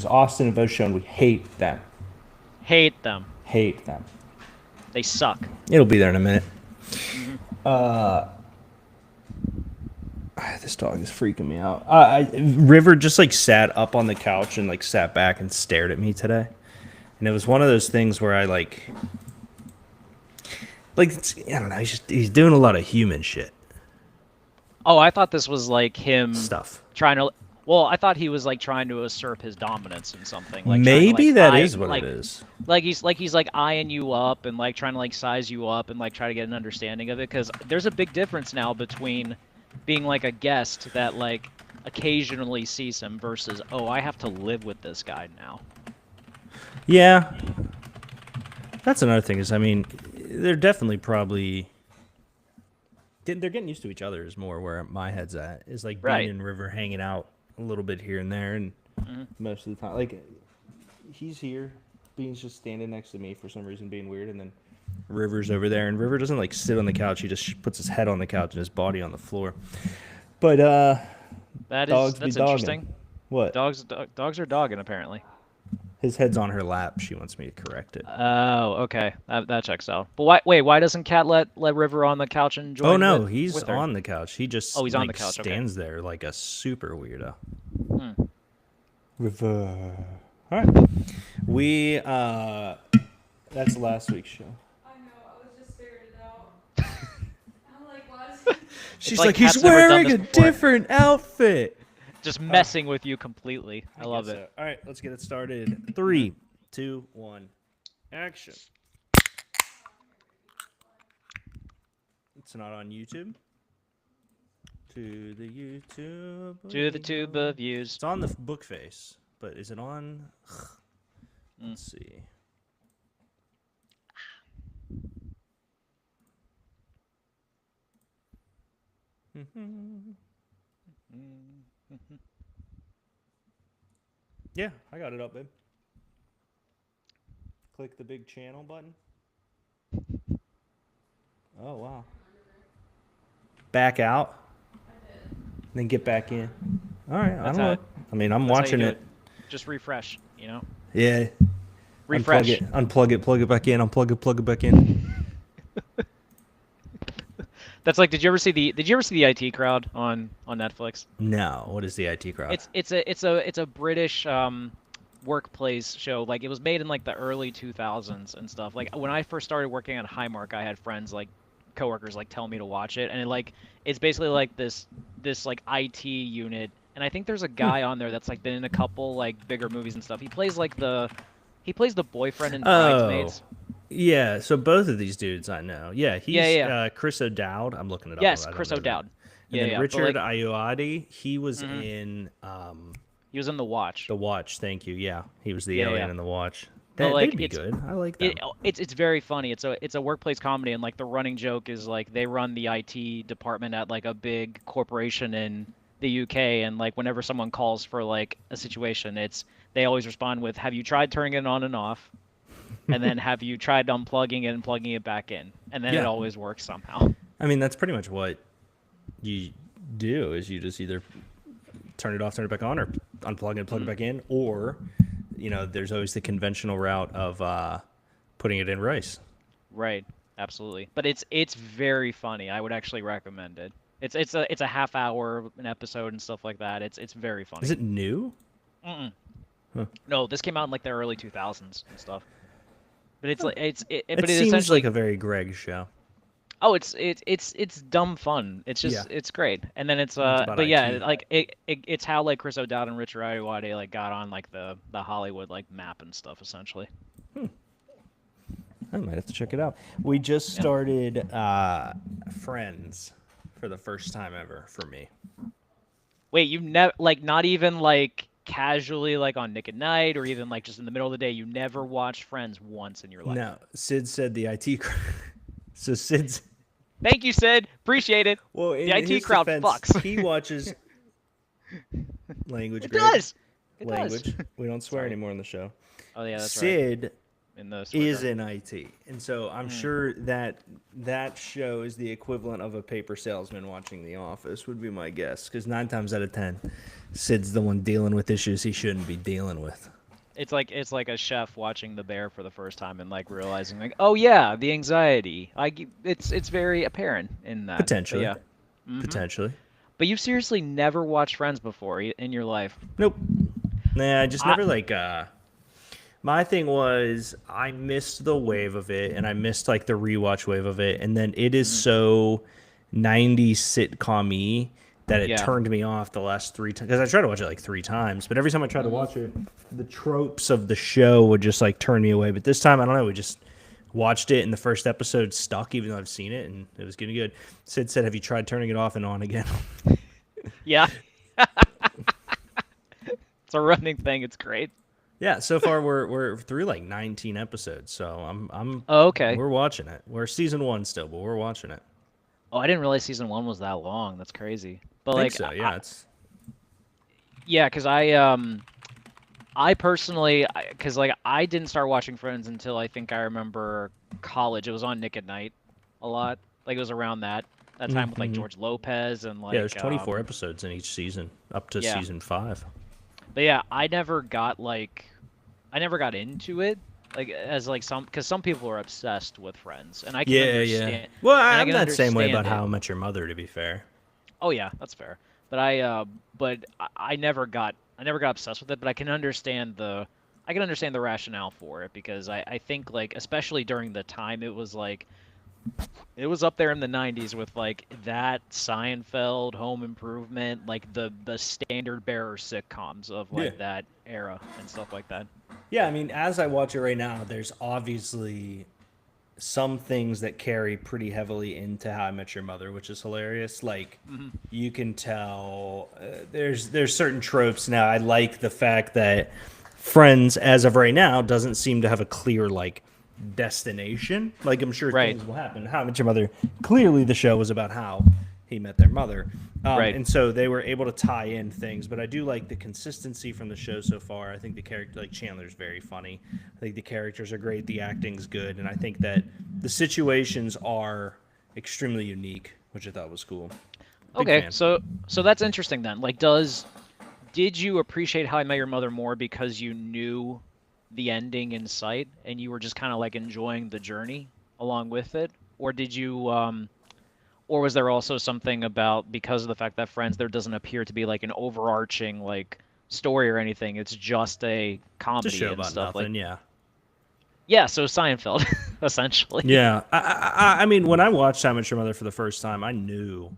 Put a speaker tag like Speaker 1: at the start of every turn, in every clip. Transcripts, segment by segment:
Speaker 1: Austin and Voshone, we hate them.
Speaker 2: Hate them.
Speaker 1: Hate them.
Speaker 2: They suck.
Speaker 1: It'll be there in a minute.
Speaker 2: Hmm.
Speaker 1: This dog is freaking me out. River just like sat up on the couch and like sat back and stared at me today, and it was one of those things where I I don't know. He's doing a lot of human shit
Speaker 2: Oh, I thought this was like him
Speaker 1: stuff.
Speaker 2: trying to. Well, I thought he was like trying to usurp his dominance in something, like trying to
Speaker 1: Maybe
Speaker 2: like
Speaker 1: that is what
Speaker 2: like
Speaker 1: it is.
Speaker 2: he's like eyeing you up and like trying to like size you up and like try to get an understanding of it, because there's a big difference now between being like a guest that like occasionally sees him versus, oh, I have to live with this guy now.
Speaker 1: Yeah, that's another thing. Is I mean, they're definitely probably they're getting used to each other. Is more where my head's at. Is like Bean
Speaker 2: Right.
Speaker 1: and River hanging out a little bit here and there, and
Speaker 2: Hmm.
Speaker 1: most of the time, like he's here. Bean's just standing next to me for some reason, being weird, and then River's over there, and River doesn't like sit on the couch. He just puts his head on the couch and his body on the floor. But dogs be
Speaker 2: That's
Speaker 1: dogging.
Speaker 2: interesting.
Speaker 1: What?
Speaker 2: Dogs are dogging apparently.
Speaker 1: His head's on her lap. She wants me to correct it.
Speaker 2: Oh, okay. That checks out. But why doesn't Cat let River on the couch and
Speaker 1: Oh
Speaker 2: join
Speaker 1: no,
Speaker 2: with
Speaker 1: he's
Speaker 2: her?
Speaker 1: on the couch. He just
Speaker 2: Oh, he's on the
Speaker 1: like
Speaker 2: couch. Okay.
Speaker 1: stands there like a super weirdo.
Speaker 2: Hmm.
Speaker 1: River. All right. We that's last week's show.
Speaker 3: I know, I was just figuring it out. I'm like, what?
Speaker 1: She's
Speaker 2: like
Speaker 1: like, he's
Speaker 2: Kat's never done
Speaker 1: wearing
Speaker 2: this
Speaker 1: a
Speaker 2: before."
Speaker 1: different outfit.
Speaker 2: Just messing with you completely. I love
Speaker 1: guess
Speaker 2: it.
Speaker 1: so. All right, let's get it started. 3, 2, 1, action. It's not on YouTube. To the YouTube.
Speaker 2: To the tube of views.
Speaker 1: It's on the book face, but is it on? Let's see. Yeah, I got it up, babe. Click the big channel button. Oh, wow. Back out. Then get back in. All right, I don't
Speaker 2: That's
Speaker 1: know. I mean, I'm watching it.
Speaker 2: Just refresh, you know?
Speaker 1: Yeah.
Speaker 2: Refresh.
Speaker 1: Unplug it, plug it back in, unplug it, plug it back in.
Speaker 2: That's like, did you ever see the IT Crowd on Netflix?
Speaker 1: No, what is the IT crowd?
Speaker 2: It's a British workplace show. Like, it was made in like the early 2000s and stuff. Like, when I first started working at Highmark, I had friends, like coworkers, like tell me to watch it, and it's basically like this like IT unit. And I think there's a guy on there that's like been in a couple like bigger movies and stuff. He plays the boyfriend in Bridesmaids.
Speaker 1: Yeah, so both of these dudes I know. Yeah, he's
Speaker 2: Yeah.
Speaker 1: Chris O'Dowd. I'm looking it up.
Speaker 2: Yes,
Speaker 1: I don't
Speaker 2: Chris
Speaker 1: know that.
Speaker 2: O'Dowd.
Speaker 1: And
Speaker 2: Yeah,
Speaker 1: then
Speaker 2: yeah. But,
Speaker 1: Richard
Speaker 2: like,
Speaker 1: Ayoade, he was in
Speaker 2: he was in The Watch.
Speaker 1: The Watch. Thank you. Yeah, he was the
Speaker 2: Yeah,
Speaker 1: alien
Speaker 2: yeah.
Speaker 1: in The Watch.
Speaker 2: But, like,
Speaker 1: They'd be good. I like them.
Speaker 2: It's very funny. It's a workplace comedy, and like the running joke is like they run the IT department at like a big corporation in the UK, and like whenever someone calls for like a situation, they always respond with, "Have you tried turning it on and off?" And then, "Have you tried unplugging it and plugging it back in?" And then
Speaker 1: Yeah.
Speaker 2: it always works somehow.
Speaker 1: I mean, that's pretty much what you do. Is you just either turn it off, turn it back on, or unplug it, plug it back in, or there's always the conventional route of putting it in rice.
Speaker 2: Right. Absolutely. But it's very funny. I would actually recommend it. It's a half hour an episode and stuff like that. It's very funny.
Speaker 1: Is it new?
Speaker 2: Mm-mm.
Speaker 1: Huh.
Speaker 2: No, this came out in like the early 2000s and stuff. But it's like
Speaker 1: It
Speaker 2: but it's
Speaker 1: seems
Speaker 2: essentially
Speaker 1: like a very Greg show.
Speaker 2: oh, it's dumb fun. It's just
Speaker 1: Yeah.
Speaker 2: it's great. And then it's
Speaker 1: about
Speaker 2: but yeah,
Speaker 1: IT.
Speaker 2: like it's how like Chris O'Dowd and Richard Ayoade like got on like the Hollywood like map and stuff essentially.
Speaker 1: I might have to check it out. We just
Speaker 2: Yeah.
Speaker 1: started Friends for the first time ever for me.
Speaker 2: Wait, you never like not even like casually like on Nick at Night or even like just in the middle of the day, you never watched Friends once in your life.
Speaker 1: No, Sid said the IT. So Sid's
Speaker 2: Thank you, Sid. Appreciate it.
Speaker 1: well. In
Speaker 2: The IT
Speaker 1: his
Speaker 2: crowd
Speaker 1: defense,
Speaker 2: fucks.
Speaker 1: He watches language.
Speaker 2: It
Speaker 1: Greg.
Speaker 2: does. It
Speaker 1: Language.
Speaker 2: does.
Speaker 1: We don't swear
Speaker 2: Sorry.
Speaker 1: anymore on the show.
Speaker 2: Oh yeah, that's right.
Speaker 1: Sid
Speaker 2: in this
Speaker 1: is
Speaker 2: regard.
Speaker 1: in IT, and so I'm
Speaker 2: Mm.
Speaker 1: sure that that show is the equivalent of a paper salesman watching The Office. Would be my guess, because 9 times out of 10, Sid's the one dealing with issues he shouldn't be dealing with.
Speaker 2: It's like a chef watching The Bear for the first time and like realizing like, oh yeah, the anxiety. It's very apparent in that. But
Speaker 1: Potentially,
Speaker 2: yeah. Hmm.
Speaker 1: potentially.
Speaker 2: But you've seriously never watched Friends before in your life.
Speaker 1: Nope. Nah, I just
Speaker 2: I
Speaker 1: never like. My thing was I missed the wave of it, and I missed like the rewatch wave of it, and then it is
Speaker 2: mhm.
Speaker 1: so 90s sitcom-y that it
Speaker 2: Yeah.
Speaker 1: turned me off the last 3 times, because I tried to watch it like 3 times, but every time I tried to
Speaker 2: Mhm.
Speaker 1: watch it, the tropes of the show would just like turn me away. But this time, I don't know, we just watched it, and the first episode stuck, even though I've seen it, and it was getting good. Sid said, "Have you tried turning it off and on again?"
Speaker 2: Yeah. It's a running thing. It's great.
Speaker 1: Yeah, so far we're through like 19 episodes, so
Speaker 2: Oh, okay.
Speaker 1: we're watching it. We're season 1 still, but we're watching it.
Speaker 2: Oh, I didn't realize season one was that long. That's crazy. But
Speaker 1: I think
Speaker 2: like,
Speaker 1: so. Yeah, it's
Speaker 2: yeah, because I personally, because like I didn't start watching Friends until I think I remember college. It was on Nick at Night a lot. Like it was around that time with like
Speaker 1: mm-hmm.
Speaker 2: George Lopez and
Speaker 1: Yeah, there's
Speaker 2: like
Speaker 1: 24 episodes in each season, up to
Speaker 2: yeah.
Speaker 1: season 5.
Speaker 2: But yeah, I never got into it like as like because some people are obsessed with Friends, and I can
Speaker 1: Yeah, yeah.
Speaker 2: understand,
Speaker 1: Well,
Speaker 2: and I
Speaker 1: I'm
Speaker 2: can
Speaker 1: that same way about
Speaker 2: understand it.
Speaker 1: How I Met Your Mother, to be fair.
Speaker 2: Oh yeah, that's fair. But I I never got obsessed with it, but I can understand the rationale for it because I think like especially during the time it was like it was up there in the 90s with like that Seinfeld, Home Improvement, like the standard bearer sitcoms of
Speaker 1: Yeah.
Speaker 2: like that era and stuff like that.
Speaker 1: Yeah, I mean, as I watch it right now, there's obviously some things that carry pretty heavily into How I Met Your Mother, which is hilarious. Like,
Speaker 2: Hmm.
Speaker 1: you can tell there's certain tropes now. I like the fact that Friends, as of right now, doesn't seem to have a clear like destination. Like, I'm sure
Speaker 2: Right.
Speaker 1: things will happen. How I Met Your Mother, clearly the show was about how he met their mother.
Speaker 2: Right.
Speaker 1: And so they were able to tie in things, but I do like the consistency from the show so far. I think the character, like Chandler's very funny. I think the characters are great, the acting's good, and I think that the situations are extremely unique, which I thought was cool. Big
Speaker 2: Okay,
Speaker 1: fan.
Speaker 2: so that's interesting then. Like did you appreciate How I Met Your Mother more because you knew the ending in sight and you were just kind of like enjoying the journey along with it? Or did you or was there also something about because of the fact that Friends there doesn't appear to be like an overarching like story or anything. It's just a
Speaker 1: It's a
Speaker 2: comedy
Speaker 1: show
Speaker 2: and
Speaker 1: about
Speaker 2: stuff like
Speaker 1: nothing, yeah.
Speaker 2: yeah, so Seinfeld essentially.
Speaker 1: Yeah, I mean, when I watched How I Met Your Mother for the first time, I knew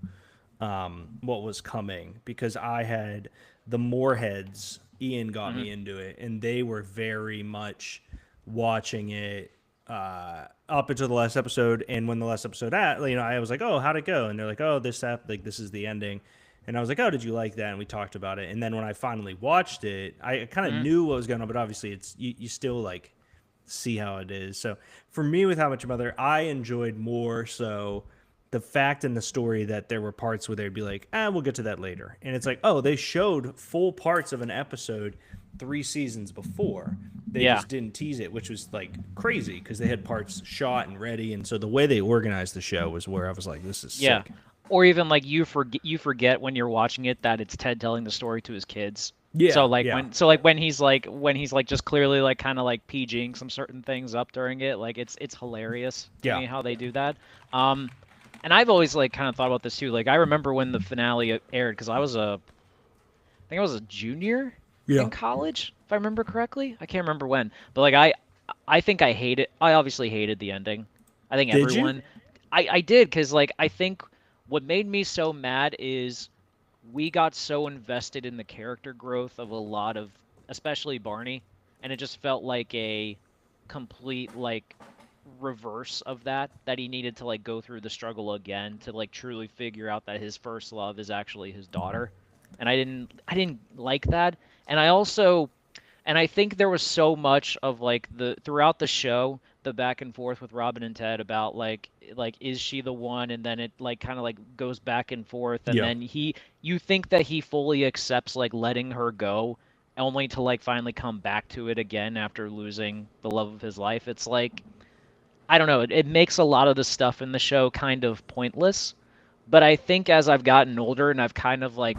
Speaker 1: what was coming because I had the Moorheads. Ian got
Speaker 2: Hmm.
Speaker 1: me into it, and they were very much watching it up until the last episode. And when the last episode I was like, "Oh, how'd it go?" And they're like, "Oh, this is the ending." And I was like, "Oh, did you like that?" And we talked about it. And then when I finally watched it, I kind of
Speaker 2: Hmm.
Speaker 1: knew what was going on, but obviously, it's you still like see how it is. So for me, with How Much Your Mother, I enjoyed more so the fact in the story that there were parts where they'd be like, we'll get to that later. And it's like, oh, they showed full parts of an episode 3 seasons before. They
Speaker 2: Yeah.
Speaker 1: just didn't tease it, which was like crazy because they had parts shot and ready. And so the way they organized the show was where I was like, this is
Speaker 2: Yeah.
Speaker 1: sick.
Speaker 2: Or even like you forget when you're watching it that it's Ted telling the story to his kids.
Speaker 1: Yeah,
Speaker 2: So like
Speaker 1: yeah,
Speaker 2: when he's like just clearly like kind of like PGing some certain things up during it, like it's hilarious to
Speaker 1: yeah,
Speaker 2: me how they do that. Um and I've always like kind of thought about this too. Like I remember when the finale aired because I think I was a junior
Speaker 1: yeah.
Speaker 2: in college, if I remember correctly. I can't remember when. But like I think I obviously hated the ending. I think
Speaker 1: Did you?
Speaker 2: everyone I did because like I think what made me so mad is we got so invested in the character growth of a lot of especially Barney, and it just felt like a complete like reverse of that he needed to like go through the struggle again to like truly figure out that his first love is actually his daughter. And I didn't like that. And I also and I think there was so much of like the throughout the show, the back and forth with Robin and Ted about like is she the one, and then it like kind of like goes back and forth, and
Speaker 1: Yeah.
Speaker 2: then you think that he fully accepts like letting her go only to like finally come back to it again after losing the love of his life. It's like, I don't know, it makes a lot of the stuff in the show kind of pointless. But I think as I've gotten older and I've kind of like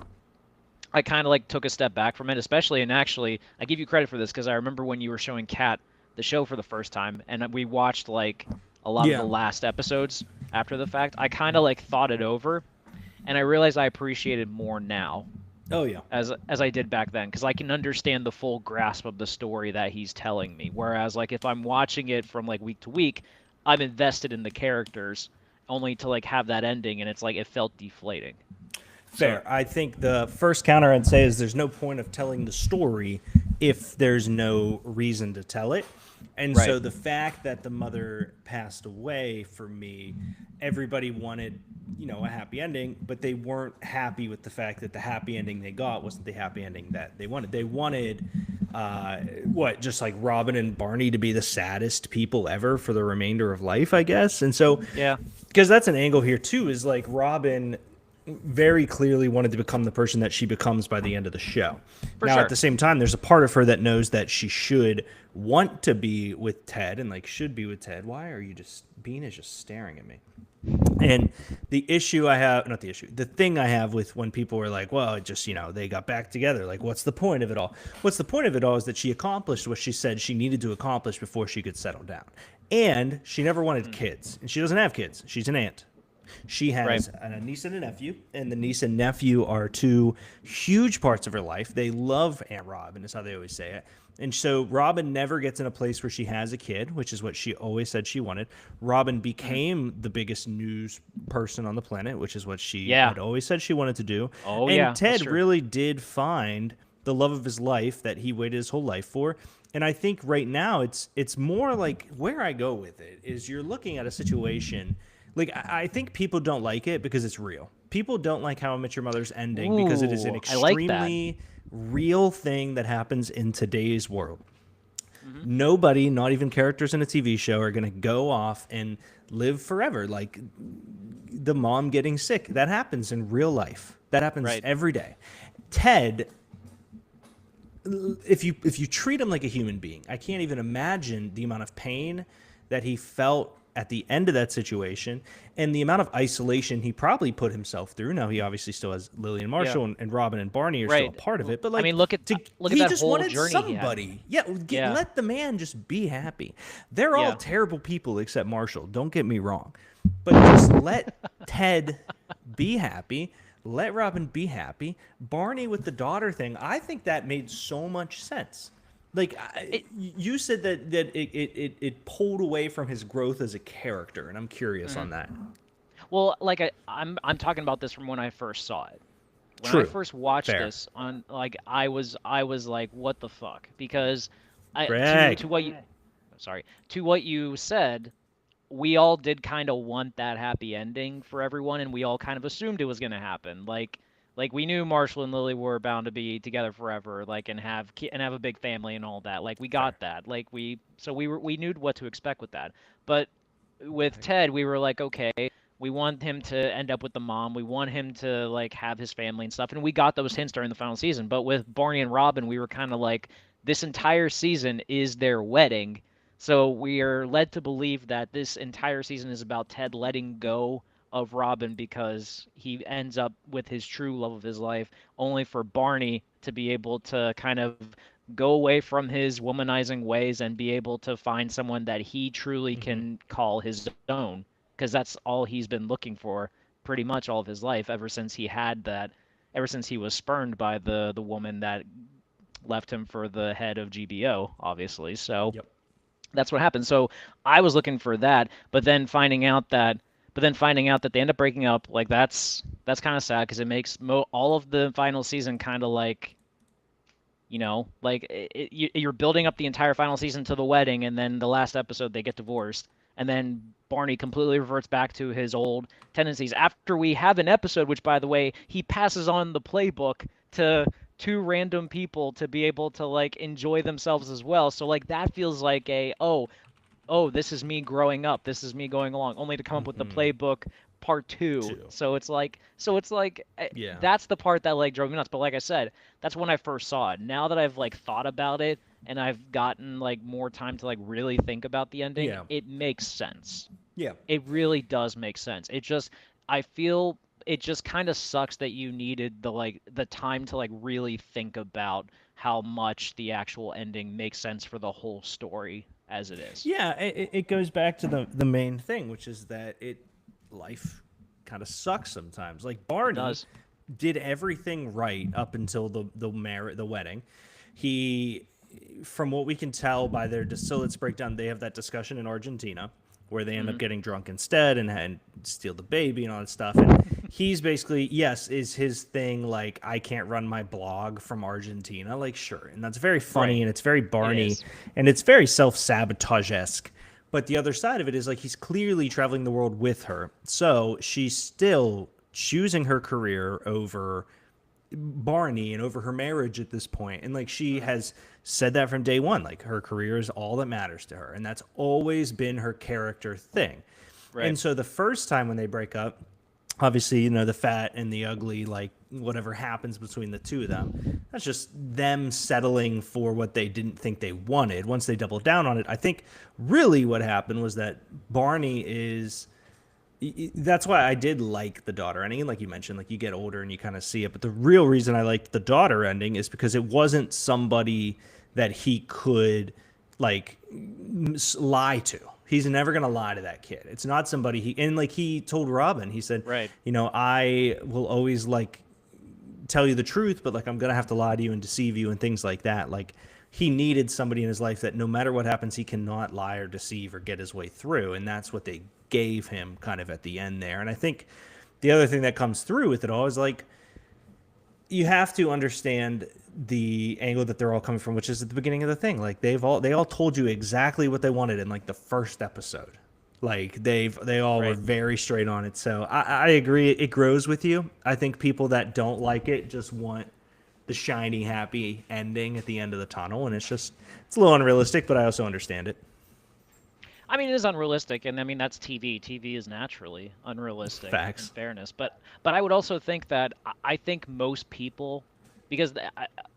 Speaker 2: I kind of like took a step back from it, especially, and actually, I give you credit for this because I remember when you were showing Kat the show for the first time, and we watched like a lot of the
Speaker 1: Yeah.
Speaker 2: last episodes after the fact. I kind of like thought it over, and I realized I appreciate it more now
Speaker 1: Oh yeah.
Speaker 2: as I did back then because I can understand the full grasp of the story that he's telling me. Whereas like if I'm watching it from like week to week, I'm invested in the characters only to like have that ending, and it's like it felt deflating.
Speaker 1: Fair. I think the first counter I'd say is there's no point of telling the story if there's no reason to tell it. And so
Speaker 2: Right.
Speaker 1: the fact that the mother passed away for me, everybody wanted, a happy ending, but they weren't happy with the fact that the happy ending they got wasn't the happy ending that they wanted. They wanted, just like Robin and Barney to be the saddest people ever for the remainder of life, I guess. And so,
Speaker 2: Yeah.
Speaker 1: because that's an angle here too, is like Robin very clearly wanted to become the person that she becomes by the end of the show.
Speaker 2: For
Speaker 1: Now,
Speaker 2: sure.
Speaker 1: at the same time, there's a part of her that knows that she should want to be with Ted and like should be with Ted. Why are you just Bean is just staring at me? And the issue I have, not the issue, the thing I have with when people were like, well, it just, they got back together. Like, what's the point of it all? What's the point of it all is that she accomplished what she said she needed to accomplish before she could settle down. And she never wanted kids. And she doesn't have kids. She's an aunt. She has a niece and a nephew, and the niece and nephew are two huge parts of her life. They love Aunt Robin, is how they always say it. And so Robin never gets in a place where she has a kid, which is what she always said she wanted. Robin became the biggest news person on the planet, which is what she had always said she wanted to do.
Speaker 2: Oh,
Speaker 1: and
Speaker 2: yeah, that's
Speaker 1: Ted
Speaker 2: true.
Speaker 1: really did find the love of his life that he waited his whole life for. And I think right now it's more like where I go with it is you're looking at a situation like I think people don't like it because it's real. People don't like How I Met Your Mother's ending because it is an
Speaker 2: Ooh, I like that.
Speaker 1: extremely real thing that happens in today's world.
Speaker 2: Mm-hmm.
Speaker 1: Nobody, not even characters in a TV show, are going to go off and live forever. Like the mom getting sick, that happens in real life. That happens
Speaker 2: Right.
Speaker 1: every day. Ted, if you treat him like a human being, I can't even imagine the amount of pain that he felt at the end of that situation and the amount of isolation he probably put himself through. Now he obviously still has Lily and Marshall and Robin and Barney are still a
Speaker 2: Right.
Speaker 1: part of it, but
Speaker 2: I
Speaker 1: like
Speaker 2: mean, look at
Speaker 1: he
Speaker 2: that
Speaker 1: just
Speaker 2: whole
Speaker 1: wanted
Speaker 2: journey he had.
Speaker 1: somebody. Yeah,
Speaker 2: Yeah.
Speaker 1: let the man just be happy. They're all
Speaker 2: Yeah.
Speaker 1: terrible people except Marshall. Don't get me wrong, but just let Ted be happy. Let Robin be happy. Barney with the daughter thing, I think that made so much sense. Like you said that it pulled away from his growth as a character, and I'm curious on that.
Speaker 2: Well, like I'm talking about this from when I first saw it. When I
Speaker 1: True.
Speaker 2: first watched
Speaker 1: Fair.
Speaker 2: this on like I was like what the fuck because
Speaker 1: Greg.
Speaker 2: to what you sorry to what you said, we all did kind of want that happy ending for everyone, and we all kind of assumed it was going to happen. Like we knew Marshall and Lily were bound to be together forever, like and have a big family and all that. Like we got that. Like we knew what to expect with that. But with Ted, we were like, okay, we want him to end up with the mom. We want him to like have his family and stuff. And we got those hints during the final season. But with Barney and Robin, we were kind of like, this entire season is their wedding. So we are led to believe that this entire season is about Ted letting go of Robin because he ends up with his true love of his life, only for Barney to be able to kind of go away from his womanizing ways and be able to find someone that he truly can call his own, because that's all he's been looking for pretty much all of his life ever since he was spurned by the woman that left him for the head of GBO, obviously. So
Speaker 1: Yep.
Speaker 2: that's what happened. So I was looking for that, but then finding out that they end up breaking up, like that's kind of sad because it makes all of the final season kind of like, like you're building up the entire final season to the wedding, and then the last episode they get divorced, and then Barney completely reverts back to his old tendencies after we have an episode, which by the way, he passes on the playbook to two random people to be able to like enjoy themselves as well. So like that feels like a oh, this is me growing up. This is me going along, only to come up with the playbook part two.
Speaker 1: Two.
Speaker 2: So it's like
Speaker 1: Yeah.
Speaker 2: that's the part that like drove me nuts. But like I said, that's when I first saw it. Now that I've like thought about it and I've gotten like more time to like really think about the ending,
Speaker 1: Yeah.
Speaker 2: it makes sense.
Speaker 1: Yeah.
Speaker 2: It really does make sense. It just I feel it just kind of sucks that you needed the time to like really think about how much the actual ending makes sense for the whole story as it is.
Speaker 1: Yeah, it goes back to the main thing, which is that life kind of sucks sometimes. Like Barney
Speaker 2: does.
Speaker 1: did everything right up until the wedding. He, from what we can tell by so let's break down. They have that discussion in Argentina where they end up getting drunk instead and steal the baby and all that stuff. And he's basically, yes, is his thing like, I can't run my blog from Argentina? Like, sure. And that's very funny,
Speaker 2: Right.
Speaker 1: and it's very Barney,
Speaker 2: is.
Speaker 1: and it's very self-sabotage-esque. But the other side of it is like he's clearly traveling the world with her. So she's still choosing her career over Barney and over her marriage at this point. And like she has said that from day one, like her career is all that matters to her. And that's always been her character thing.
Speaker 2: Right.
Speaker 1: And so the first time when they break up, obviously, you know, the fat and the ugly, like whatever happens between the two of them, that's just them settling for what they didn't think they wanted. Once they doubled down on it, I think really what happened was that Barney is. That's why I did like the daughter ending. And like you mentioned, like you get older and you kind of see it. But the real reason I liked the daughter ending is because it wasn't somebody that he could like lie to. He's never going to lie to that kid. It's not somebody and like he told Robin, he said,
Speaker 2: Right.
Speaker 1: you know, I will always like tell you the truth, but like I'm going to have to lie to you and deceive you and things like that. Like he needed somebody in his life that no matter what happens, he cannot lie or deceive or get his way through. And that's what they gave him kind of at the end there. And I think the other thing that comes through with it all is like you have to understand the angle that they're all coming from, which is at the beginning of the thing. Like they all told you exactly what they wanted in like the first episode. Like they all were very straight on it. So I agree. It grows with you. I think people that don't like it just want the shiny, happy ending at the end of the tunnel. And it's a little unrealistic, but I also understand it.
Speaker 2: I mean, it is unrealistic, and I mean that's TV. TV is naturally unrealistic.
Speaker 1: Facts.
Speaker 2: In fairness, but I would also think that I think most people, because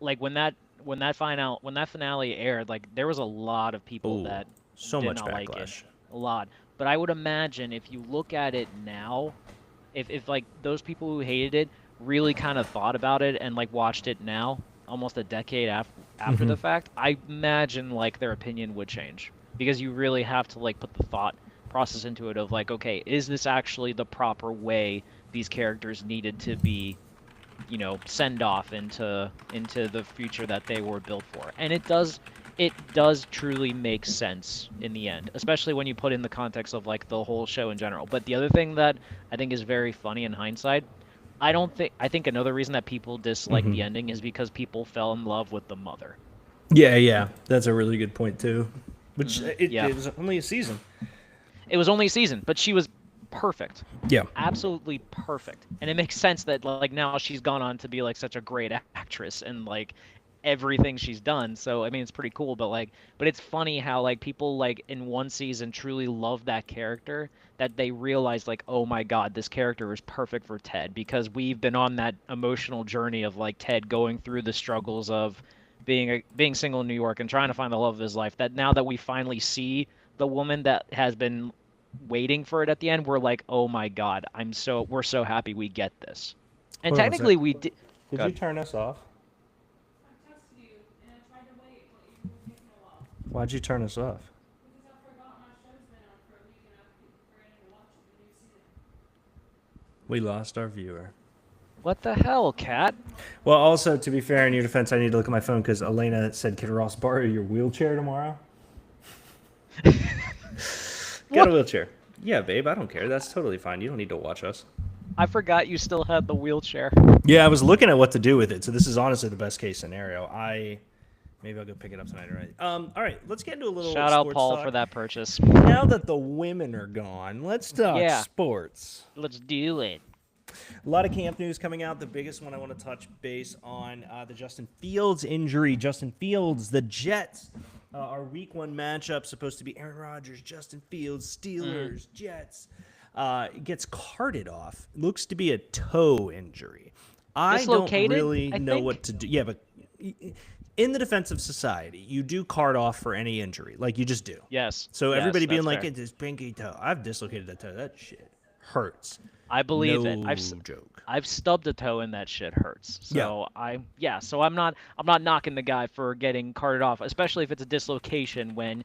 Speaker 2: like when that finale aired, like there was a lot of people
Speaker 1: Ooh,
Speaker 2: that
Speaker 1: so
Speaker 2: did
Speaker 1: much
Speaker 2: not like it,
Speaker 1: backlash.
Speaker 2: a lot. But I would imagine if you look at it now, if like those people who hated it really kind of thought about it and like watched it now, almost a decade after the fact, I imagine like their opinion would change. Because you really have to like put the thought process into it of like, okay, is this actually the proper way these characters needed to be, you know, send off into the future that they were built for? And it does truly make sense in the end, especially when you put in the context of like the whole show in general. But the other thing that I think is very funny in hindsight, I think another reason that people dislike the ending is because people fell in love with the mother.
Speaker 1: Yeah, that's a really good point too. Which
Speaker 2: Yeah.
Speaker 1: it was only a season.
Speaker 2: It was only a season, but she was perfect.
Speaker 1: Yeah.
Speaker 2: Absolutely perfect. And it makes sense that like now she's gone on to be like such a great actress and like everything she's done. So I mean it's pretty cool, but it's funny how like people like in one season truly love that character that they realize like, oh my God, this character is perfect for Ted, because we've been on that emotional journey of like Ted going through the struggles of being single in New York and trying to find the love of his life, that now that we finally see the woman that has been waiting for it at the end, we're like, oh my God, we're so happy we get this. And
Speaker 1: Hold on a
Speaker 2: technically
Speaker 1: sec.
Speaker 2: we did.
Speaker 1: Did
Speaker 2: Go
Speaker 1: you
Speaker 2: ahead.
Speaker 1: turn us off?
Speaker 3: I texted you and I tried to wait, but you were taking a while.
Speaker 1: Why'd you turn us off?
Speaker 3: Because I forgot my show's been on for a week and I've forgetting to watch the new season.
Speaker 1: We lost our viewer.
Speaker 2: What the hell, Cat?
Speaker 1: Well, also, to be fair, in your defense, I need to look at my phone because Elena said, "Can Ross borrow your wheelchair tomorrow?" Get a wheelchair. Yeah, babe, I don't care. That's totally fine. You don't need to watch us.
Speaker 2: I forgot you still had the wheelchair.
Speaker 1: Yeah, I was looking at what to do with it, so this is honestly the best case scenario. Maybe I'll go pick it up tonight. All right, let's get into a little
Speaker 2: Shout out
Speaker 1: sports
Speaker 2: Paul
Speaker 1: talk.
Speaker 2: for that purchase.
Speaker 1: Now that the women are gone, let's talk
Speaker 2: Yeah.
Speaker 1: sports.
Speaker 2: Let's do it.
Speaker 1: A lot of camp news coming out. The biggest one I want to touch base on, the Justin Fields injury. Justin Fields, the Jets, our week one matchup supposed to be Aaron Rodgers, Justin Fields, Steelers, Jets. gets carted off. Looks to be a toe injury. I don't
Speaker 2: Dislocated,
Speaker 1: really
Speaker 2: I
Speaker 1: know
Speaker 2: think?
Speaker 1: what to do. Yeah, but in the defense of society, you do card off for any injury. Like, you just do.
Speaker 2: Yes.
Speaker 1: So
Speaker 2: Yes,
Speaker 1: everybody being
Speaker 2: that's
Speaker 1: like,
Speaker 2: fair.
Speaker 1: it's this pinky toe. I've dislocated that toe. That shit hurts.
Speaker 2: I believe it.
Speaker 1: No joke.
Speaker 2: I've stubbed a toe and that shit hurts.
Speaker 1: Yeah.
Speaker 2: So so I'm not knocking the guy for getting carted off, especially if it's a dislocation when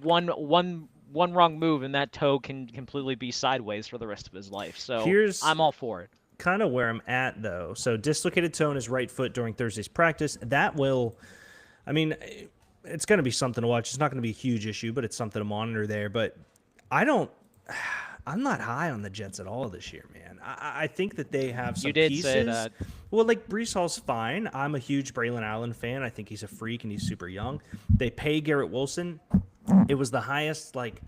Speaker 2: one wrong move and that toe can completely be sideways for the rest of his life. So
Speaker 1: Here's-
Speaker 2: I'm all for it.
Speaker 1: Kind of where I'm at, though. So dislocated toe in his right foot during Thursday's practice. That will, I mean, it's going to be something to watch. It's not going to be a huge issue, but it's something to monitor there. But I'm not high on the Jets at all this year, man. I think that they have some
Speaker 2: You did
Speaker 1: pieces.
Speaker 2: say that.
Speaker 1: Well, like, Brees Hall's fine. I'm a huge Braylon Allen fan. I think he's a freak and he's super young. They pay Garrett Wilson. It was the highest, like,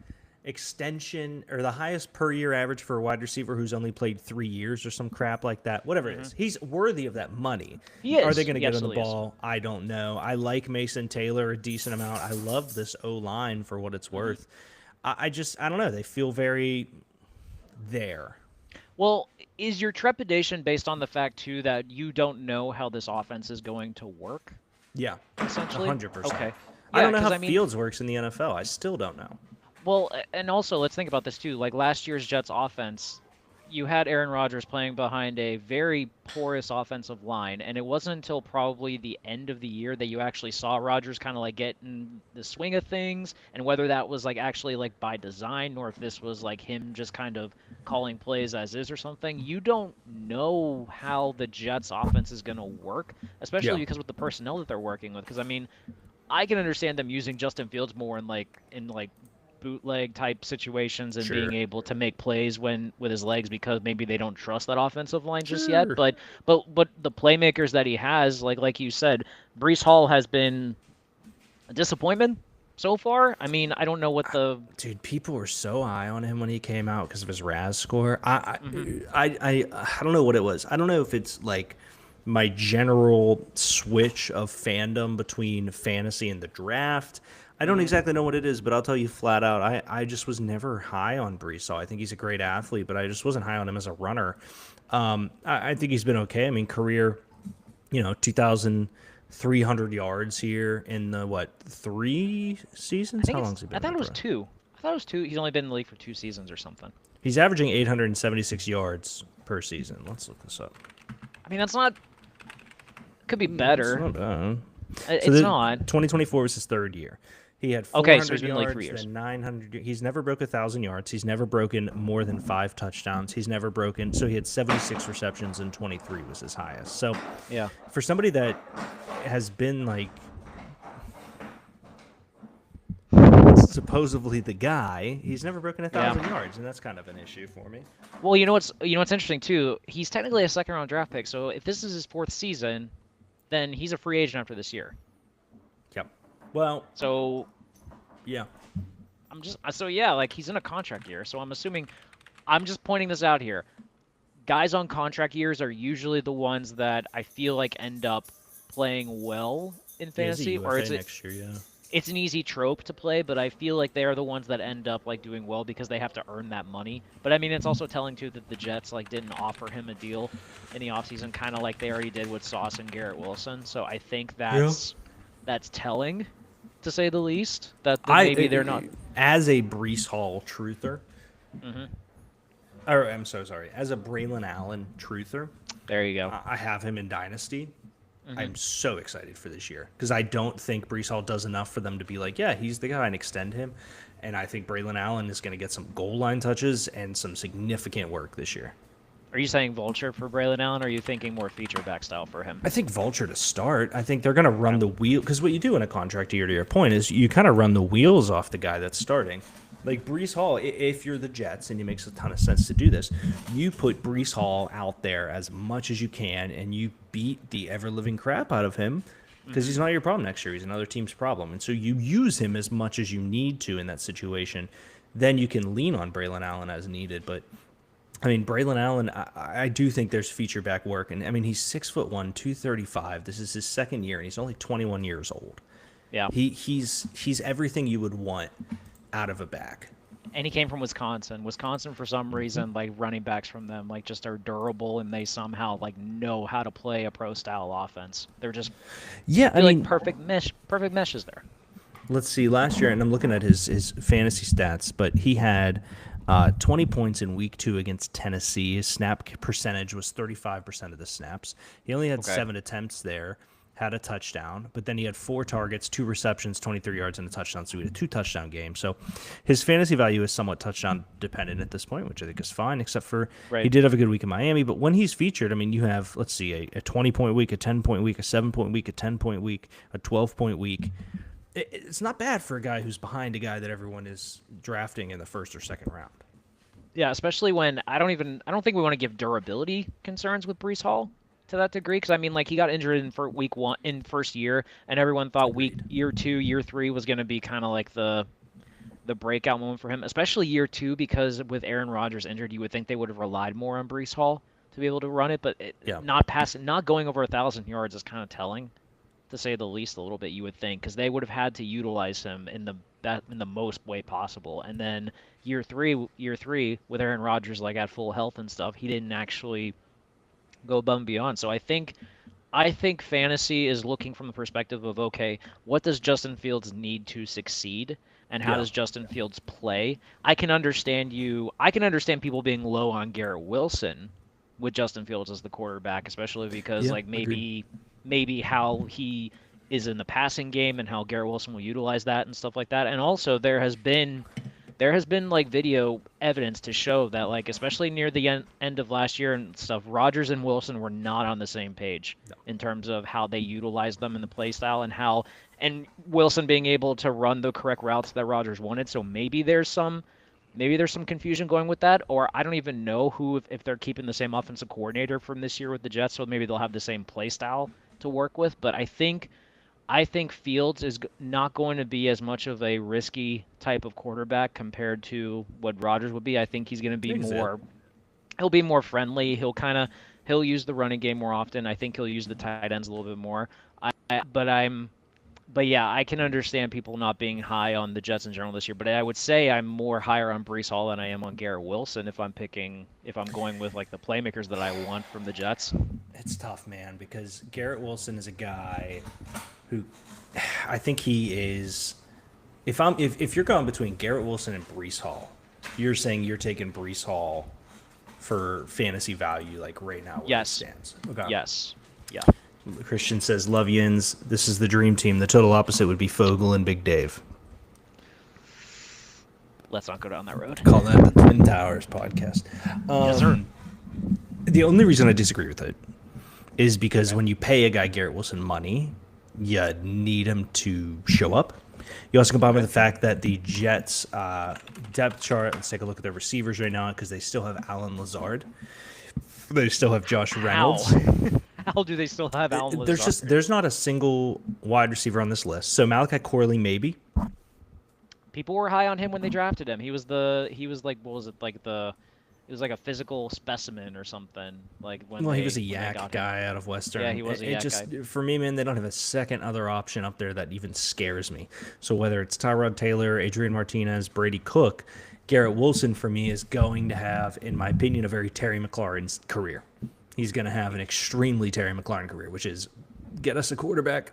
Speaker 1: extension or the highest per year average for a wide receiver who's only played 3 years or some crap like that. Whatever it is. He's worthy of that money.
Speaker 2: He is.
Speaker 1: Are they going to
Speaker 2: He
Speaker 1: get on the
Speaker 2: absolutely is.
Speaker 1: ball? I don't know. I like Mason Taylor a decent amount. I love this O-line for what it's worth. I don't know. They feel very there.
Speaker 2: Well, is your trepidation based on the fact too that you don't know how this offense is going to work?
Speaker 1: Yeah.
Speaker 2: Essentially,
Speaker 1: 100%.
Speaker 2: Okay.
Speaker 1: I don't know
Speaker 2: 'cause
Speaker 1: how
Speaker 2: I mean,
Speaker 1: Fields works in the NFL. I still don't know.
Speaker 2: Well, and also let's think about this too. Like last year's Jets offense, you had Aaron Rodgers playing behind a very porous offensive line, and it wasn't until probably the end of the year that you actually saw Rodgers kind of like get in the swing of things, and whether that was like actually like by design or if this was like him just kind of calling plays as is or something. You don't know how the Jets offense is going to work, especially
Speaker 1: Yeah.
Speaker 2: because with the personnel that they're working with. Because I mean, I can understand them using Justin Fields more in like bootleg type situations and
Speaker 1: Sure.
Speaker 2: being able to make plays when with his legs because maybe they don't trust that offensive line just yet.
Speaker 1: Sure.
Speaker 2: But the playmakers that he has, like you said, Brees Hall has been a disappointment so far. I mean, I don't know what the
Speaker 1: Dude, people were so high on him when he came out because of his RAS score.
Speaker 2: Mm-hmm.
Speaker 1: I don't know what it was. I don't know if it's like my general switch of fandom between fantasy and the draft. I don't exactly know what it is, but I'll tell you flat out, I just was never high on Brees Hall. I think he's a great athlete, but I just wasn't high on him as a runner. I think he's been okay. I mean, career, 2,300 yards here in the, 3 seasons? How long has he been?
Speaker 2: I thought
Speaker 1: in
Speaker 2: it was
Speaker 1: pro?
Speaker 2: 2. I thought it was 2. He's only been in the league for 2 seasons or something.
Speaker 1: He's averaging 876 yards per season. Let's look this up.
Speaker 2: I mean, that's not. Could be better.
Speaker 1: It's not bad.
Speaker 2: It's
Speaker 1: So the-
Speaker 2: not.
Speaker 1: 2024 was his 3rd year. He had 400
Speaker 2: Okay, so he's been in the league
Speaker 1: yards,
Speaker 2: for years.
Speaker 1: then 900. He's never broke 1,000 yards. He's never broken more than 5 touchdowns. He's never broken. So he had 76 receptions and 23 was his highest. So
Speaker 2: Yeah.
Speaker 1: for somebody that has been like supposedly the guy, he's never broken 1,000 yards, and that's kind of an issue for me.
Speaker 2: Well, you know what's interesting too. He's technically a second-round draft pick. So if this is his 4th season, then he's a free agent after this year.
Speaker 1: Yep. Well,
Speaker 2: So
Speaker 1: yeah.
Speaker 2: like he's in a contract year. So I'm assuming, I'm just pointing this out here. Guys on contract years are usually the ones that I feel like end up playing well in fantasy, or
Speaker 1: UFA next year, yeah.
Speaker 2: it's an easy trope to play, but I feel like they are the ones that end up like doing well because they have to earn that money. But I mean, it's also telling too that the Jets like didn't offer him a deal in the offseason, kind of like they already did with Sauce and Garrett Wilson. So I think that's telling, to say the least. That maybe they're not.
Speaker 1: As a Brees Hall truther,
Speaker 2: Mhm.
Speaker 1: or I'm so sorry, as a Braylon Allen truther,
Speaker 2: There you go.
Speaker 1: I have him in Dynasty.
Speaker 2: Mm-hmm.
Speaker 1: I'm so excited for this year because I don't think Brees Hall does enough for them to be like, yeah, he's the guy and extend him. And I think Braylon Allen is going to get some goal line touches and some significant work this year.
Speaker 2: Are you saying vulture for Braylon Allen, or are you thinking more feature back style for him?
Speaker 1: I think Vulture to start. I think they're going to run the wheel because what you do in a contract year, to your point, is you kind of run the wheels off the guy that's starting. Like Brees Hall, if you're the Jets, and it makes a ton of sense to do this, you put Brees Hall out there as much as you can, and you beat the ever-living crap out of him because he's not your problem next year. He's another team's problem. And so you use him as much as you need to in that situation. Then you can lean on Braylon Allen as needed. But, I mean, Braylon Allen, I do think there's feature back work. And, I mean, he's 6'1", 235. This is his 2nd year, and he's only 21 years old.
Speaker 2: Yeah.
Speaker 1: He's everything you would want out of a back.
Speaker 2: And he came from Wisconsin. Wisconsin, for some reason, like running backs from them, like just are durable and they somehow like know how to play a pro style offense. They're just
Speaker 1: Yeah, I
Speaker 2: feel like
Speaker 1: mean,
Speaker 2: perfect meshes there.
Speaker 1: let's see. Last year, and I'm looking at his fantasy stats, but he had 20 points in week 2 against Tennessee. His snap percentage was 35% of the snaps. He only had
Speaker 2: Okay.
Speaker 1: 7 attempts there, had a touchdown, but then he had 4 targets, 2 receptions, 23 yards, and a touchdown. So he had a 2-touchdown game. So his fantasy value is somewhat touchdown dependent at this point, which I think is fine, except for he
Speaker 2: Right.
Speaker 1: did have a good week in Miami. But when he's featured, I mean, you have, let's see, a 20-point week, a 10-point week, a 7-point week, a 10-point week, a 12-point week. It's not bad for a guy who's behind a guy that everyone is drafting in the first or second round.
Speaker 2: Yeah, especially when I don't think we want to give durability concerns with Brees Hall to that degree, because I mean, like he got injured in for week 1 in first year, and everyone thought year 2, year 3 was going to be kind of like the breakout moment for him, especially year 2, because with Aaron Rodgers injured, you would think they would have relied more on Brees Hall to be able to run it, but
Speaker 1: Yeah.
Speaker 2: not going over 1,000 yards is kind of telling, to say the least, a little bit. You would think, because they would have had to utilize him in the most way possible. And then year three with Aaron Rodgers like at full health and stuff, he didn't actually go above and beyond. So I think fantasy is looking from the perspective of, okay, what does Justin Fields need to succeed, and how
Speaker 1: Yeah.
Speaker 2: does Justin Fields play? I can understand people being low on Garrett Wilson with Justin Fields as the quarterback, especially because
Speaker 1: Yeah,
Speaker 2: like maybe how he is in the passing game and how Garrett Wilson will utilize that and stuff like that. And also there has been like video evidence to show that, like, especially near the end of last year and stuff, Rodgers and Wilson were not on the same page in terms of how they utilized them in the play style, and Wilson being able to run the correct routes that Rodgers wanted. So maybe there's some confusion going with that, or I don't even know if they're keeping the same offensive coordinator from this year with the Jets, so maybe they'll have the same play style to work with. But I think Fields is not going to be as much of a risky type of quarterback compared to what Rodgers would be. I think he's going to be he'll be more friendly. He'll use the running game more often. I think he'll use the tight ends a little bit more. But yeah, I can understand people not being high on the Jets in general this year. But I would say I'm more higher on Brees Hall than I am on Garrett Wilson if I'm going with like the playmakers that I want from the Jets.
Speaker 1: It's tough, man, because Garrett Wilson is a guy who I think he is. If you're going between Garrett Wilson and Brees Hall, you're saying you're taking Brees Hall for fantasy value, like right now where
Speaker 2: Yes.
Speaker 1: it stands. Okay.
Speaker 2: Yes. Yeah.
Speaker 1: Christian says, "Love Yins. This is the dream team. The total opposite would be Fogel and Big Dave."
Speaker 2: Let's not go down that road.
Speaker 1: Call that the Twin Towers podcast.
Speaker 2: Yes, sir.
Speaker 1: The only reason I disagree with it is because when you pay a guy Garrett Wilson money, you need him to show up. You also combine with the fact that the Jets' depth chart, let's take a look at their receivers right now, because they still have Alan Lazard. They still have Josh Reynolds.
Speaker 2: How do they still have Alan Lazard?
Speaker 1: There's not a single wide receiver on this list. So Malachi Corley, maybe.
Speaker 2: People were high on him when they drafted him. He was like, what was it, like it was like a physical specimen or something. Like
Speaker 1: He was a yak guy out of Western.
Speaker 2: Yeah, he was a yak guy.
Speaker 1: For me, man, they don't have a second other option up there that even scares me. So whether it's Tyrod Taylor, Adrian Martinez, Brady Cook, Garrett Wilson for me is going to have, in my opinion, a very Terry McLaurin's career. He's going to have an extremely Terry McLaurin career, which is get us a quarterback.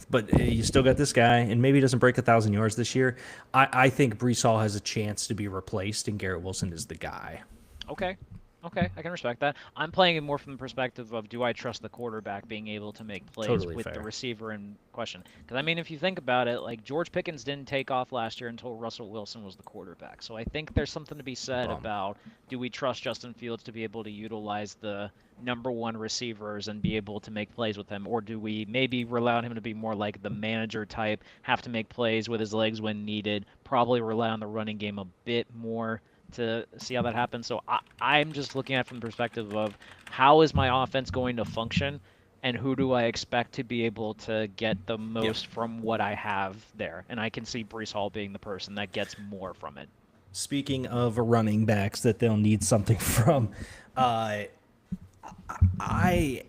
Speaker 1: But you still got this guy, and maybe he doesn't break 1,000 yards this year. I think Brees Hall has a chance to be replaced, and Garrett Wilson is the guy.
Speaker 2: Okay, I can respect that. I'm playing it more from the perspective of, do I trust the quarterback being able to make plays
Speaker 1: Totally
Speaker 2: with the
Speaker 1: fair.
Speaker 2: receiver in question? Because I mean, if you think about it, like George Pickens didn't take off last year until Russell Wilson was the quarterback. So I think there's something to be said about, do we trust Justin Fields to be able to utilize the number one receivers and be able to make plays with him, or do we maybe rely on him to be more like the manager type, have to make plays with his legs when needed, probably rely on the running game a bit more to see how that happens? So I'm just looking at it from the perspective of, how is my offense going to function, and who do I expect to be able to get the most from what I have there? And I can see Brees Hall being the person that gets more from it.
Speaker 1: Speaking of running backs that they'll need something from, I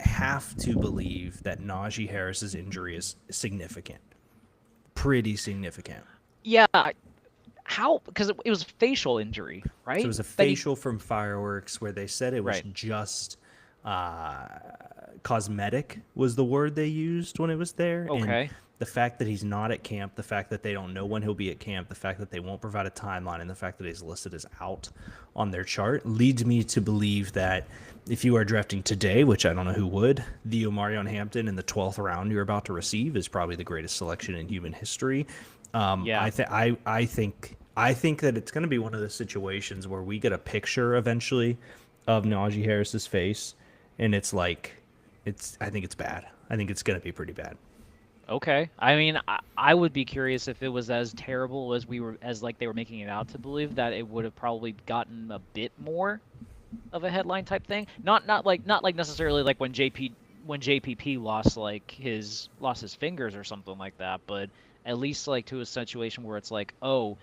Speaker 1: have to believe that Najee Harris's injury is significant. Pretty significant.
Speaker 2: Yeah, How? Because it was a facial injury, right?
Speaker 1: So it was a
Speaker 2: That he-
Speaker 1: facial from fireworks where they said it was
Speaker 2: Right.
Speaker 1: just cosmetic was the word they used when it was there. And
Speaker 2: Okay.
Speaker 1: the fact that he's not at camp, the fact that they don't know when he'll be at camp, the fact that they won't provide a timeline, and the fact that he's listed as out on their chart leads me to believe that if you are drafting today, which I don't know who would, the Omarion Hampton in the 12th round you're about to receive is probably the greatest selection in human history.
Speaker 2: Yeah.
Speaker 1: I think that it's going to be one of those situations where we get a picture eventually of Najee Harris's face, and it's like, I think it's bad. I think it's going to be pretty bad.
Speaker 2: Okay. I mean, I would be curious if it was as terrible as they were making it out to believe, that it would have probably gotten a bit more of a headline type thing. Not like necessarily like when JPP lost his fingers or something like that, but at least like to a situation where it's like, oh,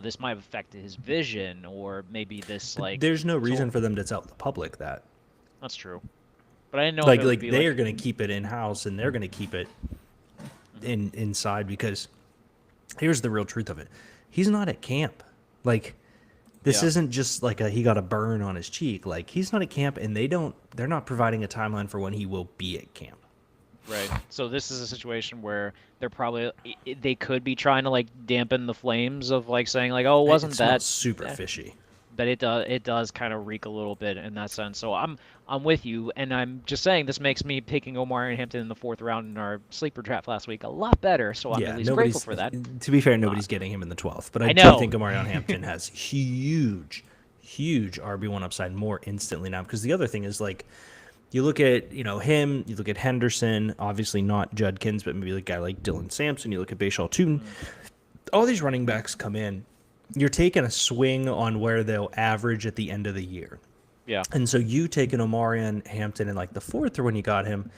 Speaker 2: this might have affected his vision, or maybe this like.
Speaker 1: There's no reason
Speaker 2: so-
Speaker 1: for them to tell the public that.
Speaker 2: That's true. But I didn't know
Speaker 1: Like
Speaker 2: if it would
Speaker 1: like
Speaker 2: be
Speaker 1: they
Speaker 2: like,
Speaker 1: are going to keep it in house, and they're going to keep it inside, because here's the real truth of it. He's not at camp. Like, this
Speaker 2: Yeah.
Speaker 1: isn't just like he got a burn on his cheek. Like, he's not at camp, and they're not providing a timeline for when he will be at camp.
Speaker 2: Right. So this is a situation where they could be trying to like dampen the flames of like saying like, oh, it wasn't
Speaker 1: It
Speaker 2: that
Speaker 1: smells super
Speaker 2: yeah.
Speaker 1: fishy.
Speaker 2: But it does kind of reek a little bit in that sense. So I'm with you, and I'm just saying this makes me picking Omarion Hampton in the 4th round in our sleeper draft last week a lot better. So I'm at least grateful for that.
Speaker 1: To be fair, nobody's getting him in the 12th, but I
Speaker 2: I
Speaker 1: do
Speaker 2: know.
Speaker 1: think Omarion Hampton has huge RB1 upside more instantly now, because the other thing is, like, you look at him, you look at Henderson, obviously not Judkins, but maybe a guy like Dylan Sampson. You look at Bashal Tootin. All these running backs come in. You're taking a swing on where they'll average at the end of the year.
Speaker 2: Yeah.
Speaker 1: And so you take an Omarion Hampton in like the 4th, or when you got him,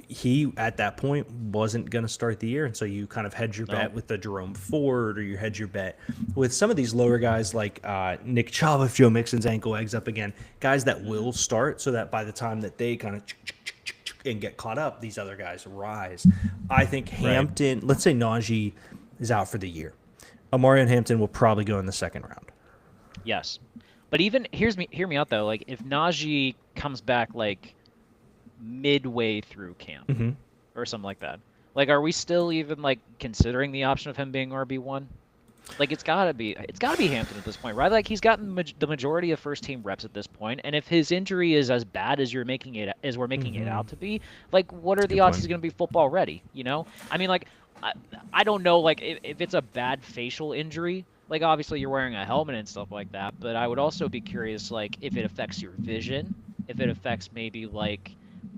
Speaker 1: he at that point wasn't going to start the year. And so you kind of hedge your bet with the Jerome Ford, or you hedge your bet with some of these lower guys like Nick Chubb, if Joe Mixon's ankle eggs up again, guys that will start, so that by the time that they kind of and get caught up, these other guys rise. I think Hampton, let's say Najee is out for the year. Omarion Hampton will probably go in the 2nd round.
Speaker 2: Yes. But even hear me out though. Like if Najee comes back like midway through camp or something like that, like are we still even like considering the option of him being RB1? Like it's gotta be Hampton at this point, right? Like he's gotten the majority of first team reps at this point, and if his injury is as bad as we're making it out to be, like what are the odds he's gonna be football ready? I mean, like I don't know, like if it's a bad facial injury. Like, obviously, you're wearing a helmet and stuff like that, but I would also be curious, like, if it affects your vision, if it affects maybe, like,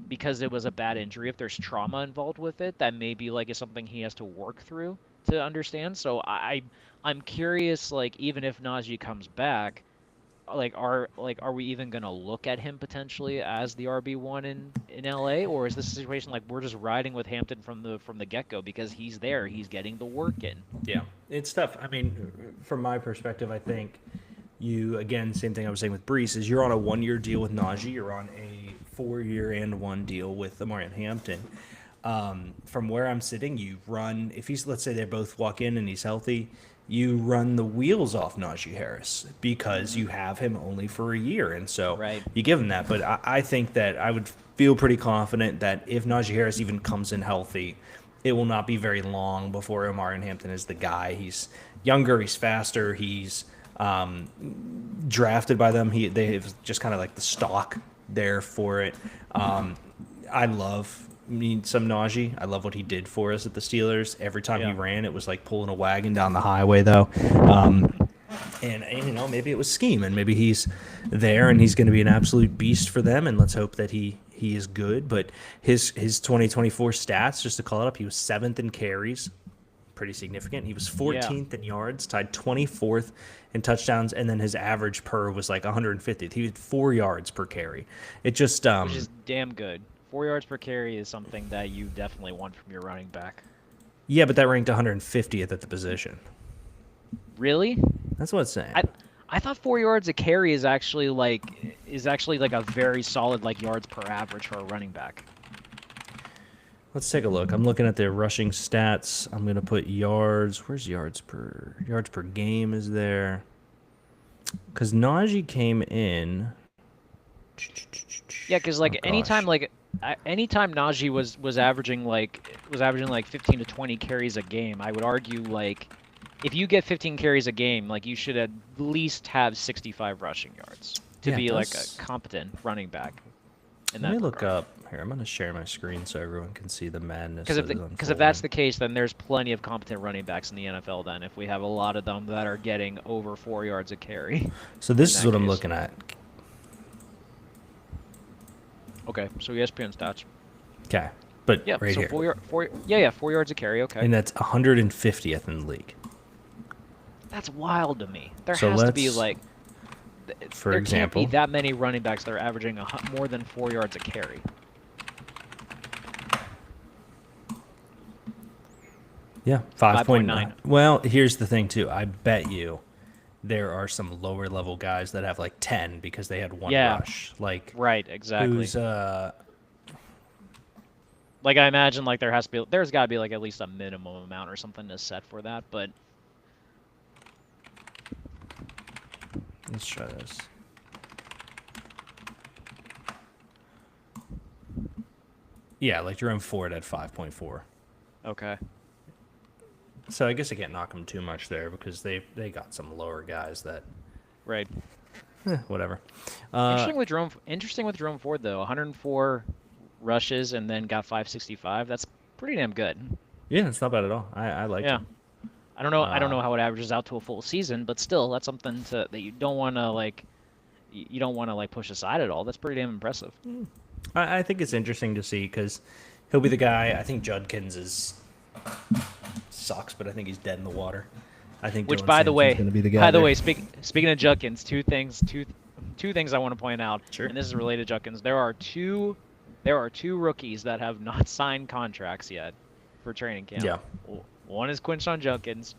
Speaker 2: because it was a bad injury, if there's trauma involved with it, that maybe, like, is something he has to work through to understand. So I'm curious, like, even if Najee comes back, are we even gonna look at him potentially as the RB1 in LA, or is this a situation like we're just riding with Hampton from the get-go because he's there, he's getting the work in?
Speaker 1: Yeah, it's tough. I mean, from my perspective, I think again, same thing I was saying with Brees, is you're on a 1-year deal with Najee, you're on a 4-year and 1 deal with Omarion Hampton. From where I'm sitting, you run, let's say they both walk in and he's healthy, you run the wheels off Najee Harris because you have him only for a year. And so you give him that. But I think that I would feel pretty confident that if Najee Harris even comes in healthy, it will not be very long before Omarion Hampton is the guy. He's younger, he's faster, he's drafted by them. They have just kind of like the stock there for it. I love some Najee. I love what he did for us at the Steelers. Every time he ran, it was like pulling a wagon down the highway, though. And maybe it was scheme, and maybe he's there and he's going to be an absolute beast for them. And let's hope that he is good. But his 2024 stats, just to call it up, he was 7th in carries, pretty significant. He was 14th in yards, tied 24th in touchdowns, and then his average per was like 150th. He had 4 yards per carry. It just
Speaker 2: which is damn good. 4 yards per carry is something that you definitely want from your running back.
Speaker 1: Yeah, but that ranked 150th at the position.
Speaker 2: Really?
Speaker 1: That's what it's saying.
Speaker 2: I thought 4 yards a carry is actually like a very solid like yards per average for a running back.
Speaker 1: Let's take a look. I'm looking at their rushing stats. I'm gonna put yards. Where's yards per game is there? Because Najee came in.
Speaker 2: Yeah, because
Speaker 1: Oh,
Speaker 2: anytime
Speaker 1: gosh.
Speaker 2: anytime Najee was averaging like 15 to 20 carries a game, I would argue like if you get 15 carries a game, like you should at least have 65 rushing yards to
Speaker 1: Yeah, it
Speaker 2: be like a
Speaker 1: does.
Speaker 2: competent running back. In
Speaker 1: Let me
Speaker 2: that
Speaker 1: look
Speaker 2: regard.
Speaker 1: up here. I'm gonna share my screen so everyone can see the madness
Speaker 2: Because
Speaker 1: that is
Speaker 2: because if that's
Speaker 1: unfolding.
Speaker 2: the case, then there's plenty of competent running backs in the NFL. Then if we have a lot of them that are getting over 4 yards a carry.
Speaker 1: So this
Speaker 2: in
Speaker 1: is
Speaker 2: that
Speaker 1: what I'm
Speaker 2: case.
Speaker 1: looking at.
Speaker 2: Okay, so ESPN stats.
Speaker 1: Okay, but
Speaker 2: Yeah,
Speaker 1: right
Speaker 2: so
Speaker 1: here,
Speaker 2: 4 yards a carry. Okay,
Speaker 1: and that's 150th in the league.
Speaker 2: that's wild to me. There
Speaker 1: So
Speaker 2: has to be
Speaker 1: let's-
Speaker 2: like,
Speaker 1: For
Speaker 2: there
Speaker 1: example,
Speaker 2: can't be that many running backs that are averaging more than 4 yards a carry.
Speaker 1: yeah, 5.9.
Speaker 2: 5.9.
Speaker 1: Well, here's the thing too. I bet you there are some lower level guys that have like 10 because they had one
Speaker 2: Yeah.
Speaker 1: rush. Like
Speaker 2: Right, exactly.
Speaker 1: who's
Speaker 2: Like I imagine like there's got to be like at least a minimum amount or something to set for that, but
Speaker 1: let's try this. Yeah, like Jerome Ford at 5.4.
Speaker 2: okay.
Speaker 1: So I guess I can't knock them too much there because they got some lower guys that
Speaker 2: Right.
Speaker 1: whatever.
Speaker 2: Interesting with Jerome Ford though. 104 rushes and then got 565. That's pretty damn good.
Speaker 1: Yeah, it's not bad at all. I like
Speaker 2: Yeah.
Speaker 1: it.
Speaker 2: I don't know how it averages out to a full season, but still that's something that you don't want to like you don't want to like push aside at all. That's pretty damn impressive.
Speaker 1: I think it's interesting to see because he'll be the guy. I think Judkins sucks, but I think he's dead in the water. I think
Speaker 2: Which,
Speaker 1: Dylan
Speaker 2: by the way,
Speaker 1: Sampson's gonna be the guy
Speaker 2: by the
Speaker 1: there.
Speaker 2: way, speaking of Judkins, two things I want to point out,
Speaker 1: Sure.
Speaker 2: and this is related to Judkins. There are two rookies that have not signed contracts yet for training camp.
Speaker 1: Yeah.
Speaker 2: One is Quinshon Judkins,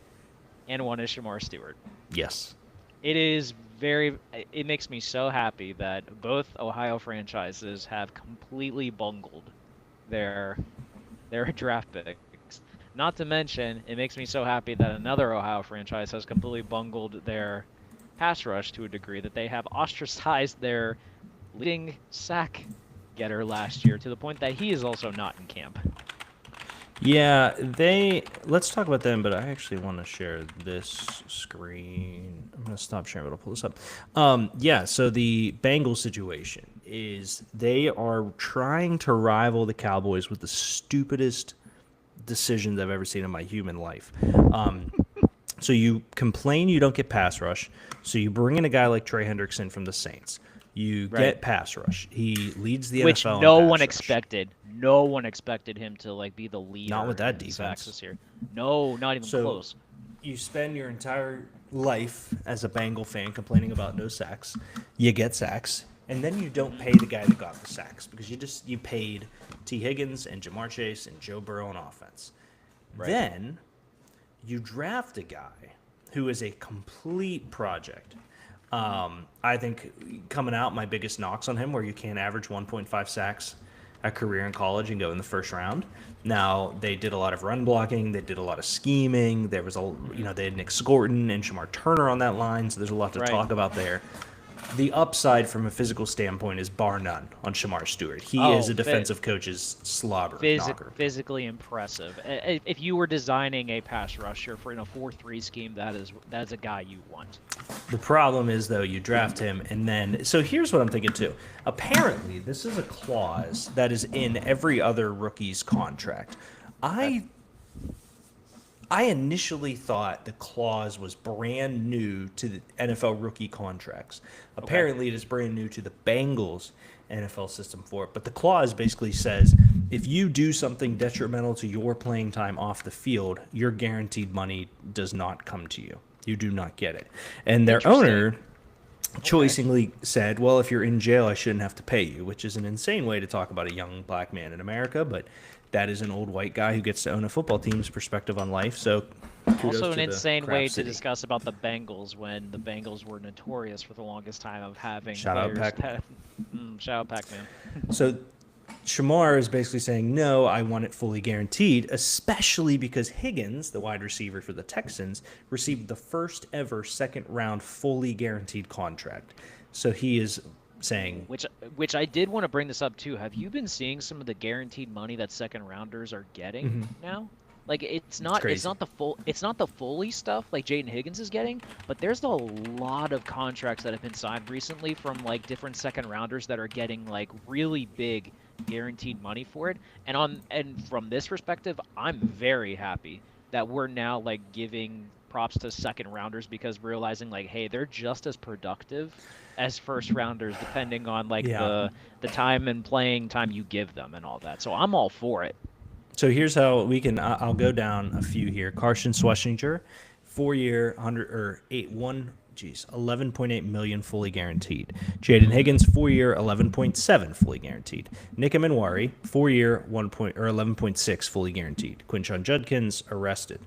Speaker 2: and one is Shamar Stewart.
Speaker 1: Yes.
Speaker 2: It makes me so happy that both Ohio franchises have completely bungled their draft picks. Not to mention, it makes me so happy that another Ohio franchise has completely bungled their pass rush to a degree that they have ostracized their leading sack getter last year to the point that he is also not in camp.
Speaker 1: Yeah, let's talk about them, but I actually want to share this screen. I'm gonna stop sharing, but I'll pull this up. Yeah, so the Bengals situation is they are trying to rival the Cowboys with the stupidest decisions I've ever seen in my human life. So you complain you don't get pass rush, so you bring in a guy like Trey Hendrickson from the Saints. You
Speaker 2: Right.
Speaker 1: get pass rush. He leads the
Speaker 2: Which
Speaker 1: NFL in
Speaker 2: no
Speaker 1: pass
Speaker 2: one
Speaker 1: rush.
Speaker 2: expected. No one expected him to like be the leader.
Speaker 1: Not with that
Speaker 2: in
Speaker 1: defense.
Speaker 2: sacks this year. No, not even
Speaker 1: So-
Speaker 2: close.
Speaker 1: You spend your entire life as a Bengal fan complaining about no sacks. You get sacks, and then you don't pay the guy that got the sacks because you paid T. Higgins and Jamar Chase and Joe Burrow on offense.
Speaker 2: Right.
Speaker 1: Then you draft a guy who is a complete project. I think coming out, my biggest knocks on him were you can't average 1.5 sacks a career in college and go in the first round. Now, they did a lot of run blocking. They did a lot of scheming. There was they had Nick Scorton and Shamar Turner on that line, so there's a lot to
Speaker 2: Right.
Speaker 1: talk about there. The upside from a physical standpoint is bar none on Shamar Stewart. He
Speaker 2: Oh,
Speaker 1: is a defensive coach's slobber knocker.
Speaker 2: Physically impressive. If you were designing a pass rusher in a 4-3 scheme, that is a guy you want.
Speaker 1: The problem is, though, you draft him, and then... So here's what I'm thinking, too. Apparently, this is a clause that is in every other rookie's contract. I initially thought the clause was brand new to the NFL rookie contracts. Apparently, it is brand new to the Bengals NFL system for it. But the clause basically says if you do something detrimental to your playing time off the field, your guaranteed money does not come to you. You do not get it. And their
Speaker 2: Interesting.
Speaker 1: owner choicingly said, well, if you're in jail, I shouldn't have to pay you, which is an insane way to talk about a young black man in America. But that is an old white guy who gets to own a football team's perspective on life. So kudos
Speaker 2: Also,
Speaker 1: to
Speaker 2: an
Speaker 1: the
Speaker 2: insane
Speaker 1: crap
Speaker 2: way to
Speaker 1: city.
Speaker 2: discuss about the Bengals when the Bengals were notorious for the longest time of having
Speaker 1: Shout out
Speaker 2: players
Speaker 1: Pac.
Speaker 2: shout out Pac-Man.
Speaker 1: So Shamar is basically saying, no, I want it fully guaranteed, especially because Higgins, the wide receiver for the Texans, received the first ever second round fully guaranteed contract. So he is saying,
Speaker 2: Which I did want to bring this up too. Have you been seeing some of the guaranteed money that second rounders are getting now? Like it's not
Speaker 1: crazy.
Speaker 2: it's not the fully stuff like Jaden Higgins is getting, but there's a lot of contracts that have been signed recently from like different second rounders that are getting like really big guaranteed money for it. And from this perspective, I'm very happy that we're now like giving props to second rounders because realizing like, hey, they're just as productive as first rounders depending on like
Speaker 1: Yeah.
Speaker 2: the time and playing time you give them and all that. So I'm all for it.
Speaker 1: so here's how we can, I'll go down a few here. Carson Schlesinger, 4-year, 100 or 11.8 million fully guaranteed. Jaden Higgins, 4-year, 11.7 fully guaranteed. Nick Emenwari, 4-year, 11.6 fully guaranteed. Quinshon Judkins arrested.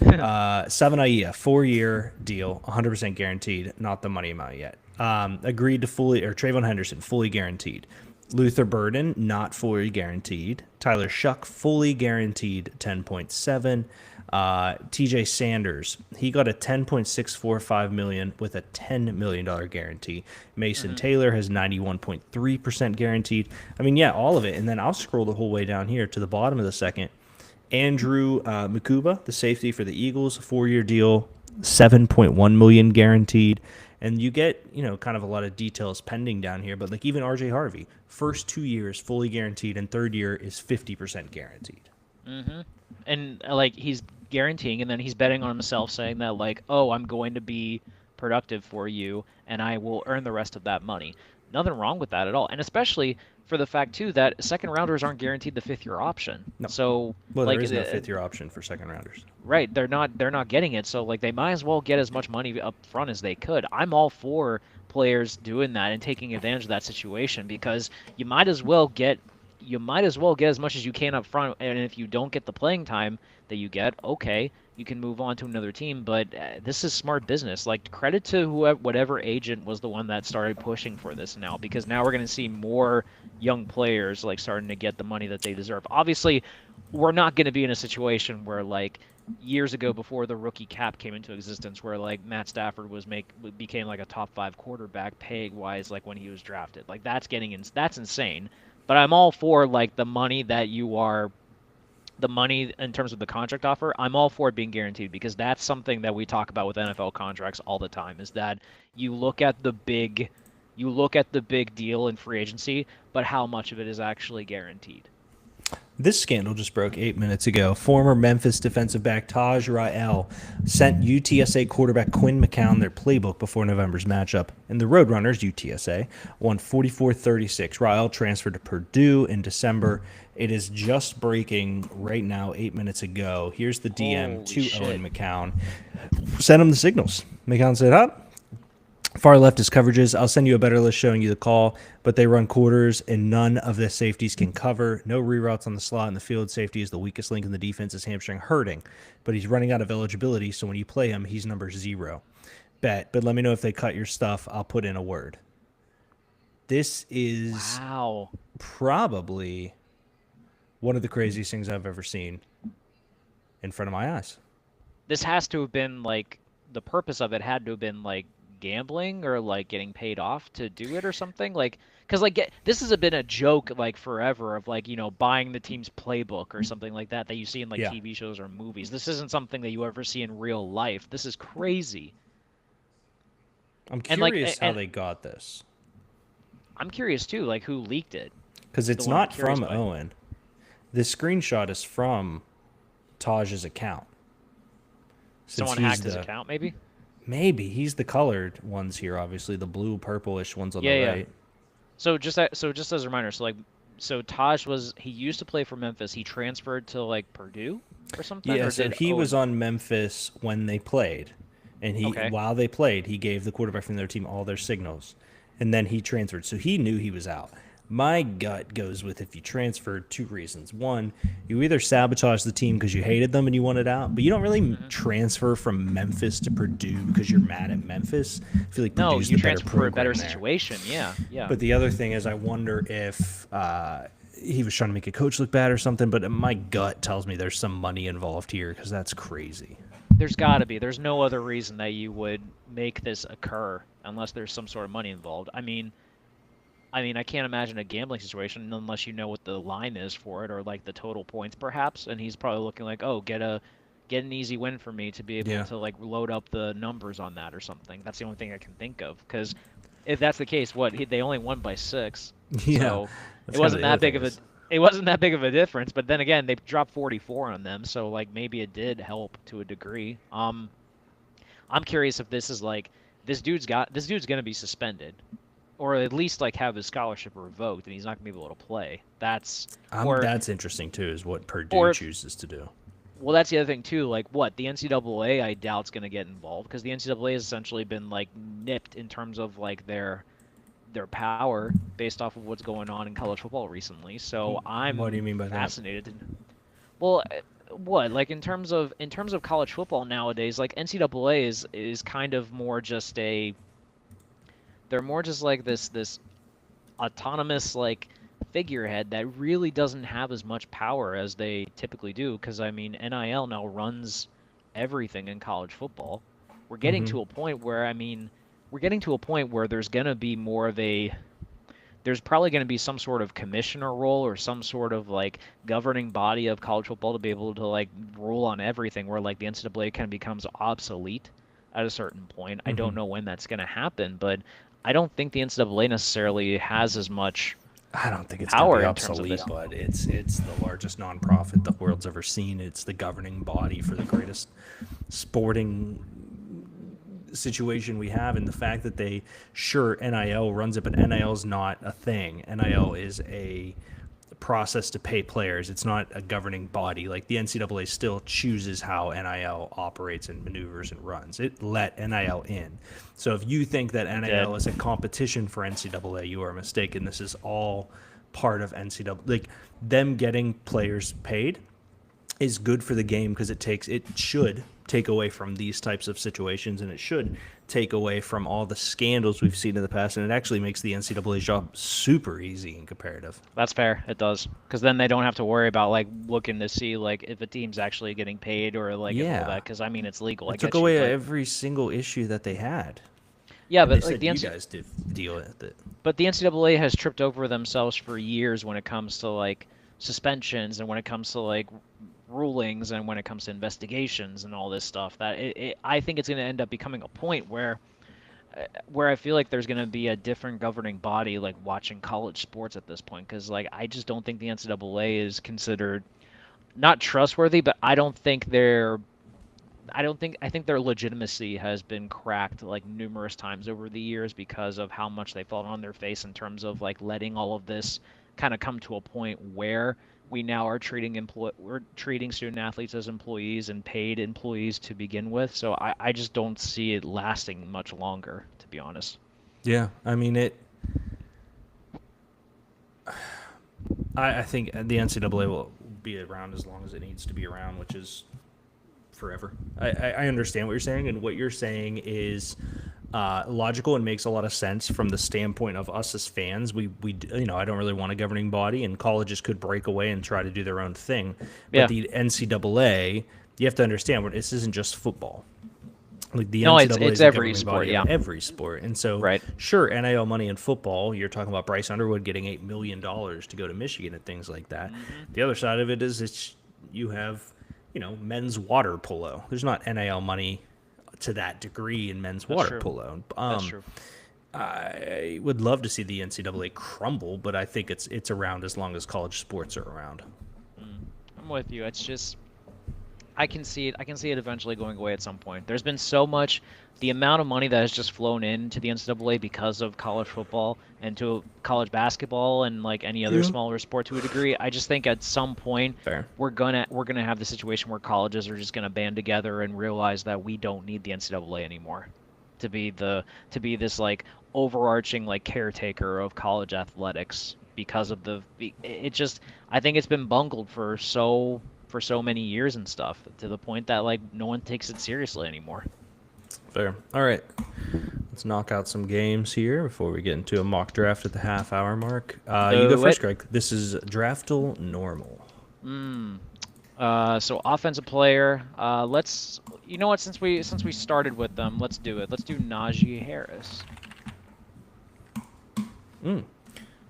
Speaker 1: Savanaia, 4-year deal, 100% guaranteed, not the money amount yet. Agreed to fully, or Trayvon Henderson, fully guaranteed. Luther Burden, not fully guaranteed. Tyler Shuck, fully guaranteed, 10.7. TJ Sanders, he got a 10.645 million with a $10 million guarantee. Mason Taylor has 91.3% guaranteed. I mean, yeah, all of it. And then I'll scroll the whole way down here to the bottom of the second. Andrew Mukuba, the safety for the Eagles, 4-year deal, 7.1 million guaranteed. And you get, kind of a lot of details pending down here. But like even RJ Harvey, first 2 years fully guaranteed, and third year is 50% guaranteed.
Speaker 2: And like he's guaranteeing and then he's betting on himself saying that like, oh, I'm going to be productive for you and I will earn the rest of that money. Nothing wrong with that at all. And especially for the fact too that second rounders aren't guaranteed the 5th-year option.
Speaker 1: No.
Speaker 2: So
Speaker 1: Well,
Speaker 2: like
Speaker 1: there is no 5th-year option for second rounders.
Speaker 2: right, they're not getting it. So like they might as well get as much money up front as they could. I'm all for players doing that and taking advantage of that situation because you might as well get as much as you can up front, and if you don't get the playing time that you get, okay, you can move on to another team. But this is smart business. Like credit to whatever agent was the one that started pushing for this now, because now we're going to see more young players like starting to get the money that they deserve. Obviously, we're not going to be in a situation where like years ago before the rookie cap came into existence, where like Matt Stafford became like a top 5 quarterback pay wise, like when he was drafted. Like that's insane. But I'm all for like the money in terms of the contract offer. I'm all for it being guaranteed because that's something that we talk about with NFL contracts all the time is that you look at the big deal in free agency, but how much of it is actually guaranteed.
Speaker 1: This scandal just broke 8 minutes ago. Former Memphis defensive back Taj Rael sent UTSA quarterback Quinn McCown their playbook before November's matchup, and the Roadrunners, UTSA, won 44-36. Rael transferred to Purdue in December. It is just breaking right now, 8 minutes ago. Here's the DM
Speaker 2: Holy
Speaker 1: to
Speaker 2: shit.
Speaker 1: Owen McCown. Send him the signals. McCown said, far leftist coverages. I'll send you a better list showing you the call, but they run quarters and none of the safeties can cover. No reroutes on the slot, and the field safety is the weakest link in the defense. His hamstring hurting, but he's running out of eligibility, so when you play him, he's number 0. Bet, but let me know if they cut your stuff. I'll put in a word. This is
Speaker 2: Wow.
Speaker 1: probably one of the craziest things I've ever seen in front of my eyes.
Speaker 2: This has to have been like the purpose of it had to have been like gambling or like getting paid off to do it or something, like because like this has been a joke like forever of like buying the team's playbook or something like that you see in like TV shows or movies. This isn't something that you ever see in real life. This is crazy.
Speaker 1: I'm
Speaker 2: And, like,
Speaker 1: curious how
Speaker 2: and-
Speaker 1: they got this,
Speaker 2: I'm curious too, like who leaked it.
Speaker 1: because it's
Speaker 2: the one I'm
Speaker 1: not
Speaker 2: curious
Speaker 1: from
Speaker 2: about.
Speaker 1: Owen. This screenshot is from Taj's account. Since
Speaker 2: Someone
Speaker 1: he's
Speaker 2: hacked his account, maybe.
Speaker 1: Maybe he's the colored ones here. Obviously, the blue purplish ones on the
Speaker 2: Yeah.
Speaker 1: right.
Speaker 2: So just as a reminder, so Taj he used to play for Memphis. He transferred to like Purdue or something.
Speaker 1: Yeah,
Speaker 2: or
Speaker 1: so
Speaker 2: did
Speaker 1: he was
Speaker 2: Owen-
Speaker 1: on Memphis when they played, and
Speaker 2: Okay.
Speaker 1: while they played, he gave the quarterback from their team all their signals, and then he transferred. So he knew he was out. My gut goes with if you transferred, 2 reasons. One, you either sabotage the team because you hated them and you wanted out, but you don't really transfer from Memphis to Purdue because you're mad at Memphis. I feel like Purdue's
Speaker 2: you
Speaker 1: the better
Speaker 2: transfer for a better
Speaker 1: program there.
Speaker 2: situation. Yeah.
Speaker 1: But the other thing is, I wonder if he was trying to make a coach look bad or something, but my gut tells me there's some money involved here because that's crazy.
Speaker 2: There's got to be. There's no other reason that you would make this occur unless there's some sort of money involved. I can't imagine a gambling situation unless you know what the line is for it or like the total points perhaps. And he's probably looking like, oh, get an easy win for me to be able to like load up the numbers on that or something. That's the only thing I can think of. Because if that's the case, they only won by 6.
Speaker 1: Yeah,
Speaker 2: So it wasn't that big of a it wasn't that big of a difference. But then again, they dropped 44 on them, so like maybe it did help to a degree. I'm curious if this is like this dude's gonna be suspended, or at least like have his scholarship revoked, and he's not gonna be able to play. That's
Speaker 1: interesting too, is what Purdue chooses to do.
Speaker 2: Well, that's the other thing too. Like, what the NCAA, I doubt's going to get involved because the NCAA has essentially been like nipped in terms of like their power based off of what's going on in college football recently. So I'm
Speaker 1: What do you mean by
Speaker 2: fascinated. Well, what like in terms of college football nowadays, like NCAA is kind of more just they're more just like this autonomous like figurehead that really doesn't have as much power as they typically do, because I mean NIL now runs everything in college football. We're getting to a point where there's going to be more of there's probably going to be some sort of commissioner role or some sort of like governing body of college football to be able to like rule on everything, where like the NCAA kind of becomes obsolete at a certain point. I don't know when that's going to happen, but I don't think the NCAA necessarily has as much
Speaker 1: I don't think it's going to be obsolete, but it's the largest nonprofit the world's ever seen. It's the governing body for the greatest sporting situation we have, and the fact that NIL runs it, but NIL is not a thing. NIL is a process to pay players. It's not a governing body. Like the NCAA still chooses how NIL operates and maneuvers and runs. It let NIL in. So if you think that NIL is a competition for NCAA, you are mistaken. This is all part of NCAA. Like them getting players paid is good for the game because it should take away from these types of situations, and it should take away from all the scandals we've seen in the past, and it actually makes the NCAA's job super easy and comparative.
Speaker 2: That's fair. It does, because then they don't have to worry about like looking to see like if a team's actually getting paid or like all that. Because I mean, it's legal.
Speaker 1: It took away every single issue that they had.
Speaker 2: Yeah,
Speaker 1: and
Speaker 2: but
Speaker 1: they
Speaker 2: like
Speaker 1: said you guys did deal with it.
Speaker 2: But the NCAA has tripped over themselves for years when it comes to like suspensions and when it comes to like rulings and when it comes to investigations and all this stuff. That I think it's going to end up becoming a point where I feel like there's going to be a different governing body like watching college sports at this point, because like I just don't think the NCAA is considered not trustworthy, but I think their legitimacy has been cracked like numerous times over the years because of how much they've fallen on their face in terms of like letting all of this kind of come to a point where we now are treating student athletes as employees and paid employees to begin with. So I just don't see it lasting much longer, to be honest.
Speaker 1: Yeah, I mean I think the NCAA will be around as long as it needs to be around, which is forever. I understand what you're saying, and what you're saying is logical and makes a lot of sense from the standpoint of us as fans. We I don't really want a governing body, and colleges could break away and try to do their own thing. But the NCAA, you have to understand, this isn't just football. Like the NCAA
Speaker 2: it's
Speaker 1: is a
Speaker 2: every
Speaker 1: governing
Speaker 2: sport,
Speaker 1: body of every sport. And so, sure, NIL money in football, you're talking about Bryce Underwood getting $8 million to go to Michigan and things like that. The other side of it is you have men's water polo. There's not NIL money to that degree in men's water polo.
Speaker 2: That's true.
Speaker 1: I would love to see the NCAA crumble, but I think it's around as long as college sports are around.
Speaker 2: I'm with you. It's just I can see it eventually going away at some point. There's been so much, the amount of money that has just flown into the NCAA because of college football and to college basketball and like any other smaller sport to a degree. I just think at some point we're gonna have the situation where colleges are just gonna band together and realize that we don't need the NCAA anymore to be this like overarching like caretaker of college athletics, because of I think it's been bungled for so many years and stuff, to the point that like no one takes it seriously anymore.
Speaker 1: Fair. All right. Let's knock out some games here before we get into a mock draft at the half-hour mark. You go first, Greg. This is Draftle Normal.
Speaker 2: So offensive player. Let's. You know what? Since we started with them, let's do it. Let's do Najee Harris.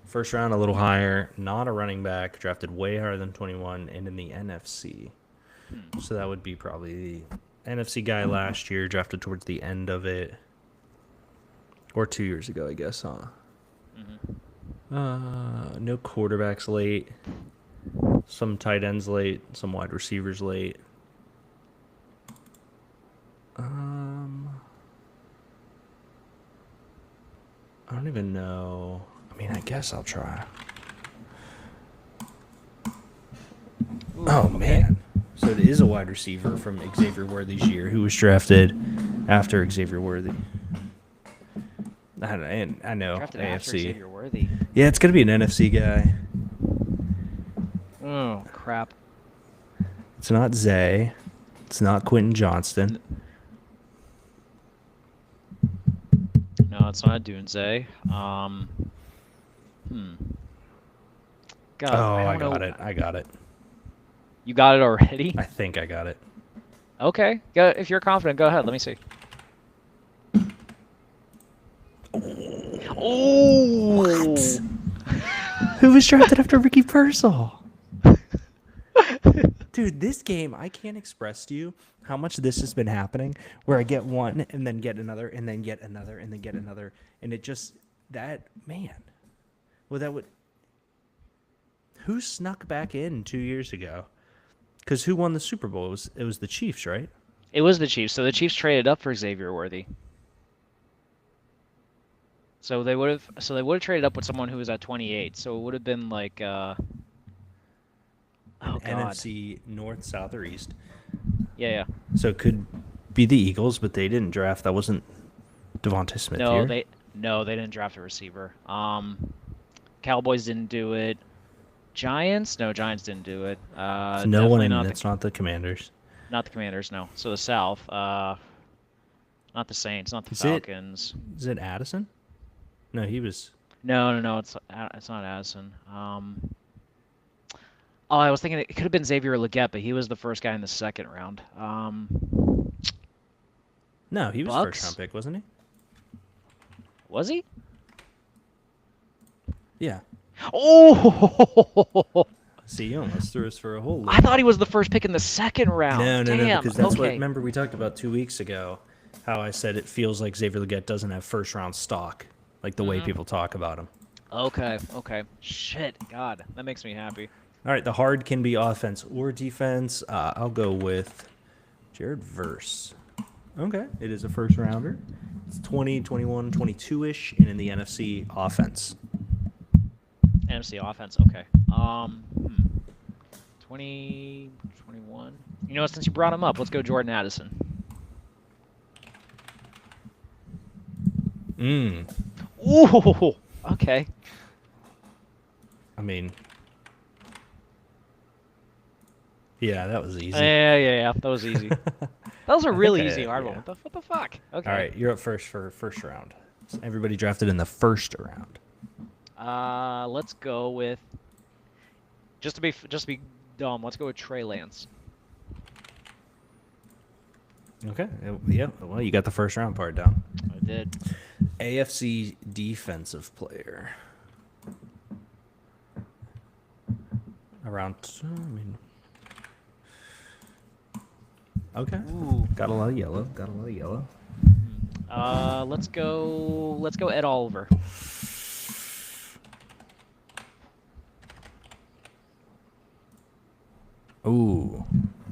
Speaker 1: First round, a little higher. Not a running back. Drafted way higher than 21 and in the NFC. So that would be probably the NFC guy last year. Drafted towards the end of it. Or 2 years ago, I guess, huh? No quarterbacks late. Some tight ends late. Some wide receivers late. I don't even know. I mean, I guess I'll try. Oh, man. So it is a wide receiver from Xavier Worthy's year who was drafted after Xavier Worthy. I know.
Speaker 2: Drafted
Speaker 1: AFC.
Speaker 2: after Xavier Worthy.
Speaker 1: Yeah, it's going to be an NFC guy.
Speaker 2: Oh, crap.
Speaker 1: It's not Zay. It's not Quentin Johnston.
Speaker 2: No, it's not Dunze. God,
Speaker 1: Oh,
Speaker 2: I
Speaker 1: I
Speaker 2: don't
Speaker 1: got
Speaker 2: know.
Speaker 1: it. I got it.
Speaker 2: You got it already?
Speaker 1: I think I got it.
Speaker 2: Okay. Go, if you're confident, go ahead. Let me see. Oh!
Speaker 1: Who was drafted after Ricky Pearsall? Dude, this game, I can't express to you how much this has been happening, where I get one and then get another and then get another and then get another. And it just, that, man. Well, that would, who snuck back in 2 years ago? Because who won the Super Bowl? It was the Chiefs, right?
Speaker 2: It was the Chiefs. So the Chiefs traded up for Xavier Worthy. So they would have traded up with someone who was at 28. So it would have been like oh God.
Speaker 1: NFC North, South, or East.
Speaker 2: Yeah.
Speaker 1: So it could be the Eagles, but they didn't draft. That wasn't Devontae Smith
Speaker 2: No,
Speaker 1: here.
Speaker 2: they didn't draft a receiver. Cowboys didn't do it. Giants? No, Giants didn't do it.
Speaker 1: So no one
Speaker 2: definitely
Speaker 1: in
Speaker 2: not
Speaker 1: it's not the Commanders.
Speaker 2: not the Commanders, no. So the South, not the Saints, not the
Speaker 1: Is it-
Speaker 2: Falcons.
Speaker 1: Is it Addison? No, he was.
Speaker 2: No, it's not Addison. Oh, I was thinking it could have been Xavier Legette, but he was the first guy in the second round.
Speaker 1: No, he was
Speaker 2: Bucks?
Speaker 1: first round pick, wasn't he?
Speaker 2: Was he?
Speaker 1: Yeah.
Speaker 2: Oh!
Speaker 1: See, you almost threw us for a whole loop.
Speaker 2: I thought he was the first pick in the second round.
Speaker 1: No,
Speaker 2: Damn.
Speaker 1: because that's what.
Speaker 2: Okay.
Speaker 1: Remember, we talked about 2 weeks ago how I said it feels like Xavier Legette doesn't have first round stock, like the way people talk about him.
Speaker 2: Okay. Shit. God, that makes me happy.
Speaker 1: All right, the hard can be offense or defense. I'll go with Jared Verse. Okay, it is a first rounder. It's 20, 21, 22-ish, and in the NFC offense.
Speaker 2: NFC offense. Okay. 20, 21. You know what? Since you brought him up, let's go Jordan Addison. Ooh. Okay.
Speaker 1: I mean, yeah, that was easy.
Speaker 2: Yeah. That was easy. That was a really
Speaker 1: Okay,
Speaker 2: easy hard
Speaker 1: yeah.
Speaker 2: one. What the fuck? Okay.
Speaker 1: All right, you're up first for first round. So everybody drafted in the first round.
Speaker 2: Let's go with just to be dumb. Let's go with Trey Lance.
Speaker 1: Okay, yeah. Well, you got the first round part down.
Speaker 2: I did.
Speaker 1: AFC defensive player. Okay.
Speaker 2: Ooh.
Speaker 1: Got a lot of yellow.
Speaker 2: Let's go Ed Oliver.
Speaker 1: Ooh.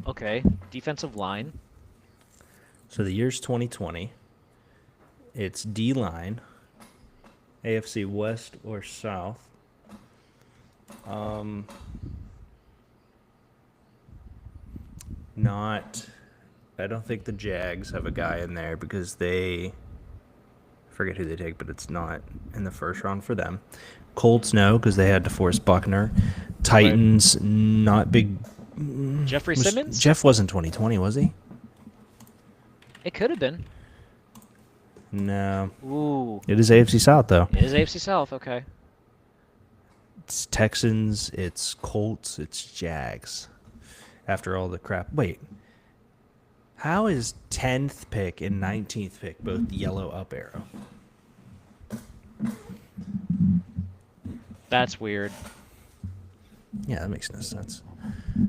Speaker 2: Okay. Defensive line.
Speaker 1: So the year's 2020. It's D line. AFC West or South. I don't think the Jags have a guy in there because I forget who they take, but it's not in the first round for them. Colts, no, because they had DeForest Buckner. Titans, not big.
Speaker 2: Jeffrey Simmons?
Speaker 1: Jeff wasn't 2020, was he?
Speaker 2: It could have been.
Speaker 1: No.
Speaker 2: Ooh.
Speaker 1: It is AFC South, though.
Speaker 2: It is AFC South. Okay.
Speaker 1: It's Texans, it's Colts, it's Jags. After all the crap. Wait. How is 10th pick and 19th pick both yellow up arrow?
Speaker 2: That's weird.
Speaker 1: Yeah, that makes no sense.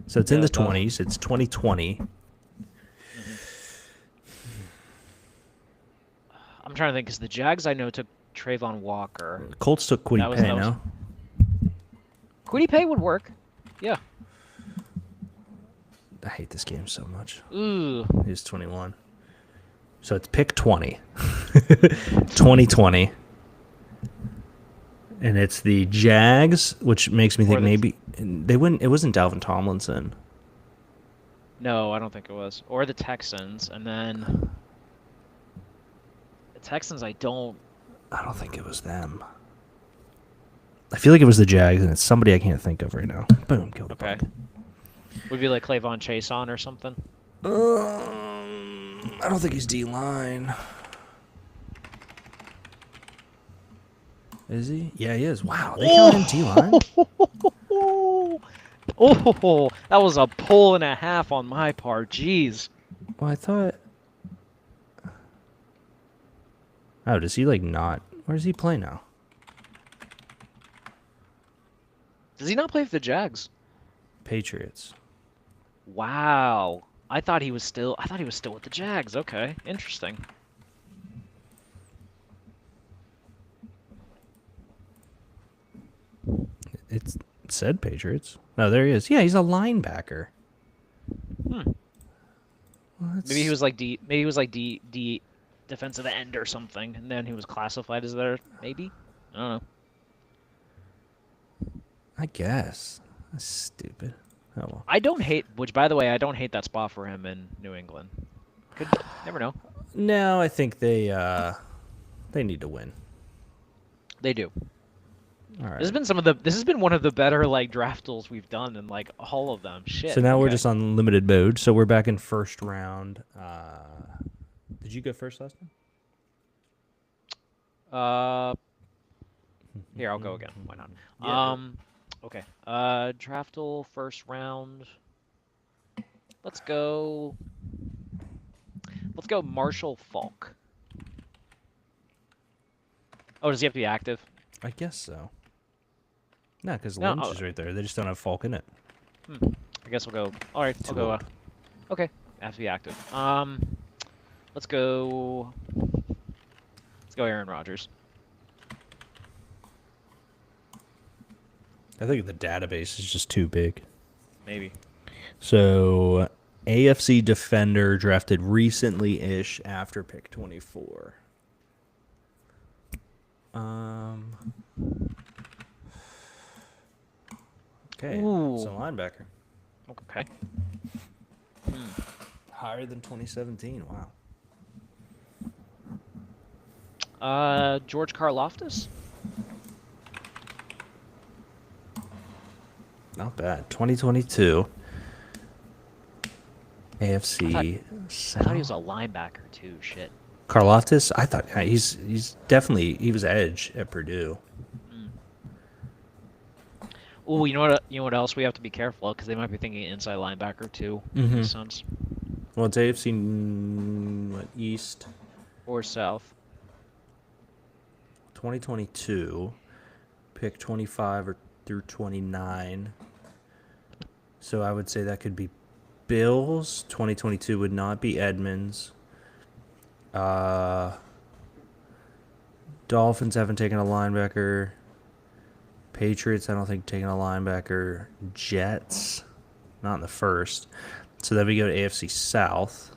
Speaker 1: So it's in
Speaker 2: Yeah,
Speaker 1: the
Speaker 2: it does.
Speaker 1: 20s. It's 2020.
Speaker 2: I'm trying to think because the Jags I know took Trayvon Walker.
Speaker 1: Colts took Quiddy
Speaker 2: That was-
Speaker 1: Pay,
Speaker 2: that was-
Speaker 1: no?
Speaker 2: Quiddy Pay would work. Yeah.
Speaker 1: I hate this game so much.
Speaker 2: Ooh.
Speaker 1: He's 21. So it's pick 20. 2020. And it's the Jags, which makes me think
Speaker 2: Or the-
Speaker 1: maybe they wouldn't. It wasn't Dalvin Tomlinson.
Speaker 2: No, I don't think it was. Or the Texans, and then the Texans. I don't.
Speaker 1: I don't think it was them. I feel like it was the Jags, and it's somebody I can't think of right now. Boom, killed a
Speaker 2: Okay.
Speaker 1: bug.
Speaker 2: Would be like Clavon Chase on or something.
Speaker 1: I don't think he's D line. Is he? Yeah, he is. Wow, they count him D line.
Speaker 2: Oh, that was a pull and a half on my part. Jeez.
Speaker 1: Well, I thought. Oh, does he like not? Where does he play now?
Speaker 2: Does he not play for the Jags?
Speaker 1: Patriots.
Speaker 2: Wow. I thought he was still with the Jags. Okay. Interesting.
Speaker 1: It said Patriots. No, there he is. Yeah, he's a linebacker.
Speaker 2: Hmm.
Speaker 1: Well,
Speaker 2: Maybe he was like D defensive end or something, and then he was classified as there. Maybe. I don't know.
Speaker 1: I guess. That's stupid. Oh well.
Speaker 2: I don't hate. Which, by the way, I don't hate that spot for him in New England. Could never know.
Speaker 1: No, I think they need to win.
Speaker 2: They do.
Speaker 1: All right.
Speaker 2: This has been one of the better like draft tools we've done, and like all of them. Shit.
Speaker 1: So now we're
Speaker 2: okay.
Speaker 1: just on limited mode. So we're back in first round. Did you go first last time?
Speaker 2: Here, I'll go again. Why not?
Speaker 1: Yeah.
Speaker 2: Okay. Draft tool, first round. Let's go Marshall Falk. Oh, does he have to be active?
Speaker 1: I guess so. No, because
Speaker 2: No,
Speaker 1: Lynch is right there. They just don't have Falk in it.
Speaker 2: I guess we'll go. All right, I'll
Speaker 1: Too
Speaker 2: go.
Speaker 1: old.
Speaker 2: Okay, have to be active. Let's go. Let's go Aaron Rodgers.
Speaker 1: I think the database is just too big.
Speaker 2: Maybe.
Speaker 1: So, AFC defender drafted recently-ish after pick 24. Okay,
Speaker 2: Ooh.
Speaker 1: so linebacker.
Speaker 2: Okay.
Speaker 1: Higher than 2017, wow.
Speaker 2: George Karlaftis.
Speaker 1: Not bad. 2022. AFC.
Speaker 2: I thought he was a linebacker too. Shit.
Speaker 1: Karlaftis? I thought yeah, he's definitely he was edge at Purdue.
Speaker 2: Oh, you know what else we have to be careful because they might be thinking inside linebacker too.
Speaker 1: Mhm.
Speaker 2: Makes sense.
Speaker 1: Well, it's AFC East
Speaker 2: Or south.
Speaker 1: 2022, pick 25 or through 29. So I would say that could be Bills. 2022 would not be Edmonds. Dolphins haven't taken a linebacker. Patriots, I don't think taking a linebacker. Jets, not in the first. So then we go to AFC South.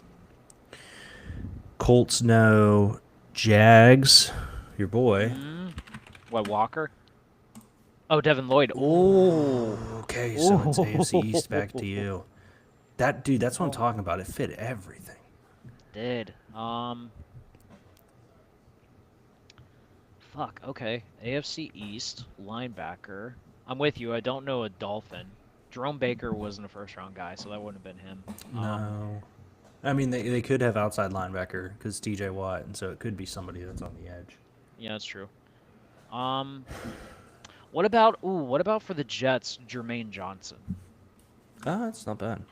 Speaker 1: Colts, no. Jags, your boy.
Speaker 2: What, Walker? Oh, Devin Lloyd. Oh.
Speaker 1: Okay, so it's AFC East back to you. That dude, that's what I'm talking about. It fit everything.
Speaker 2: Did. Fuck, okay. AFC East, linebacker. I'm with you. I don't know a Dolphin. Jerome Baker wasn't a first round guy, so that wouldn't have been him.
Speaker 1: No. I mean, they could have outside linebacker because T.J. Watt, and so it could be somebody that's on the edge.
Speaker 2: Yeah, that's true. What about for the Jets, Jermaine Johnson?
Speaker 1: Ah, that's not bad.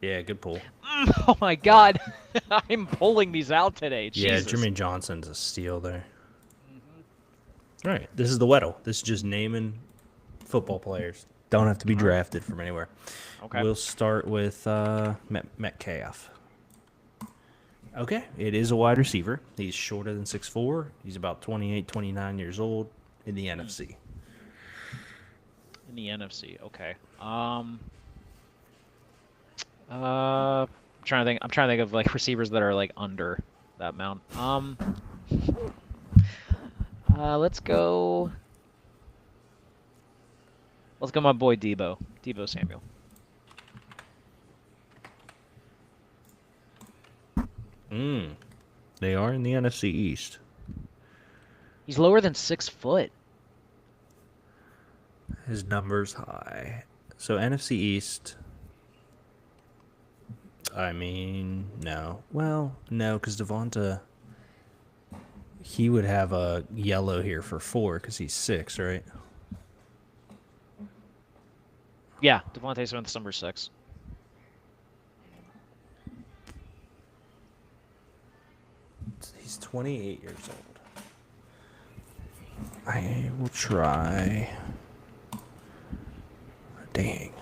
Speaker 1: Yeah, good pull.
Speaker 2: Oh my God, I'm pulling these out today.
Speaker 1: Yeah,
Speaker 2: Jesus.
Speaker 1: Jermaine Johnson's a steal there. All right, this is the Weddle. This is just naming football players. Don't have to be drafted from anywhere.
Speaker 2: Okay.
Speaker 1: We'll start with Metcalf. Okay, it is a wide receiver. He's shorter than 6'4". He's about 28, 29 years old in the NFC.
Speaker 2: In the NFC, okay. I'm trying to think of like receivers that are like under that amount. Let's go my boy Debo Samuel.
Speaker 1: They are in the NFC East.
Speaker 2: He's lower than 6 foot.
Speaker 1: His number's high. So NFC East. I mean, no. Well, no, because Devonta, he would have a yellow here for 4 because he's 6, right?
Speaker 2: Yeah, Devontae Smith's number 6.
Speaker 1: He's 28 years old. I will try. Dang.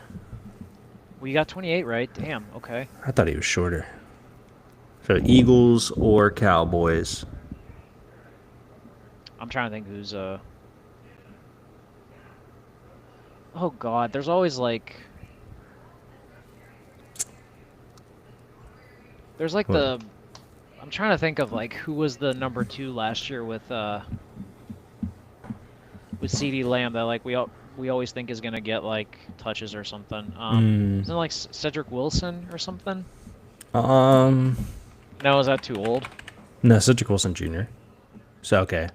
Speaker 2: Well, you got 28 right. Damn. Okay.
Speaker 1: I thought he was shorter. So Eagles or Cowboys.
Speaker 2: I'm trying to think who's Oh God, there's always like there's like
Speaker 1: What?
Speaker 2: I'm trying to think of like who was the number 2 last year with CeeDee Lamb that like we always think is gonna get like touches or something. Isn't it like Cedric Wilson or something? No, is that too old?
Speaker 1: No, Cedric Wilson Jr. So okay.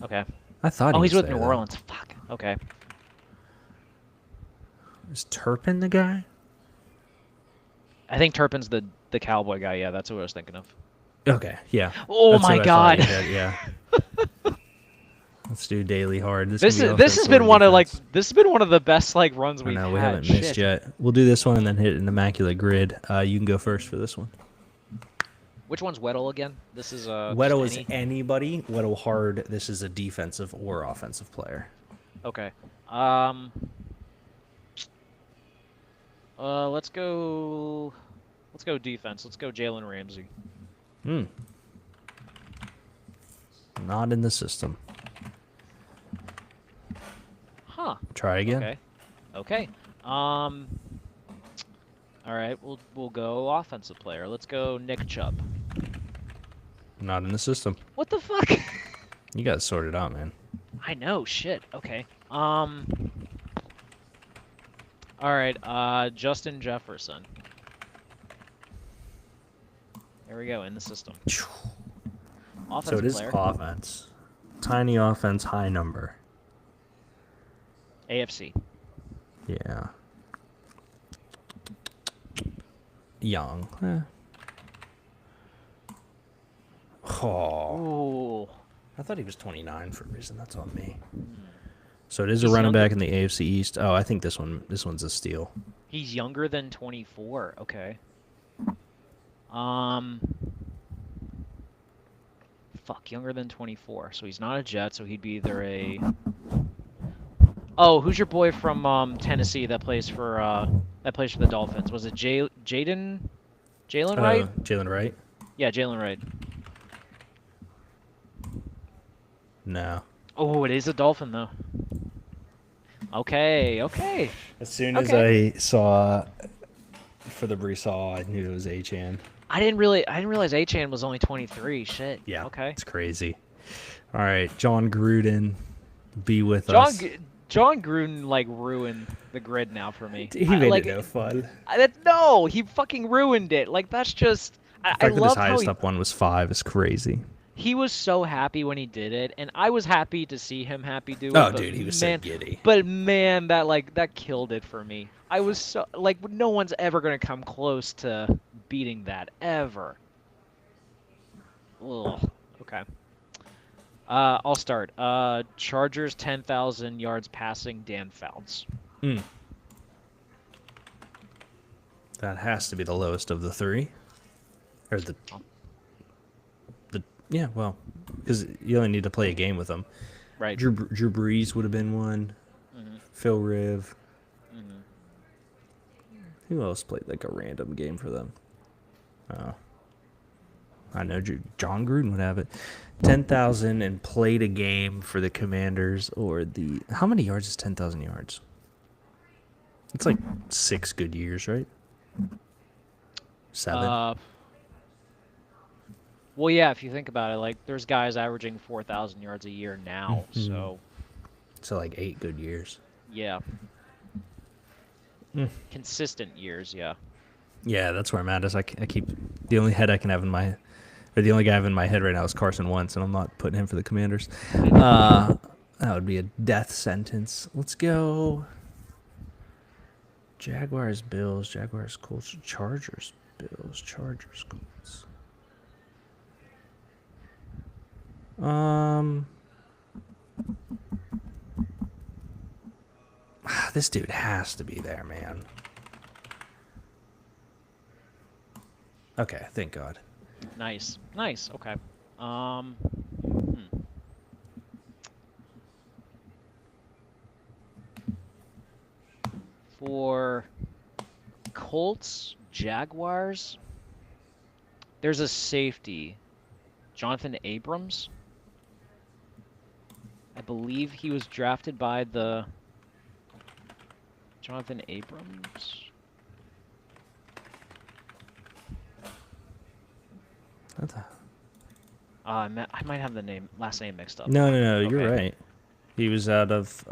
Speaker 2: Okay.
Speaker 1: I thought.
Speaker 2: Oh,
Speaker 1: he
Speaker 2: he's
Speaker 1: was
Speaker 2: with
Speaker 1: there,
Speaker 2: New
Speaker 1: though.
Speaker 2: Orleans. Fuck. Okay.
Speaker 1: Is Turpin the guy?
Speaker 2: I think Turpin's the Cowboy guy. Yeah, that's what I was thinking of.
Speaker 1: Okay, yeah.
Speaker 2: Oh
Speaker 1: That's
Speaker 2: my
Speaker 1: what I thought
Speaker 2: God.
Speaker 1: he had, yeah. Let's do daily hard.
Speaker 2: This has
Speaker 1: offense
Speaker 2: been
Speaker 1: or
Speaker 2: one of like
Speaker 1: defense.
Speaker 2: this has been one of the best like runs
Speaker 1: I
Speaker 2: we've
Speaker 1: know
Speaker 2: had.
Speaker 1: we haven't missed
Speaker 2: Shit.
Speaker 1: yet. We'll do this one and then hit an immaculate grid. You can go first for this one.
Speaker 2: Which one's Weddle again? This is
Speaker 1: Weddle
Speaker 2: just
Speaker 1: is
Speaker 2: any?
Speaker 1: anybody. Weddle hard. This is a defensive or offensive player.
Speaker 2: Okay. Let's go defense. Let's go Jalen Ramsey.
Speaker 1: Not in the system.
Speaker 2: Huh.
Speaker 1: Try again.
Speaker 2: Okay. Okay. All right, we'll go offensive player. Let's go Nick Chubb.
Speaker 1: Not in the system.
Speaker 2: What the fuck?
Speaker 1: You got to sort it out, man.
Speaker 2: I know, shit. Okay. All right, Justin Jefferson. There we go, in the system. Offensive
Speaker 1: So it is
Speaker 2: player.
Speaker 1: offense. Tiny offense, high number.
Speaker 2: AFC.
Speaker 1: Yeah. Young. Oh,
Speaker 2: Ooh.
Speaker 1: I thought he was 29 for a reason. That's on me. So it is a
Speaker 2: He's
Speaker 1: running
Speaker 2: younger.
Speaker 1: back in the AFC East. Oh, I think this one's a steal.
Speaker 2: He's younger than 24. Okay. Fuck, younger than 24. So he's not a Jet, so he'd be either a... Oh, who's your boy from Tennessee that plays for the Dolphins? Was it Jalen Wright?
Speaker 1: Jalen Wright?
Speaker 2: Yeah, Jalen Wright.
Speaker 1: No.
Speaker 2: Oh, it is a Dolphin though. Okay, okay.
Speaker 1: As soon as
Speaker 2: Okay.
Speaker 1: I saw for the Brees Hall, I knew it was H-An.
Speaker 2: I didn't realize Achane was only 23. Shit.
Speaker 1: Yeah.
Speaker 2: Okay.
Speaker 1: It's crazy. All right, John Gruden, be with
Speaker 2: John
Speaker 1: us.
Speaker 2: John Gruden like ruined the grid now for me.
Speaker 1: He
Speaker 2: I-
Speaker 1: made
Speaker 2: like,
Speaker 1: it no fun.
Speaker 2: No, he fucking ruined it. Like that's just
Speaker 1: The
Speaker 2: I
Speaker 1: fact that his
Speaker 2: love how
Speaker 1: highest
Speaker 2: he.
Speaker 1: up one was 5 is crazy.
Speaker 2: he was so happy when he did it, and I was happy to see him happy do it.
Speaker 1: Oh,
Speaker 2: but
Speaker 1: dude, he was so
Speaker 2: man,
Speaker 1: giddy.
Speaker 2: but man, that killed it for me. I was so like, no one's ever gonna come close to beating that ever. Ugh. Okay. I'll start. Chargers 10,000 yards passing. Dan Fouts.
Speaker 1: Mm. That has to be the lowest of the three, or the yeah. Well, because you only need to play a game with them.
Speaker 2: Right.
Speaker 1: Drew Brees would have been one.
Speaker 2: Mhm.
Speaker 1: Phil Riv.
Speaker 2: Mhm.
Speaker 1: Who else played like a random game for them? I know John Gruden would have it. 10,000 and played a game for the Commanders or the. How many yards is 10,000 yards? It's like 6 good years, right? 7.
Speaker 2: Well, yeah, if you think about it, like there's guys averaging 4,000 yards a year now,
Speaker 1: Mhm.
Speaker 2: so
Speaker 1: So like 8 good years.
Speaker 2: yeah.
Speaker 1: Mm.
Speaker 2: Consistent years, yeah.
Speaker 1: Yeah, that's where I'm at. Is I keep the only head I can have in my, or the only guy I have in my head right now is Carson Wentz, and I'm not putting him for the Commanders. That would be a death sentence. Let's go. Jaguars, Bills, Jaguars, Colts, Chargers, Bills, Chargers, Colts. This dude has to be there, man. Okay, thank God.
Speaker 2: Nice. Nice. Okay. For Colts, Jaguars, there's a safety, Jonathan Abrams. I believe he was drafted by the Jonathan Abrams.
Speaker 1: What the?
Speaker 2: I might have the last name mixed up.
Speaker 1: No, you're
Speaker 2: Okay.
Speaker 1: right. He was out of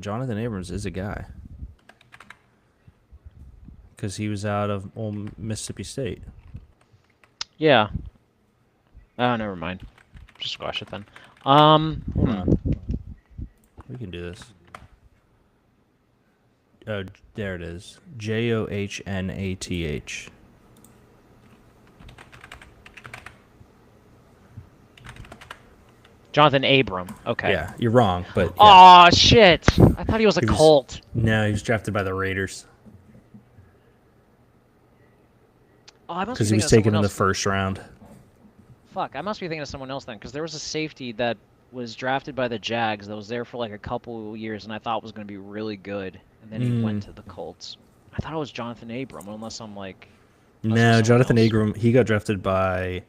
Speaker 1: Jonathan Abrams is a guy. Because he was out of Mississippi State.
Speaker 2: Yeah. Oh, never mind. Just squash it then.
Speaker 1: Hold on. We can do this. Oh, there it is. Johnath.
Speaker 2: Jonathan Abram. Okay.
Speaker 1: Yeah, you're wrong, but yeah.
Speaker 2: Aw, shit. I thought he was a
Speaker 1: He was-
Speaker 2: Colt.
Speaker 1: No, he was drafted by the Raiders
Speaker 2: Oh, I must be
Speaker 1: because he
Speaker 2: thinking
Speaker 1: was
Speaker 2: of
Speaker 1: taken
Speaker 2: someone
Speaker 1: in the
Speaker 2: else.
Speaker 1: first round.
Speaker 2: Fuck, I must be thinking of someone else then, because there was a safety that was drafted by the Jags that was there for like a couple years, and I thought was going to be really good, and then he went to the Colts. I thought it was Jonathan Abram, unless I'm like. Unless it was
Speaker 1: No,
Speaker 2: someone
Speaker 1: Jonathan
Speaker 2: else.
Speaker 1: Abram. He got drafted by.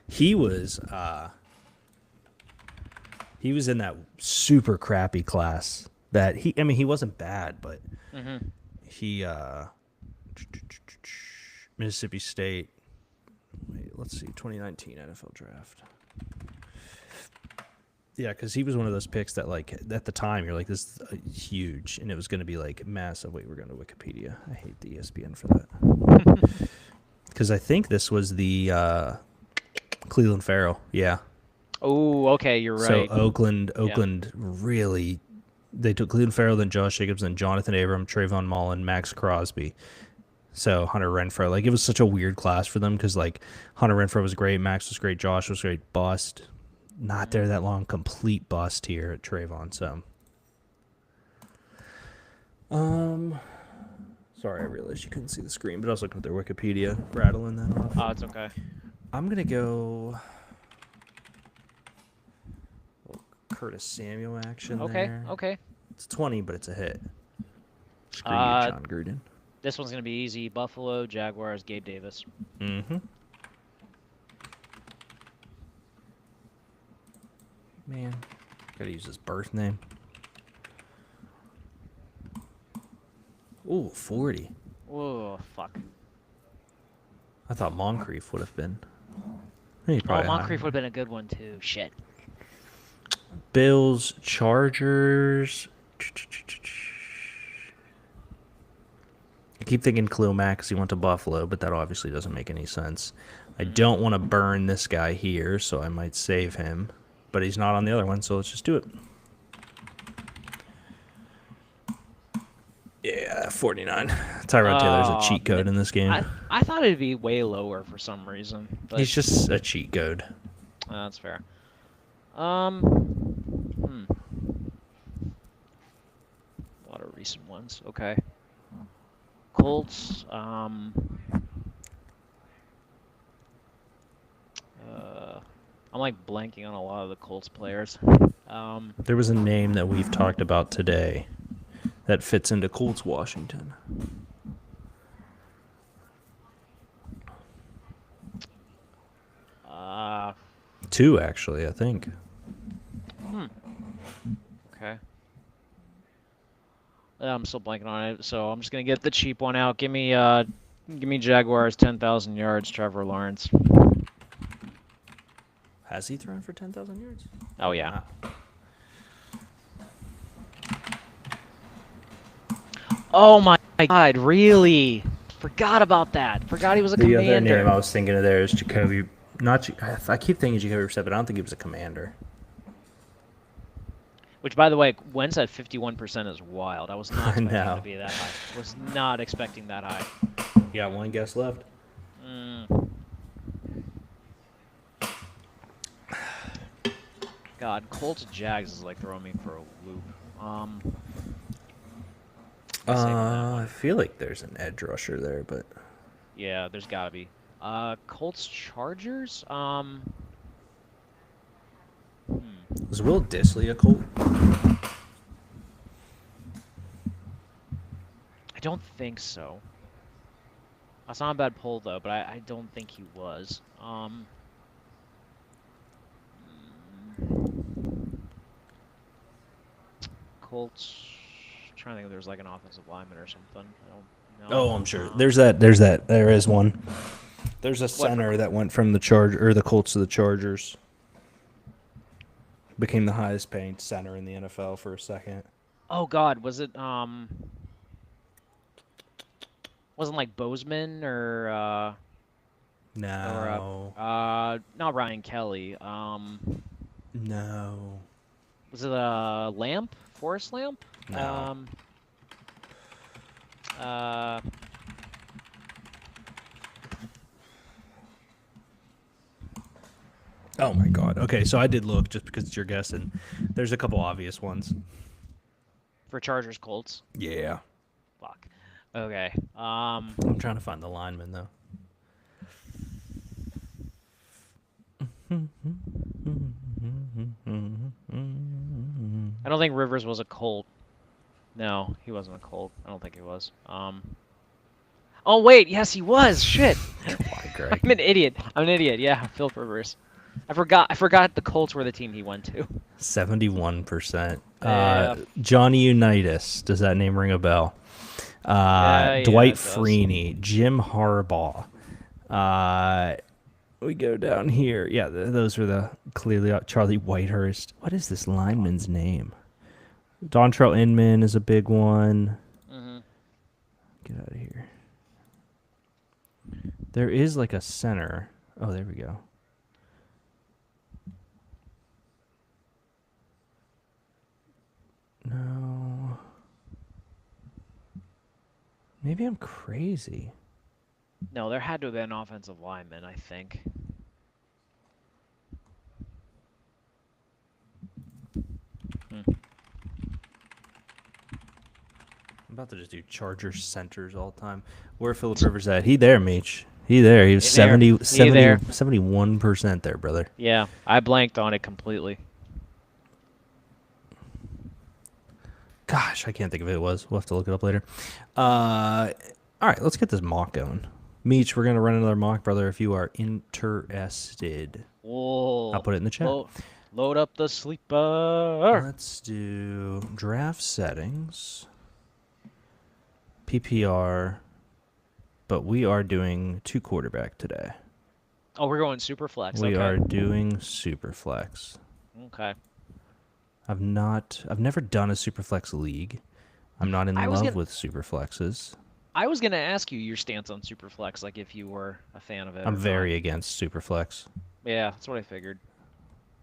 Speaker 1: He was in that super crappy class. That he. I mean, he wasn't bad, but
Speaker 2: Mm-hmm.
Speaker 1: he. Mississippi State. Wait, let's see. 2019 NFL draft. Yeah, because he was one of those picks that, like, at the time, you're like, this is huge, and it was going to be, like, massive. Wait, we're going to Wikipedia. I hate the ESPN for that. Because I think this was the Cleveland Farrell. Yeah.
Speaker 2: Oh, okay, you're
Speaker 1: So
Speaker 2: right.
Speaker 1: Oakland really, they took Cleveland Farrell, then Josh Jacobs, then Jonathan Abram, Trayvon Mullen, Max Crosby. So Hunter Renfrow, like, it was such a weird class for them because, like, Hunter Renfrow was great, Max was great, Josh was great, bust. Not there that long, complete bust here at Trayvon. So, sorry, I realized you couldn't see the screen, but I was looking at their Wikipedia, rattling that off.
Speaker 2: Oh, it's okay.
Speaker 1: I'm gonna go Curtis Samuel action
Speaker 2: Okay,
Speaker 1: there.
Speaker 2: okay.
Speaker 1: It's 20, but it's a hit. Screw you,
Speaker 2: Uh,
Speaker 1: John Gruden.
Speaker 2: This one's going to be easy. Buffalo, Jaguars, Gabe Davis.
Speaker 1: Mm-hmm. Man, gotta use his birth name. Ooh, 40.
Speaker 2: Oh, fuck.
Speaker 1: I thought Moncrief would have been. He
Speaker 2: Oh,
Speaker 1: probably
Speaker 2: Moncrief
Speaker 1: higher.
Speaker 2: would have been a good one, too. Shit.
Speaker 1: Bills, Chargers. I keep thinking Khalil Mack 'cause he went to Buffalo, but that obviously doesn't make any sense. I don't want to burn this guy here, so I might save him. But he's not on the other one, so let's just do it. Yeah, 49. Tyrod Taylor's a cheat code in this game.
Speaker 2: I thought it'd be way lower for some reason. But
Speaker 1: He's just a cheat code.
Speaker 2: that's fair. A lot of recent ones. Okay. Colts. I'm like blanking on a lot of the Colts players.
Speaker 1: There was a name that we've talked about today that fits into Colts Washington. Two, actually, I think.
Speaker 2: Okay. I'm still blanking on it, so I'm just gonna get the cheap one out. Give me Jaguars 10,000 yards, Trevor Lawrence.
Speaker 1: Has he thrown for 10,000 yards?
Speaker 2: Oh yeah. Oh my God! Really? Forgot about that. Forgot he was a
Speaker 1: The
Speaker 2: commander.
Speaker 1: other name I was thinking of there is Jacoby. I keep thinking Jacoby Brissett, but I don't think he was a commander.
Speaker 2: Which, by the way, Wentz at 51% is wild. I was not expecting it
Speaker 1: know.
Speaker 2: to be that high. Was not expecting that high.
Speaker 1: You got one guess left?
Speaker 2: God, Colts Jags is like throwing me for a loop.
Speaker 1: I feel like there's an edge rusher there, but
Speaker 2: Yeah, there's gotta be. Colts Chargers.
Speaker 1: was Will Disley a Colt?
Speaker 2: I don't think so. That's not a bad pull though, but I don't think he was. Colts. Trying to think if there's like an offensive lineman or something. I don't know.
Speaker 1: Oh, I'm sure. There is one. There's a center that went from the Colts to the Chargers. Became the highest paying center in the NFL for a second.
Speaker 2: Oh God, was it wasn't like Bozeman or
Speaker 1: No.
Speaker 2: not Ryan Kelly.
Speaker 1: No.
Speaker 2: Was it Lamp? Forrest Lamp?
Speaker 1: No. Oh my God. Okay, so I did look just because it's your guess, and there's a couple obvious ones.
Speaker 2: For Chargers Colts.
Speaker 1: Yeah.
Speaker 2: Fuck. Okay.
Speaker 1: I'm trying to find the lineman though.
Speaker 2: I don't think Rivers was a Colt. No, he wasn't a Colt. I don't think he was. Oh wait, yes he was. Shit.
Speaker 1: Why, Greg?
Speaker 2: I'm an idiot. Yeah, Philip Rivers. I forgot the Colts were the team he went to.
Speaker 1: 71%.
Speaker 2: Yeah.
Speaker 1: Johnny Unitas. Does that name ring a bell?
Speaker 2: Yeah,
Speaker 1: Dwight
Speaker 2: it does.
Speaker 1: Freeney, Jim Harbaugh. We go down here. Yeah, those are the clearly Charlie Whitehurst. What is this lineman's name? Dontrell Inman is a big one. Get out of here. There is like a center. Oh, there we go. No. Maybe I'm crazy.
Speaker 2: No, there had to have been an offensive lineman, I think.
Speaker 1: I'm about to just do Chargers centers all the time. Where Philip Rivers at? He there, Meech. He there. He was
Speaker 2: He there.
Speaker 1: 71% there, brother.
Speaker 2: Yeah, I blanked on it completely.
Speaker 1: Gosh, I can't think of who it was. We'll have to look it up later. All right, let's get this mock going. Meech, we're going to run another mock, brother, if you are interested.
Speaker 2: Whoa.
Speaker 1: I'll put it in the chat.
Speaker 2: Load up the sleeper.
Speaker 1: Let's do draft settings, PPR, but we are doing 2 quarterback today.
Speaker 2: Oh, we're going super flex.
Speaker 1: We
Speaker 2: Okay.
Speaker 1: are doing super flex.
Speaker 2: Okay.
Speaker 1: I've never done a super flex league. I'm not in
Speaker 2: I was
Speaker 1: love
Speaker 2: gonna-
Speaker 1: with super flexes.
Speaker 2: I was gonna ask you your stance on Superflex, like if you were a fan of it
Speaker 1: I'm
Speaker 2: or
Speaker 1: very against Superflex.
Speaker 2: not. Yeah, that's what I figured.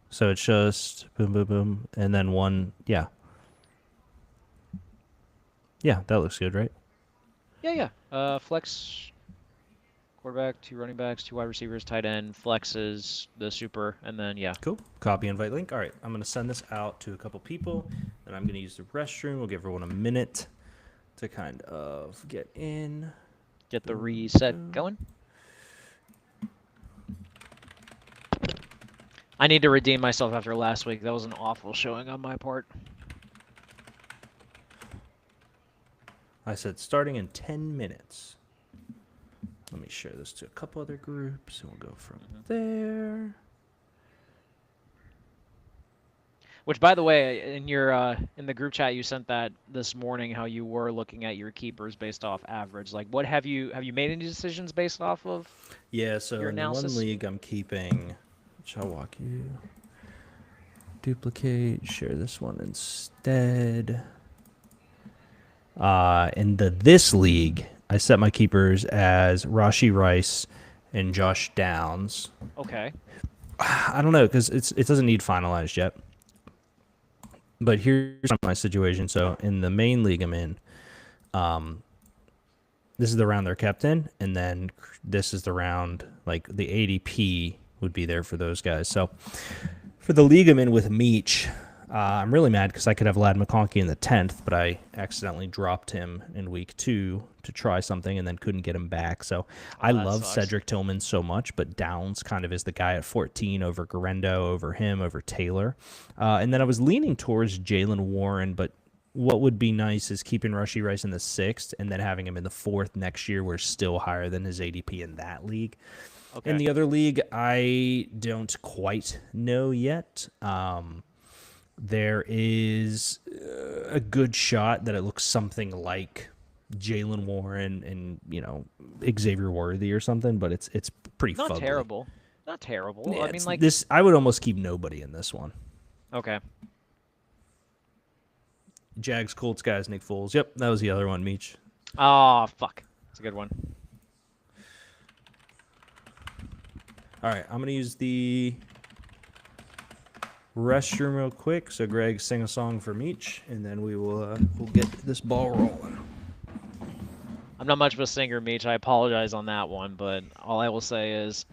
Speaker 1: So it's just boom, boom, boom, and then one. Yeah, yeah, that looks good, right?
Speaker 2: Yeah, yeah. Flex quarterback, 2 running backs, 2 wide receivers, tight end, flexes, the super, and then yeah.
Speaker 1: Cool. Copy invite link. All right, I'm gonna send this out to a couple people, and I'm gonna use the restroom. We'll give everyone a minute to kind of get in.
Speaker 2: Get the
Speaker 1: Boom,
Speaker 2: reset
Speaker 1: boom.
Speaker 2: going. I need to redeem myself after last week. That was an awful showing on my part.
Speaker 1: I said starting in 10 minutes. Let me share this to a couple other groups, and we'll go from there.
Speaker 2: Which, by the way, in your in the group chat you sent that this morning, how you were looking at your keepers based off average. Like, what have you made any decisions based off of
Speaker 1: Yeah, so
Speaker 2: your
Speaker 1: in the one
Speaker 2: analysis?
Speaker 1: league I'm keeping, which I'll walk you. Duplicate, share this one instead. In this league, I set my keepers as Rashi Rice and Josh Downs.
Speaker 2: Okay.
Speaker 1: I don't know because it doesn't need finalized yet. But here's my situation. So in the main league I'm in, this is the round they're kept in, and then this is the round like the ADP would be there for those guys. So for the league I'm in with Meech, I'm really mad because I could have Lad McConkey in the 10th, but I accidentally dropped him in week 2 to try something and then couldn't get him back. So I
Speaker 2: that
Speaker 1: love
Speaker 2: sucks.
Speaker 1: Cedric Tillman so much, but Downs kind of is the guy at 14 over Garendo, over him, over Taylor. And then I was leaning towards Jalen Warren, but what would be nice is keeping Rushy Rice in the 6th and then having him in the 4th next year, where it's still higher than his ADP in that league.
Speaker 2: Okay.
Speaker 1: In the other league, I don't quite know yet. There is a good shot that it looks something like Jalen Warren and Xavier Worthy or something, but it's pretty
Speaker 2: Not
Speaker 1: fugly.
Speaker 2: terrible. Not terrible.
Speaker 1: Yeah,
Speaker 2: I mean, like,
Speaker 1: this, I would almost keep nobody in this one.
Speaker 2: okay.
Speaker 1: Jags, Colts guys, Nick Foles. Yep, that was the other one, Meech.
Speaker 2: Oh, fuck. It's a good one.
Speaker 1: All right, I'm gonna use the restroom real quick. So Greg, sing a song for Meech, and then we'll get this ball rolling.
Speaker 2: I'm not much of a singer, Meech. I apologize on that one, but all I will say is,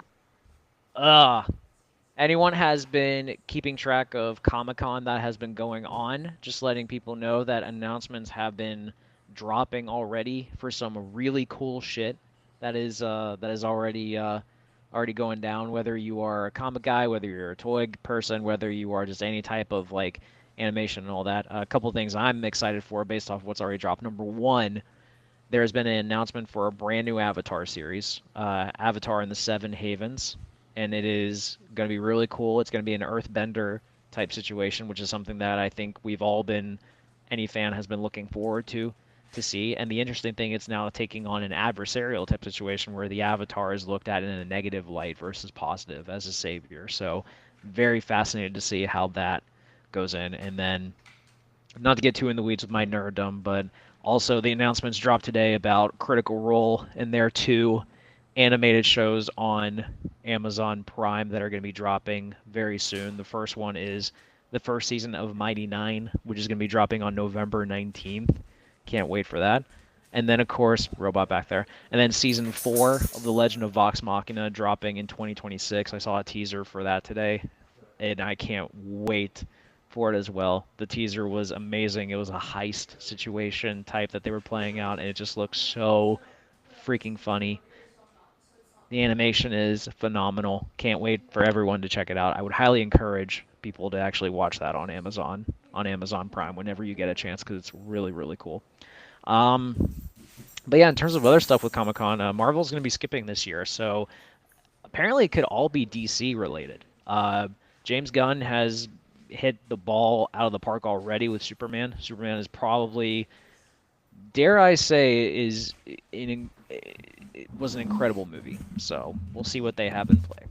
Speaker 2: anyone has been keeping track of Comic-Con that has been going on, just letting people know that announcements have been dropping already for some really cool shit that is already going down. Whether you are a comic guy, whether you're a toy person, whether you are just any type of like animation and all that. A couple things I'm excited for based off what's already dropped. Number one, there's been an announcement for a brand new Avatar series, Avatar and the Seven Havens, and it is going to be really cool. It's going to be an Earthbender type situation, which is something that I think we've all been, any fan has been looking forward to see. And the interesting thing, it's now taking on an adversarial type situation where the Avatar is looked at in a negative light versus positive as a savior. So very fascinated to see how that goes in. And then, not to get too in the weeds with my nerddom, but also the announcements dropped today about Critical Role, and there are 2 animated shows on Amazon Prime that are going to be dropping very soon. The first one is the first season of Mighty Nine, which is going to be dropping on November 19th. Can't wait for that. And then, of course, robot back there. And then season 4 of The Legend of Vox Machina dropping in 2026. I saw a teaser for that today, and I can't wait for it as well. The teaser was amazing. It was a heist situation type that they were playing out, and it just looks so freaking funny. The animation is phenomenal. Can't wait for everyone to check it out. I would highly encourage people to actually watch that on Amazon Prime whenever you get a chance, because it's really, really cool. But yeah, in terms of other stuff with Comic-Con, Marvel's going to be skipping this year, so apparently it could all be DC related. James Gunn has hit the ball out of the park already with Superman. Superman is probably, dare I say, it was an incredible movie. So we'll see what they have in play.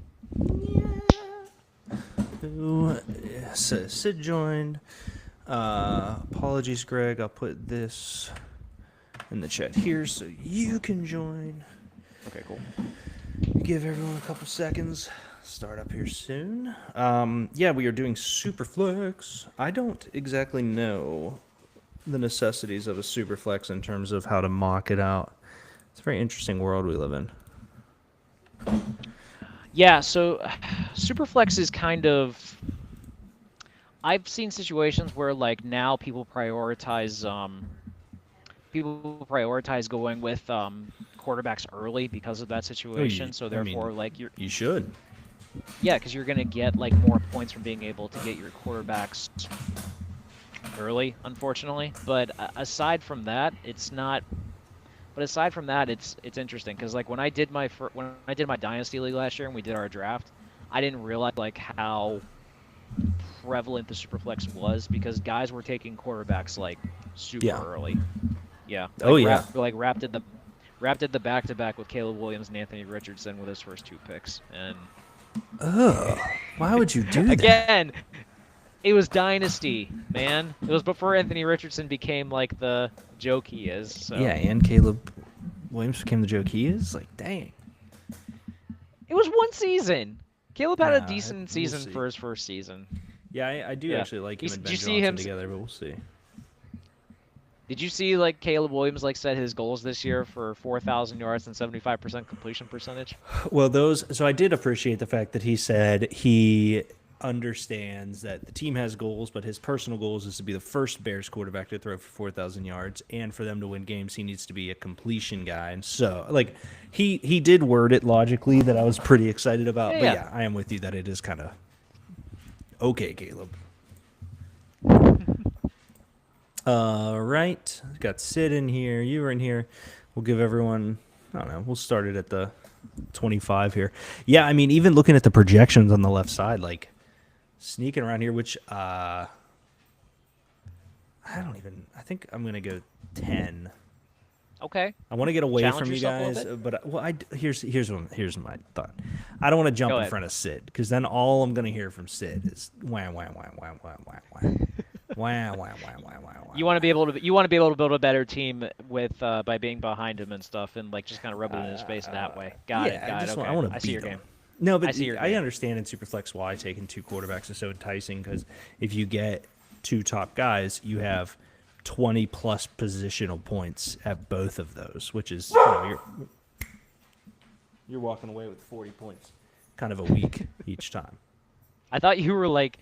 Speaker 1: So Sid joined. Apologies, Greg. I'll put this in the chat here so you can join.
Speaker 2: Okay, cool.
Speaker 1: Give everyone a couple seconds. Start up here soon. Yeah, we are doing Superflex. I don't exactly know the necessities of a Superflex in terms of how to mock it out. It's a very interesting world we live in.
Speaker 2: Yeah, so Superflex is kind of. I've seen situations where like now people prioritize going with quarterbacks early because of that situation. So therefore, like
Speaker 1: You should.
Speaker 2: yeah, because you're gonna get like more points from being able to get your quarterbacks early, unfortunately. But aside from that, it's not. But aside from that, it's interesting because like when I did my dynasty league last year and we did our draft, I didn't realize like how prevalent the superflex was because guys were taking quarterbacks like super early. Yeah. Like Rapp did the back-to-back with Caleb Williams and Anthony Richardson with his first 2 picks. And
Speaker 1: why would you do that?
Speaker 2: again, it was dynasty, man. It was before Anthony Richardson became like the joke he is. So.
Speaker 1: Yeah, and Caleb Williams became the joke he is. Like, dang.
Speaker 2: It was 1 season. Caleb had a
Speaker 1: Nah,
Speaker 2: decent
Speaker 1: we'll
Speaker 2: season
Speaker 1: see.
Speaker 2: for his first season.
Speaker 1: Yeah, I do actually like him and
Speaker 2: Did
Speaker 1: Ben
Speaker 2: you see
Speaker 1: Johnson
Speaker 2: him
Speaker 1: together, but we'll see.
Speaker 2: Did you see like Caleb Williams like set his goals this year for 4,000 yards and 75% completion percentage?
Speaker 1: Well, so I did appreciate the fact that he said he understands that the team has goals, but his personal goals is to be the first Bears quarterback to throw for 4,000 yards, and for them to win games, he needs to be a completion guy. And so, like, he did word it logically that I was pretty excited about. But yeah, I am with you that it is kind of okay, Caleb. Right. Got Sid in here. You were in here. We'll give everyone, I don't know, we'll start it at the 25 here. Yeah, I mean, even looking at the projections on the left side, like, sneaking around here, which, I think I'm going to go 10.
Speaker 2: Okay.
Speaker 1: I want to get away
Speaker 2: Challenge
Speaker 1: from you
Speaker 2: yourself a
Speaker 1: guys,
Speaker 2: little
Speaker 1: but here's my thought. I don't want to jump
Speaker 2: Go
Speaker 1: in
Speaker 2: ahead.
Speaker 1: front of Sid, because then all I'm going to hear from Sid is wah wah wah wah wah wah wah. Wah, wah, wah, wah, wah, wah.
Speaker 2: You want to be able to build a better team with by being behind him and stuff and like just kind of rub it in his face that way. Got it. Okay.
Speaker 1: I want to
Speaker 2: see
Speaker 1: beat
Speaker 2: your
Speaker 1: them.
Speaker 2: game.
Speaker 1: No, but
Speaker 2: I see your
Speaker 1: I
Speaker 2: game.
Speaker 1: understand in Superflex why taking 2 quarterbacks is so enticing, because if you get 2 top guys, you have 20 plus positional points at both of those, which is you're walking away with 40 points, kind of a week each time.
Speaker 2: I thought you were like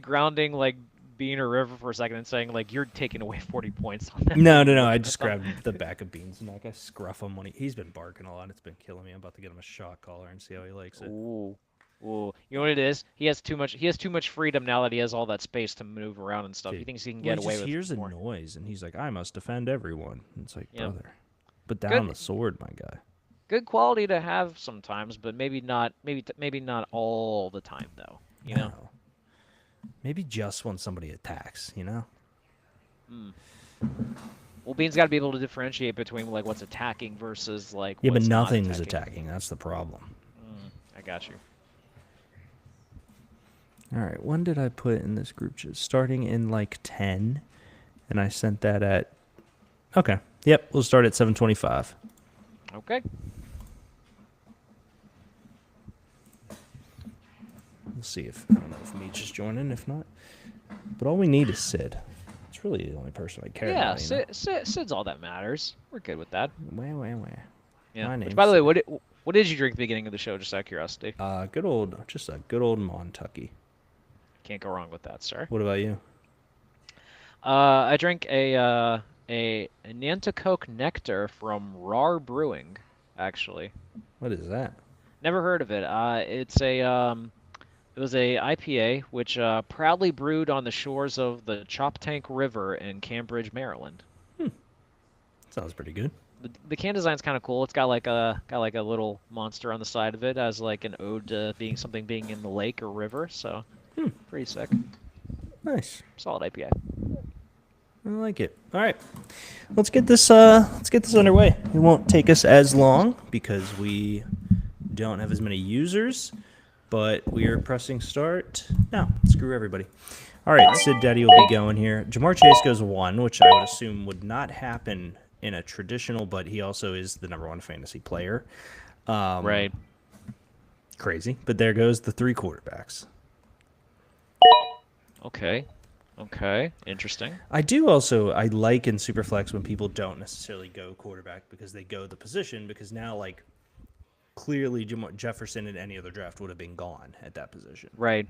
Speaker 2: grounding like Bean or River for a second and saying like you're taking away 40 points on that.
Speaker 1: No. I just grabbed the back of Beans and like I scruff him when he's been barking a lot. It's been killing me. I'm about to get him a shot collar and see how he likes it.
Speaker 2: Ooh. You know what it is? He has too much freedom now that he has all that space to move around and stuff.
Speaker 1: Dude,
Speaker 2: He thinks he can get away with
Speaker 1: he hears a
Speaker 2: more.
Speaker 1: noise and he's like, I must defend everyone. And it's like,
Speaker 2: Yeah.
Speaker 1: brother, put down
Speaker 2: Good.
Speaker 1: the sword, my guy.
Speaker 2: Good quality to have sometimes, but maybe not all the time though. You know.
Speaker 1: No. Maybe just when somebody attacks, you know?
Speaker 2: Well, Bean's got to be able to differentiate between like what's attacking versus like
Speaker 1: Yeah, but
Speaker 2: what's not
Speaker 1: nothing's attacking. That's the problem.
Speaker 2: I got you.
Speaker 1: All right, when did I put in this group chat? Starting in like 10, and I sent that at... Okay, yep, we'll start at 7:25.
Speaker 2: Okay.
Speaker 1: We'll see if, I don't know if Meech is joining, if not. But all we need is Sid. It's really the only person I care
Speaker 2: Yeah,
Speaker 1: about, you know?
Speaker 2: Sid's all that matters. We're good with that.
Speaker 1: Wah.
Speaker 2: Yeah.
Speaker 1: My
Speaker 2: Which,
Speaker 1: name's
Speaker 2: by the way,
Speaker 1: Sid.
Speaker 2: what did you drink at the beginning of the show? Just out of curiosity.
Speaker 1: Just a good old Montucky.
Speaker 2: Can't go wrong with that, sir.
Speaker 1: What about you?
Speaker 2: I drank a Nanticoke Nectar from Rar Brewing, actually.
Speaker 1: What is that?
Speaker 2: Never heard of it. It was a IPA which proudly brewed on the shores of the Choptank River in Cambridge, Maryland.
Speaker 1: Sounds pretty good.
Speaker 2: The can design's kind of cool. It's got like a little monster on the side of it as like an ode to being in the lake or river. So pretty sick.
Speaker 1: Nice.
Speaker 2: Solid IPA.
Speaker 1: I like it. All right, let's get this underway. It won't take us as long because we don't have as many users, but we are pressing start now. Screw everybody. All right, Sid Daddy will be going here. Jamar Chase goes 1, which I would assume would not happen in a traditional, but he also is the #1 fantasy player.
Speaker 2: Right.
Speaker 1: Crazy. But there goes the 3 quarterbacks.
Speaker 2: Okay. Okay. Interesting.
Speaker 1: I like in Superflex when people don't necessarily go quarterback because they go the position, because now, like, clearly Jefferson in any other draft would have been gone at that position.
Speaker 2: Right.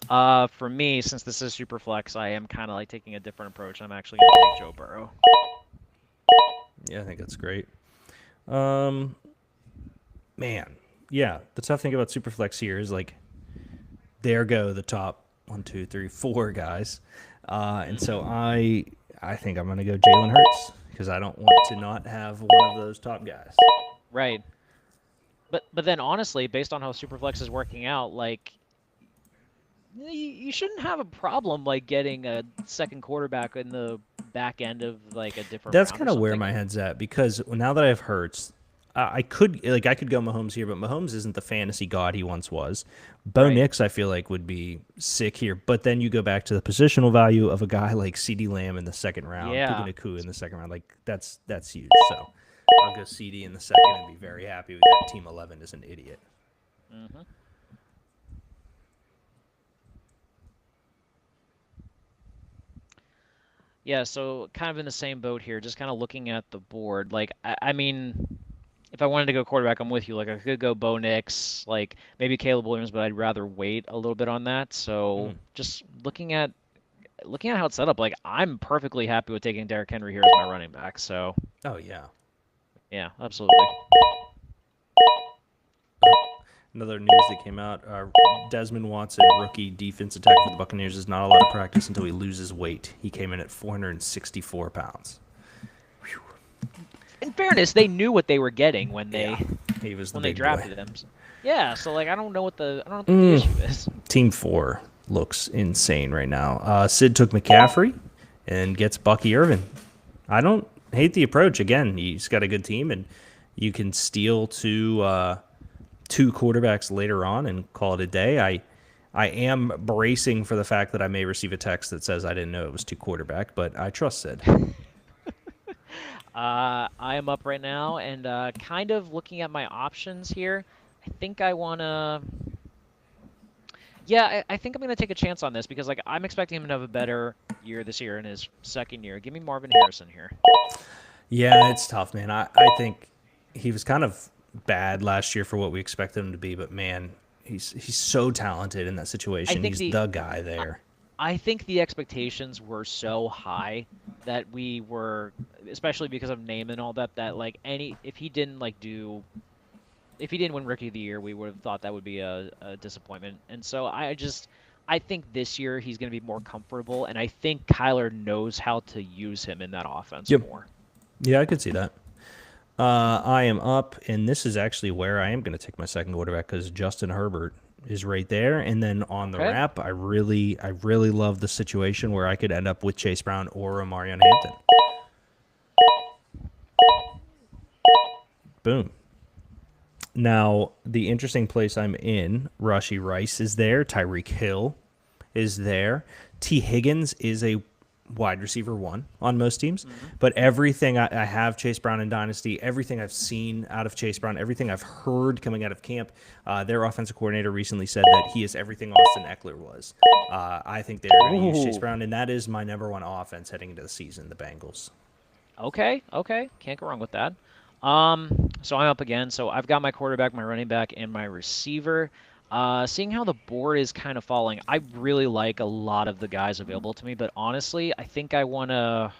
Speaker 2: For me, since this is super flex, I am kind of like taking a different approach. I'm actually going to take Joe Burrow.
Speaker 1: Yeah, I think that's great. Man, yeah, the tough thing about Superflex here is, like, there go the top 1, 2, 3, 4 guys, and so I think I'm going to go Jalen Hurts because I don't want to not have one of those top guys.
Speaker 2: Right. But then honestly, based on how Superflex is working out, like you shouldn't have a problem like getting a second quarterback in the back end of like a different.
Speaker 1: That's
Speaker 2: kind
Speaker 1: of where my head's at, because now that I have Hurts, I could go Mahomes here, but Mahomes isn't the fantasy god he once was. Bo
Speaker 2: Right.
Speaker 1: Nix, I feel like, would be sick here, but then you go back to the positional value of a guy like CeeDee Lamb in the second round,
Speaker 2: Yeah.
Speaker 1: Puka Nacua in the second round. Like that's huge. So I'll go CD in the second and be very happy with that. Team 11 is an idiot.
Speaker 2: Mm-hmm. Yeah, so kind of in the same boat here, just kind of looking at the board. Like, I mean, if I wanted to go quarterback, I'm with you. Like, I could go Bo Nix, like maybe Caleb Williams, but I'd rather wait a little bit on that. So just looking at how it's set up, like I'm perfectly happy with taking Derrick Henry here as my running back. So
Speaker 1: Oh yeah.
Speaker 2: yeah, absolutely.
Speaker 1: Another news that came out: Desmond Watson, rookie defensive tackle for the Buccaneers, is not allowed to practice until he loses weight. He came in at 464 pounds.
Speaker 2: In fairness, they knew what they were getting when they
Speaker 1: He was the
Speaker 2: when they
Speaker 1: big
Speaker 2: drafted
Speaker 1: boy.
Speaker 2: him. Yeah, so like I don't know what the issue is.
Speaker 1: Team 4 looks insane right now. Sid took McCaffrey and gets Bucky Irvin. I don't hate the approach. Again, he's got a good team, and you can steal two quarterbacks later on and call it a day. I am bracing for the fact that I may receive a text that says I didn't know it was 2 quarterback, but I trust Sid.
Speaker 2: I am up right now and kind of looking at my options here. I think I wanna. Yeah, I think I'm gonna take a chance on this because like I'm expecting him to have a better year this year in his second year. Give me Marvin Harrison here.
Speaker 1: Yeah, it's tough, man. I think he was kind of bad last year for what we expected him to be, but man, he's so talented in that situation.
Speaker 2: think
Speaker 1: He's the guy there.
Speaker 2: I think the expectations were so high that we were, especially because of name and all that, that like if he didn't win Rookie of the Year, we would have thought that would be a disappointment. And so I think this year he's going to be more comfortable, and I think Kyler knows how to use him in that offense more.
Speaker 1: Yeah, I could see that. I am up, and this is actually where I am going to take my second quarterback because Justin Herbert is right there. And then on the wrap, I really love the situation where I could end up with Chase Brown or Omarion Hampton. Boom. Now, the interesting place I'm in, Rashee Rice is there. Tyreek Hill is there. T. Higgins is a wide receiver 1 on most teams. But everything I have Chase Brown in Dynasty, everything I've seen out of Chase Brown, everything I've heard coming out of camp, their offensive coordinator recently said that he is everything Austin Eckler was. I think they're going to use Chase Brown, and that is my #1 offense heading into the season, the Bengals.
Speaker 2: Okay, can't go wrong with that. So I'm up again. So I've got my quarterback, my running back, and my receiver. Seeing how the board is kind of falling, I really like a lot of the guys available to me, but honestly, I think I want to.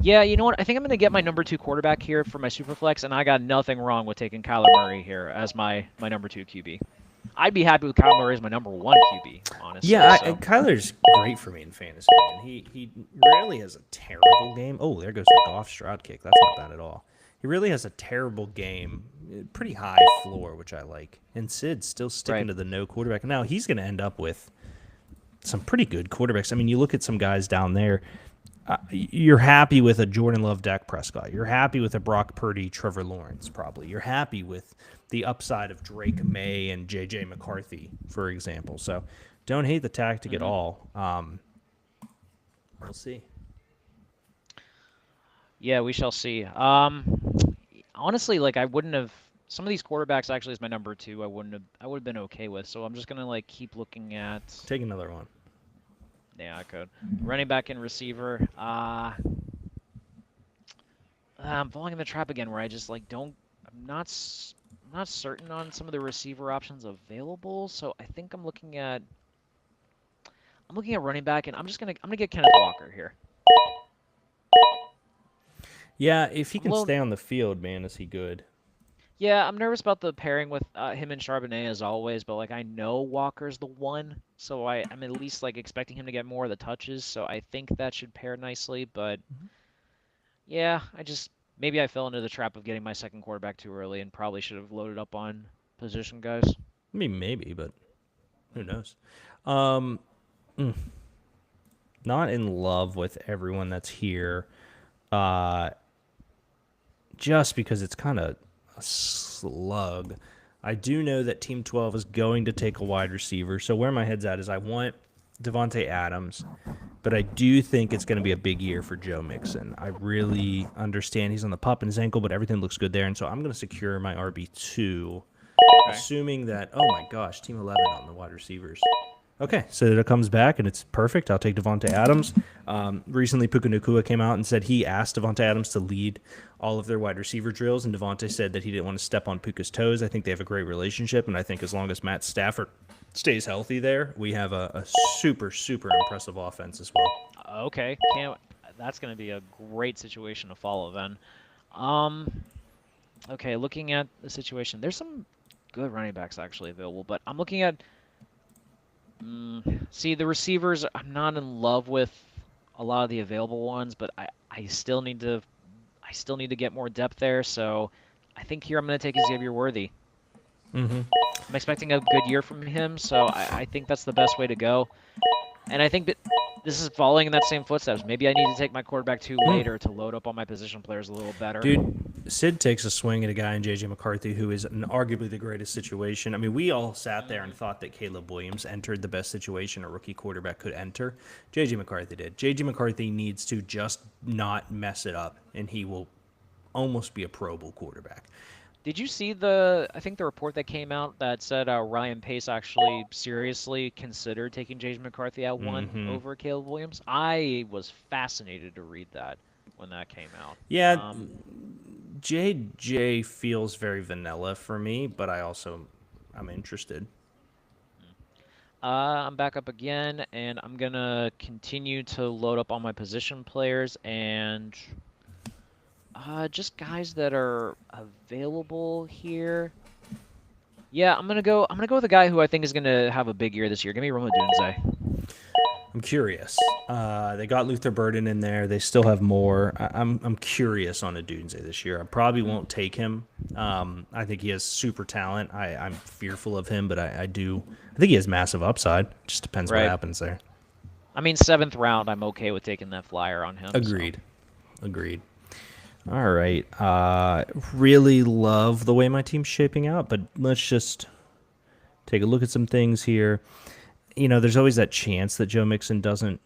Speaker 2: Yeah, you know what? I think I'm going to get my #2 quarterback here for my Superflex, and I got nothing wrong with taking Kyler Murray here as my #2 QB. I'd be happy with Kyler Murray as my #1 QB, honestly.
Speaker 1: Yeah,
Speaker 2: so.
Speaker 1: Kyler's great for me in fantasy, man. He rarely has a terrible game. Oh, there goes the Goff Stroud kick. That's not bad at all. He really has a terrible game, pretty high floor, which I like. And Sid's still sticking to the no quarterback. Now, he's going to end up with some pretty good quarterbacks. I mean, you look at some guys down there. you're happy with a Jordan Love, Dak Prescott. You're happy with a Brock Purdy, Trevor Lawrence, probably. You're happy with the upside of Drake May and J.J. McCarthy, for example. So don't hate the tactic at all. We'll see.
Speaker 2: Yeah, we shall see. Honestly, like I wouldn't have some of these quarterbacks actually is my number 2. I would have been okay with. So I'm just gonna like keep looking at.
Speaker 1: Take another one.
Speaker 2: Yeah, I could. Running back and receiver. I'm falling in the trap again where I just like don't. I'm not certain on some of the receiver options available. So I think I'm looking at running back, and I'm gonna get Kenneth Walker here.
Speaker 1: Yeah, if he
Speaker 2: I'm
Speaker 1: can
Speaker 2: a little-
Speaker 1: stay on the field, man, is he good?
Speaker 2: Yeah, I'm nervous about the pairing with him and Charbonnet as always, but like I know Walker's the one, so I'm at least like expecting him to get more of the touches, so I think that should pair nicely, but yeah, maybe I fell into the trap of getting my second quarterback too early and probably should have loaded up on position guys.
Speaker 1: I mean, maybe, but who knows? Not in love with everyone that's here, just because it's kind of a slug. I do know that Team 12 is going to take a wide receiver. So where my head's at is I want Devontae Adams, but I do think it's going to be a big year for Joe Mixon. I really understand he's on the pup in his ankle, but everything looks good there. And so I'm going to secure my RB2, assuming that, oh my gosh, Team 11 on the wide receivers. Okay, so it comes back, and it's perfect. I'll take Devontae Adams. Recently, Puka Nacua came out and said he asked Devontae Adams to lead all of their wide receiver drills, and Devontae said that he didn't want to step on Puka's toes. I think they have a great relationship, and I think as long as Matt Stafford stays healthy there, we have a super, super impressive offense as well.
Speaker 2: Okay, that's going to be a great situation to follow then. Okay, looking at the situation, there's some good running backs actually available, but I'm looking at see, the receivers, I'm not in love with a lot of the available ones, but I still need to get more depth there. So I think here I'm going to take Xavier Worthy. I'm expecting a good year from him, so I think that's the best way to go. And I think that this is following in that same footsteps. Maybe I need to take my quarterback 2 later to load up on my position players a little better.
Speaker 1: Dude, Sid takes a swing at a guy in J.J. McCarthy who is arguably the greatest situation. I mean, we all sat there and thought that Caleb Williams entered the best situation a rookie quarterback could enter. J.J. McCarthy did. J.J. McCarthy needs to just not mess it up, and he will almost be a Pro Bowl quarterback.
Speaker 2: Did you see I think the report that came out that said Ryan Pace actually seriously considered taking J.J. McCarthy at 1 over Caleb Williams? I was fascinated to read that when that came out.
Speaker 1: Yeah, JJ feels very vanilla for me, but I'm interested.
Speaker 2: I'm back up again, and I'm going to continue to load up on my position players and just guys that are available here. Yeah, I'm gonna go with a guy who I think is gonna have a big year this year. Give me Rome Odunze.
Speaker 1: I'm curious. They got Luther Burden in there. They still have more. I'm curious on Odunze this year. I probably won't take him. I think he has super talent. I'm fearful of him, but I think he has massive upside. Just depends what happens there.
Speaker 2: I mean, 7th round, I'm okay with taking that flyer on him.
Speaker 1: Agreed. All right. Really love the way my team's shaping out, but let's just take a look at some things here. You know, there's always that chance that Joe Mixon doesn't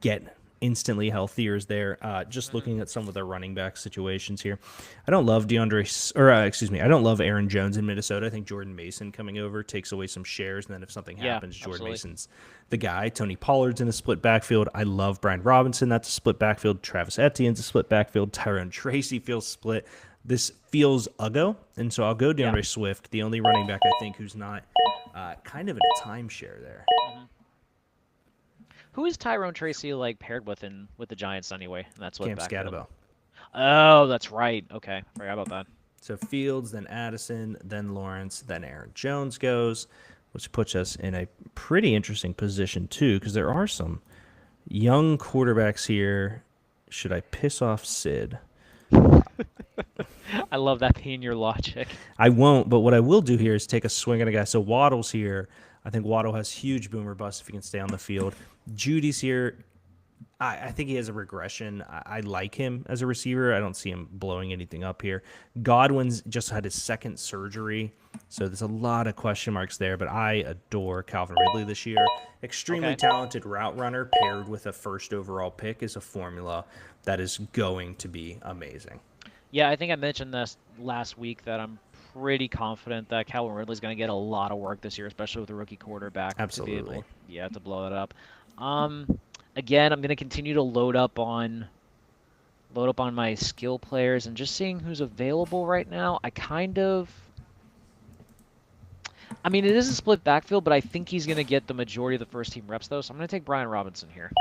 Speaker 1: get instantly healthy or is there. Just looking at some of the running back situations here. I don't love I don't love Aaron Jones in Minnesota. I think Jordan Mason coming over takes away some shares, and then if something happens, Jordan Mason's the guy. Tony Pollard's in a split backfield. I love Brian Robinson. That's a split backfield. Travis Etienne's a split backfield. Tyrone Tracy feels split. This feels uggo, and so I'll go DeAndre Swift, the only running back I think who's not kind of in a timeshare there.
Speaker 2: Who is Tyrone Tracy like paired with the Giants anyway? That's what
Speaker 1: Cam Scatterbo.
Speaker 2: Oh, that's right. Okay, forgot about that.
Speaker 1: So Fields, then Addison, then Lawrence, then Aaron Jones goes, which puts us in a pretty interesting position too, because there are some young quarterbacks here. Should I piss off Sid?
Speaker 2: I love that being your logic.
Speaker 1: I won't, but what I will do here is take a swing at a guy. So Waddle's here. I think Waddle has huge boomer bust if he can stay on the field. Judy's here. I think he has a regression. I like him as a receiver. I don't see him blowing anything up here. Godwin's just had his second surgery, so there's a lot of question marks there. But I adore Calvin Ridley this year. Extremely
Speaker 2: Okay.
Speaker 1: talented route runner paired with a first overall pick is a formula that is going to be amazing.
Speaker 2: Yeah, I think I mentioned this last week that I'm pretty confident that Calvin Ridley's going to get a lot of work this year, especially with a rookie quarterback to be
Speaker 1: Absolutely.
Speaker 2: able, yeah, to blow it up. Again, I'm going to continue to load up on my skill players and just seeing who's available right now. I mean, it is a split backfield, but I think he's going to get the majority of the first team reps though, so I'm going to take Brian Robinson here.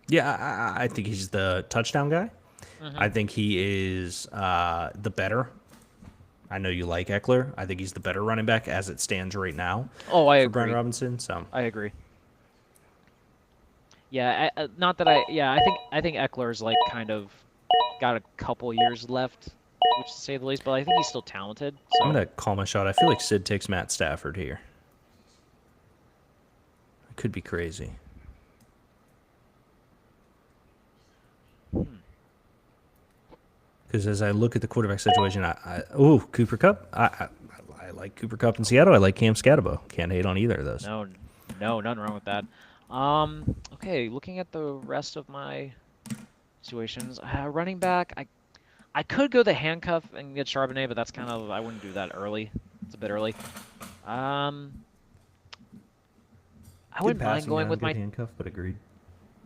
Speaker 1: Yeah, I think he's the touchdown guy.
Speaker 2: Mm-hmm.
Speaker 1: I think he is the better. I know you like Eckler. I think he's the better running back as it stands right now
Speaker 2: Oh, I
Speaker 1: for Brian
Speaker 2: agree.
Speaker 1: Robinson. So
Speaker 2: I agree. Yeah, not that I think Eckler's like kind of got a couple years left, which to say the least, but I think he's still talented. So
Speaker 1: I'm gonna call my shot. I feel like Sid takes Matt Stafford here. I could be crazy. Because as I look at the quarterback situation, Cooper Cup. I like Cooper Cup in Seattle. I like Cam Scatabo. Can't hate on either of those.
Speaker 2: No, nothing wrong with that. Okay, looking at the rest of my situations, running back, I could go the handcuff and get Charbonnet, but that's kind of I wouldn't do that early. It's a bit early. I wouldn't mind going with my
Speaker 1: handcuff, but agreed.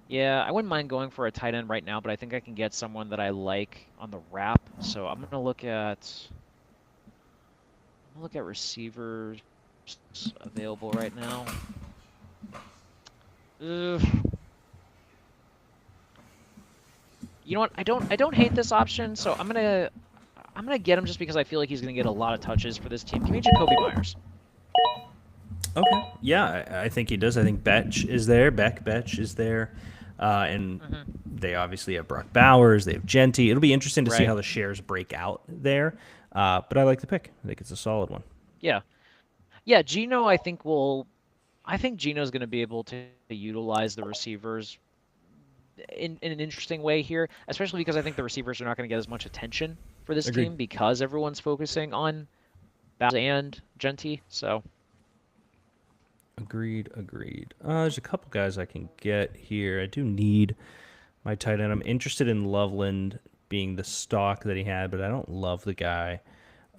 Speaker 2: yeah, I wouldn't mind going for a tight end right now, but I think I can get someone that I like on the wrap. So I'm gonna look at receivers available right now. Ugh. You know what? I don't hate this option, so I'm gonna get him just because I feel like he's gonna get a lot of touches for this team. Give me Jacoby Myers.
Speaker 1: Okay. Yeah, I think he does. I think Betch is there. Betch is there. And they obviously have Brock Bowers. They have Genty. It'll be interesting to see
Speaker 2: Right.
Speaker 1: how the shares break out there. But I like the pick. I think it's a solid one.
Speaker 2: Yeah, Geno. I think Geno's gonna be able to utilize the receivers in an interesting way here, especially because I think the receivers are not going to get as much attention for this
Speaker 1: Agreed.
Speaker 2: team because everyone's focusing on Bowers and Genty. So
Speaker 1: Agreed. There's a couple guys I can get here. I do need my tight end. I'm interested in Loveland being the stock that he had, but I don't love the guy.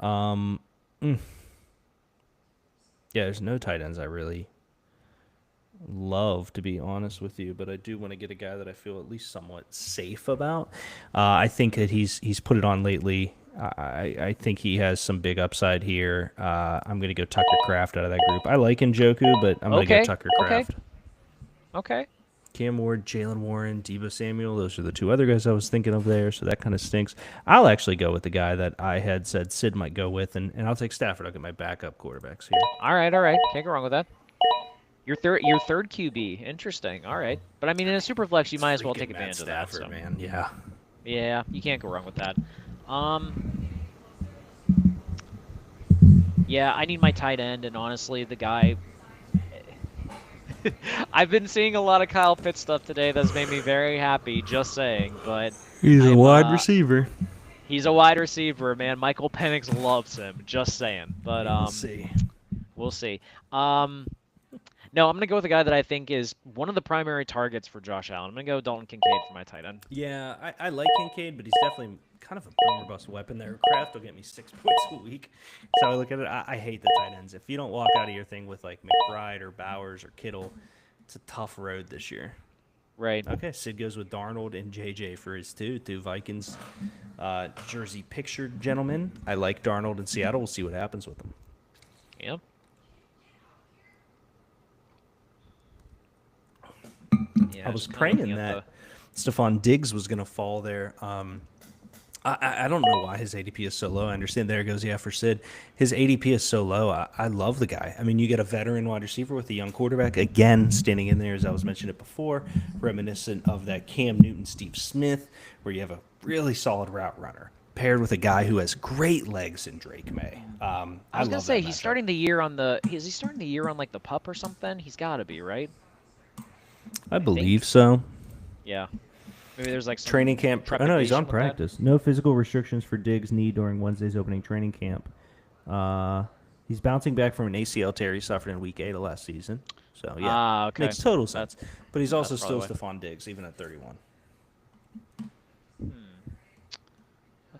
Speaker 1: Yeah, there's no tight ends I really love, to be honest with you, but I do want to get a guy that I feel at least somewhat safe about. I think that he's put it on lately. I think he has some big upside here. I'm going to go Tucker Kraft out of that group. I like Njoku, but I'm going to go Tucker Kraft.
Speaker 2: Okay.
Speaker 1: Cam Ward, Jalen Warren, Deebo Samuel. Those are the two other guys I was thinking of there, so that kind of stinks. I'll actually go with the guy that I had said Sid might go with, and I'll take Stafford. I'll get my backup quarterbacks here.
Speaker 2: All right. Can't go wrong with that. Your third QB. Interesting. All right. But I mean, in a super flex, you might as well take advantage of that.
Speaker 1: Stafford,
Speaker 2: So.
Speaker 1: man. Yeah.
Speaker 2: Yeah, you can't go wrong with that. Yeah, I need my tight end, and honestly, the guy. I've been seeing a lot of Kyle Pitts stuff today that's made me very happy, just saying, but
Speaker 1: He's
Speaker 2: a wide
Speaker 1: receiver.
Speaker 2: he's a wide receiver, man. Michael Penix loves him, just saying. But we'll see. No, I'm going to go with a guy that I think is one of the primary targets for Josh Allen. I'm going to go Dalton Kincaid for my tight end.
Speaker 1: Yeah, I like Kincaid, but he's definitely kind of a boomer bust weapon there. Kraft will get me 6 points a week. That's how I look at it. I hate the tight ends. If you don't walk out of your thing with like McBride or Bowers or Kittle, it's a tough road this year.
Speaker 2: Right.
Speaker 1: Okay, Sid goes with Darnold and JJ for his two Vikings jersey pictured gentlemen. I like Darnold in Seattle. We'll see what happens with them.
Speaker 2: Yep. Yeah,
Speaker 1: I was
Speaker 2: just kinda
Speaker 1: praying
Speaker 2: looking at
Speaker 1: that Stephon Diggs was going to fall there. I don't know why his ADP is so low. I understand there goes, for Sid. His ADP is so low. I love the guy. I mean, you get a veteran wide receiver with a young quarterback, again, standing in there, as I was mentioning it before, reminiscent of that Cam Newton, Steve Smith, where you have a really solid route runner paired with a guy who has great legs in Drake May.
Speaker 2: I was gonna say he's starting the year on the. Is he starting the year on like the pup or something? He's got to be, right?
Speaker 1: I believe so.
Speaker 2: Yeah. Maybe there's like some
Speaker 1: Training camp. Oh no, he's on
Speaker 2: trepidation with that.
Speaker 1: practice. No physical restrictions for Diggs' knee during Wednesday's opening training camp. He's bouncing back from an ACL tear he suffered in Week 8 of last season. So yeah,
Speaker 2: Ah, okay.
Speaker 1: makes total sense. But he's also
Speaker 2: that's
Speaker 1: still
Speaker 2: probably
Speaker 1: Stephon Diggs, even at 31.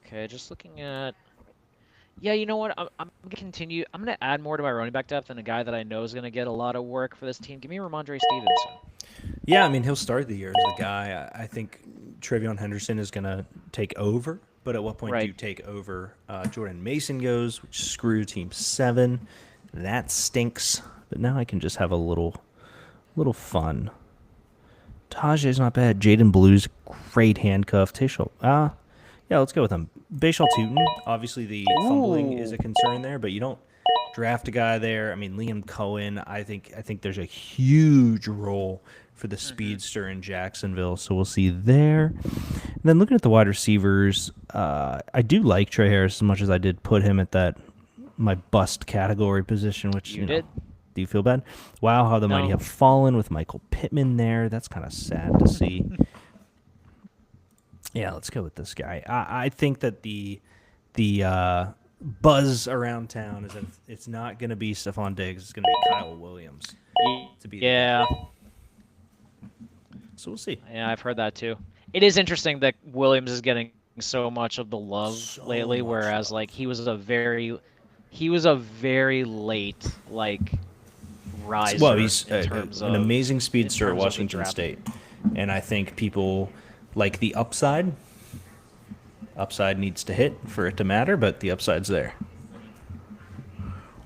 Speaker 2: Okay, just looking at. Yeah, you know what? I'm gonna continue. I'm gonna add more to my running back depth and a guy that I know is gonna get a lot of work for this team. Give me Ramondre Stevenson.
Speaker 1: Yeah, I mean he'll start the year as the guy. I think Trevion Henderson is gonna take over. But at what point do you
Speaker 2: Right.
Speaker 1: take over? Jordan Mason goes, which screw Team 7. That stinks. But now I can just have a little fun. Tajay's not bad. Jaden Blue's great handcuff. Tayshol. Yeah, let's go with him. Bashal Tootin. Obviously, the fumbling is a concern there, but you don't draft a guy there. I mean, Liam Cohen. I think there's a huge role for the speedster in Jacksonville, so we'll see there. And then looking at the wide receivers, I do like Trey Harris as much as I did put him at that my bust category position, which
Speaker 2: You
Speaker 1: know,
Speaker 2: did?
Speaker 1: do you feel bad? Wow, how the mighty
Speaker 2: No.
Speaker 1: have fallen with Michael Pittman there. That's kind of sad to see. Yeah, let's go with this guy. I think that the buzz around town is that it's not going to be Stephon Diggs. It's going to be Kyle Williams to be the
Speaker 2: Yeah.
Speaker 1: guy. So we'll see.
Speaker 2: Yeah, I've heard that too. It is interesting that Williams is getting so much of the love
Speaker 1: So
Speaker 2: lately,
Speaker 1: much
Speaker 2: whereas
Speaker 1: love.
Speaker 2: like he was a very late like riser.
Speaker 1: Well, he's
Speaker 2: in terms
Speaker 1: an
Speaker 2: of,
Speaker 1: amazing speedster at
Speaker 2: terms of the
Speaker 1: Washington
Speaker 2: draft.
Speaker 1: State, and I think people like the upside. Upside needs to hit for it to matter, but the upside's there.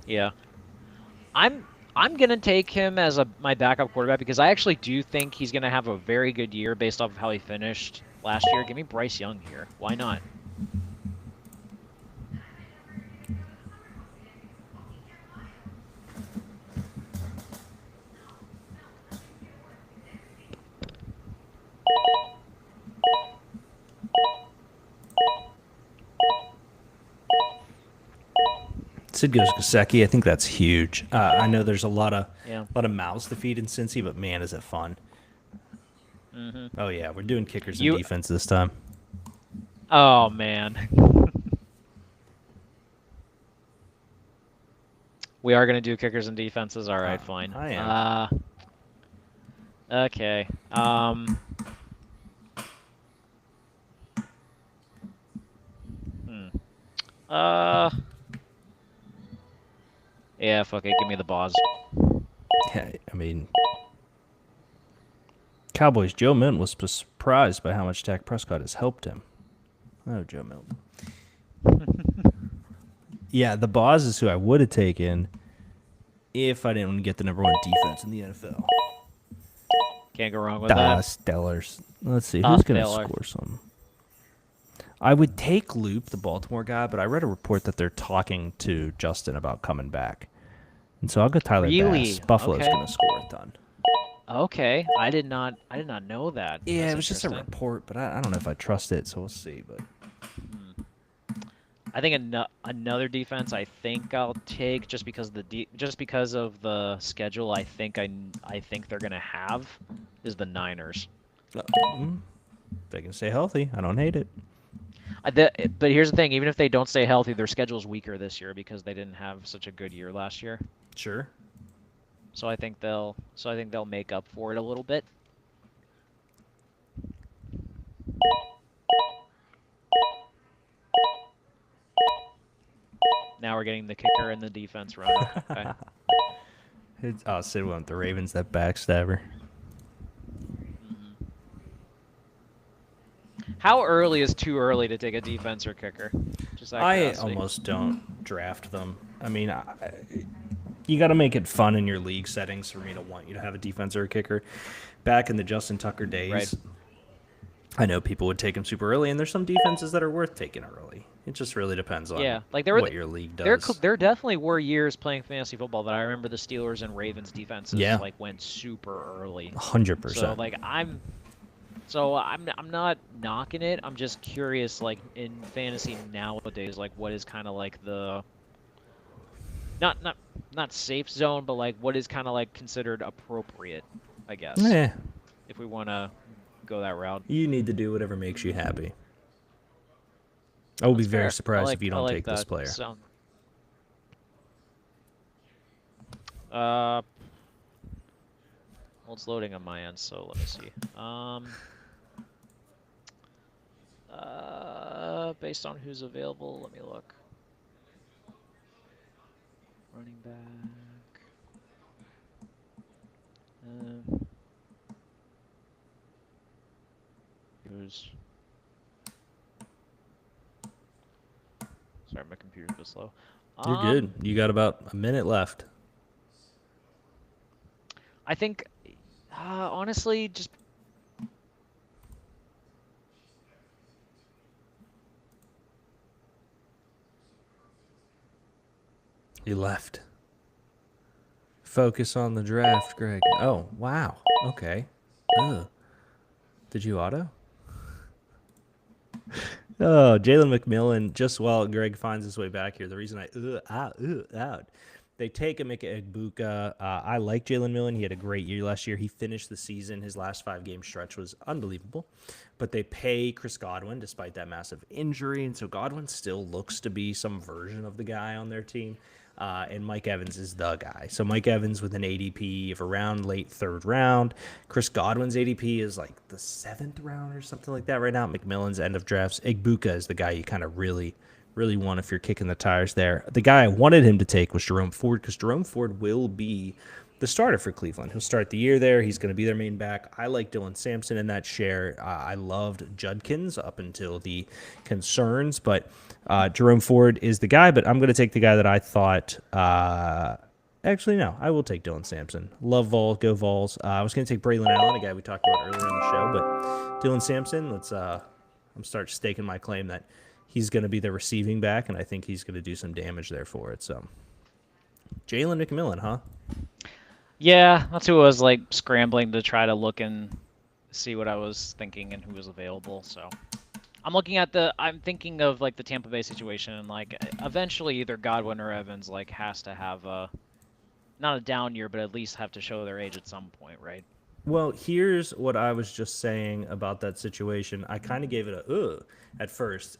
Speaker 2: Yeah. I'm gonna take him as my backup quarterback because I actually do think he's gonna have a very good year based off of how he finished last year. Give me Bryce Young here. Why not?
Speaker 1: Sid goes Gasecki. I think that's huge. I know there's a lot of
Speaker 2: Yeah.
Speaker 1: mouths to feed in Cincy, but man, is it fun! Oh yeah, we're doing kickers and
Speaker 2: You-
Speaker 1: defense this time.
Speaker 2: Oh man. We are gonna do kickers and defenses. All right, fine.
Speaker 1: I am.
Speaker 2: Okay. Yeah, fuck it. Give me the Boz.
Speaker 1: Yeah, I mean, Cowboys. Joe Milton was surprised by how much Dak Prescott has helped him. Oh, Joe Milton. Yeah, the Boz is who I would have taken if I didn't get the number 1 defense in the NFL.
Speaker 2: Can't go wrong with that.
Speaker 1: Stellars. Let's see who's going to
Speaker 2: Stellar.
Speaker 1: score some. I would take Loop, the Baltimore guy, but I read a report that they're talking to Justin about coming back, and so I'll go Tyler
Speaker 2: Really?
Speaker 1: Bass. Buffalo's
Speaker 2: Okay.
Speaker 1: going to score a ton.
Speaker 2: Okay, I did not know that.
Speaker 1: Yeah,
Speaker 2: That's
Speaker 1: it was just a
Speaker 2: interesting.
Speaker 1: report, but I don't know if I trust it, so we'll see. But
Speaker 2: I think another defense I think I'll take just because of the schedule I think they're gonna have is the Niners.
Speaker 1: they can stay healthy. I don't hate it.
Speaker 2: But here's the thing: even if they don't stay healthy, their schedule's weaker this year because they didn't have such a good year last year.
Speaker 1: Sure.
Speaker 2: So I think they'll make up for it a little bit. Now we're getting the kicker and the defense running. Okay.
Speaker 1: Sid went with the Ravens, that backstabber.
Speaker 2: How early is too early to take a defense or kicker? Just out of
Speaker 1: I
Speaker 2: curiosity.
Speaker 1: almost don't draft them. I mean, you got to make it fun in your league settings for me to want you to have a defense or a kicker. Back in the Justin Tucker days,
Speaker 2: Right.
Speaker 1: I know people would take him super early, and there's some defenses that are worth taking early. It just really depends on
Speaker 2: Yeah, like there were
Speaker 1: what your league does.
Speaker 2: there definitely were years playing fantasy football that I remember the Steelers and Ravens defenses
Speaker 1: Yeah.
Speaker 2: like went super early.
Speaker 1: 100%.
Speaker 2: So like I'm not knocking it. I'm just curious like in fantasy nowadays like what is kind of like the not safe zone but like what is kind of like considered appropriate, I guess.
Speaker 1: Yeah.
Speaker 2: if we want to go that route.
Speaker 1: You need to do whatever makes you happy. I will be
Speaker 2: That's
Speaker 1: very
Speaker 2: fair.
Speaker 1: surprised if you
Speaker 2: I
Speaker 1: don't
Speaker 2: like
Speaker 1: take this
Speaker 2: that.
Speaker 1: player.
Speaker 2: So, well, it's loading on my end, so let me see. Based on who's available, let me look. Running back. Who's? Sorry, my computer's a bit slow.
Speaker 1: You're good. You got about a minute left.
Speaker 2: I think, honestly, just
Speaker 1: You left. Focus on the draft, Greg. Oh, wow. Okay. Ugh. Did you auto? Oh, Jalen McMillan, just while Greg finds his way back here, the reason out. They take Emeka Egbuka. I like Jalen Millen. He had a great year last year. He finished the season. His last 5-game stretch was unbelievable. But they pay Chris Godwin despite that massive injury. And so Godwin still looks to be some version of the guy on their team. And Mike Evans is the guy. So Mike Evans with an ADP of around late 3rd round. Chris Godwin's ADP is like the 7th round or something like that right now. McMillan's end of drafts. Egbuka is the guy you kind of really want if you're kicking the tires there. The guy I wanted him to take was Jerome Ford, because Jerome Ford will be the starter for Cleveland. He'll start the year there. He's going to be their main back. I like Dylan Sampson in that share. I loved Judkins up until the concerns, but Jerome Ford is the guy, but I'm going to take the guy that I thought actually, no, I will take Dylan Sampson. Love Vols, go Vols. I was going to take Braylon Allen, a guy we talked about earlier in the show, but Dylan Sampson, I'm start staking my claim that he's going to be the receiving back, and I think he's going to do some damage there for it. So, Jalen McMillan, huh?
Speaker 2: yeah, that's who I was like scrambling to try to look and see what I was thinking and who was available. So I'm thinking of like the Tampa Bay situation, and like eventually either Godwin or Evans like has to have not a down year, but at least have to show their age at some point, right?
Speaker 1: Well, here's what I was just saying about that situation. I kind of gave it a ugh at first.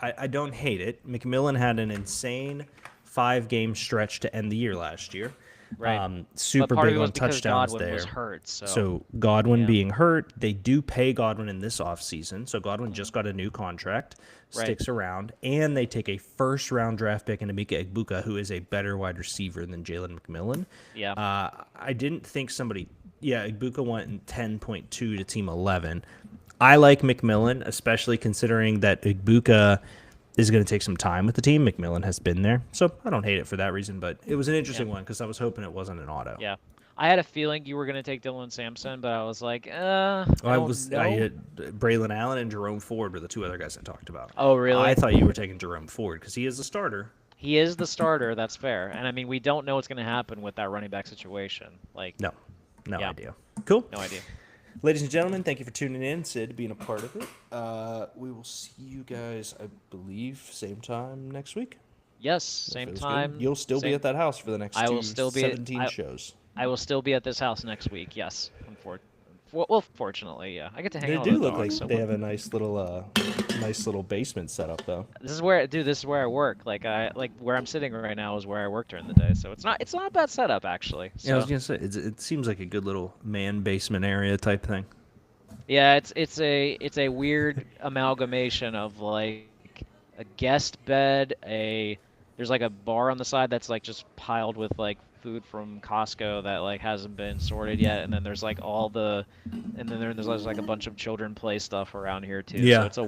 Speaker 1: I don't hate it. McMillan had an insane 5-game stretch to end the year last year.
Speaker 2: Right.
Speaker 1: Super
Speaker 2: but part
Speaker 1: big
Speaker 2: of it was
Speaker 1: on
Speaker 2: because
Speaker 1: touchdowns
Speaker 2: Godwin
Speaker 1: there.
Speaker 2: was hurt, so,
Speaker 1: So Godwin
Speaker 2: yeah.
Speaker 1: being hurt, they do pay Godwin in this offseason. So Godwin just got a new contract,
Speaker 2: Right.
Speaker 1: sticks around, and they take a first-round draft pick in Emeka Egbuka, who is a better wide receiver than Jalen McMillan.
Speaker 2: Yeah.
Speaker 1: I didn't think Egbuka went in 10.2 to team 11. I like McMillan, especially considering that Egbuka is going to take some time with the team. McMillan has been there, so I don't hate it for that reason, but it was an interesting one because I was hoping it wasn't an auto.
Speaker 2: Yeah. I had a feeling you were going to take Dylan Sampson, but I was like, I
Speaker 1: had Braylon Allen and Jerome Ford were the two other guys I talked about.
Speaker 2: Oh, really?
Speaker 1: I thought you were taking Jerome Ford because he is the starter.
Speaker 2: He is the starter, that's fair. And I mean, we don't know what's going to happen with that running back situation. Like,
Speaker 1: No
Speaker 2: Yeah.
Speaker 1: idea. Cool.
Speaker 2: no idea.
Speaker 1: Ladies and gentlemen, thank you for tuning in. Sid being a part of it. We will see you guys, I believe, same time next week.
Speaker 2: Yes,
Speaker 1: If
Speaker 2: same
Speaker 1: it was good.
Speaker 2: time.
Speaker 1: You'll still be
Speaker 2: same-
Speaker 1: at that house for the next
Speaker 2: I will still be at-
Speaker 1: 17 shows.
Speaker 2: I will still be at this house next week. Yes, well, fortunately, yeah. I get to hang
Speaker 1: They
Speaker 2: out
Speaker 1: do
Speaker 2: with the
Speaker 1: look like
Speaker 2: dogs, so
Speaker 1: they have a nice little basement set up though.
Speaker 2: This is where I work. Like where I'm sitting right now is where I work during the day. So it's not a bad setup actually. So,
Speaker 1: Yeah, I was gonna say it seems like a good little man basement area type thing.
Speaker 2: yeah, it's a weird amalgamation of like a guest bed, there's like a bar on the side that's like just piled with like food from Costco that like hasn't been sorted yet, and then there's like there's like a bunch of children play stuff around here too.
Speaker 1: Yeah.
Speaker 2: So it's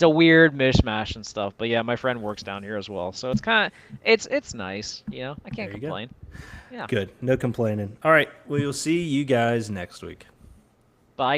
Speaker 2: a weird mishmash and stuff. But yeah, my friend works down here as well, so it's nice. You know, I can't
Speaker 1: There you go.
Speaker 2: complain. Yeah.
Speaker 1: Good, no complaining. All right, we will see you guys next week.
Speaker 2: Bye.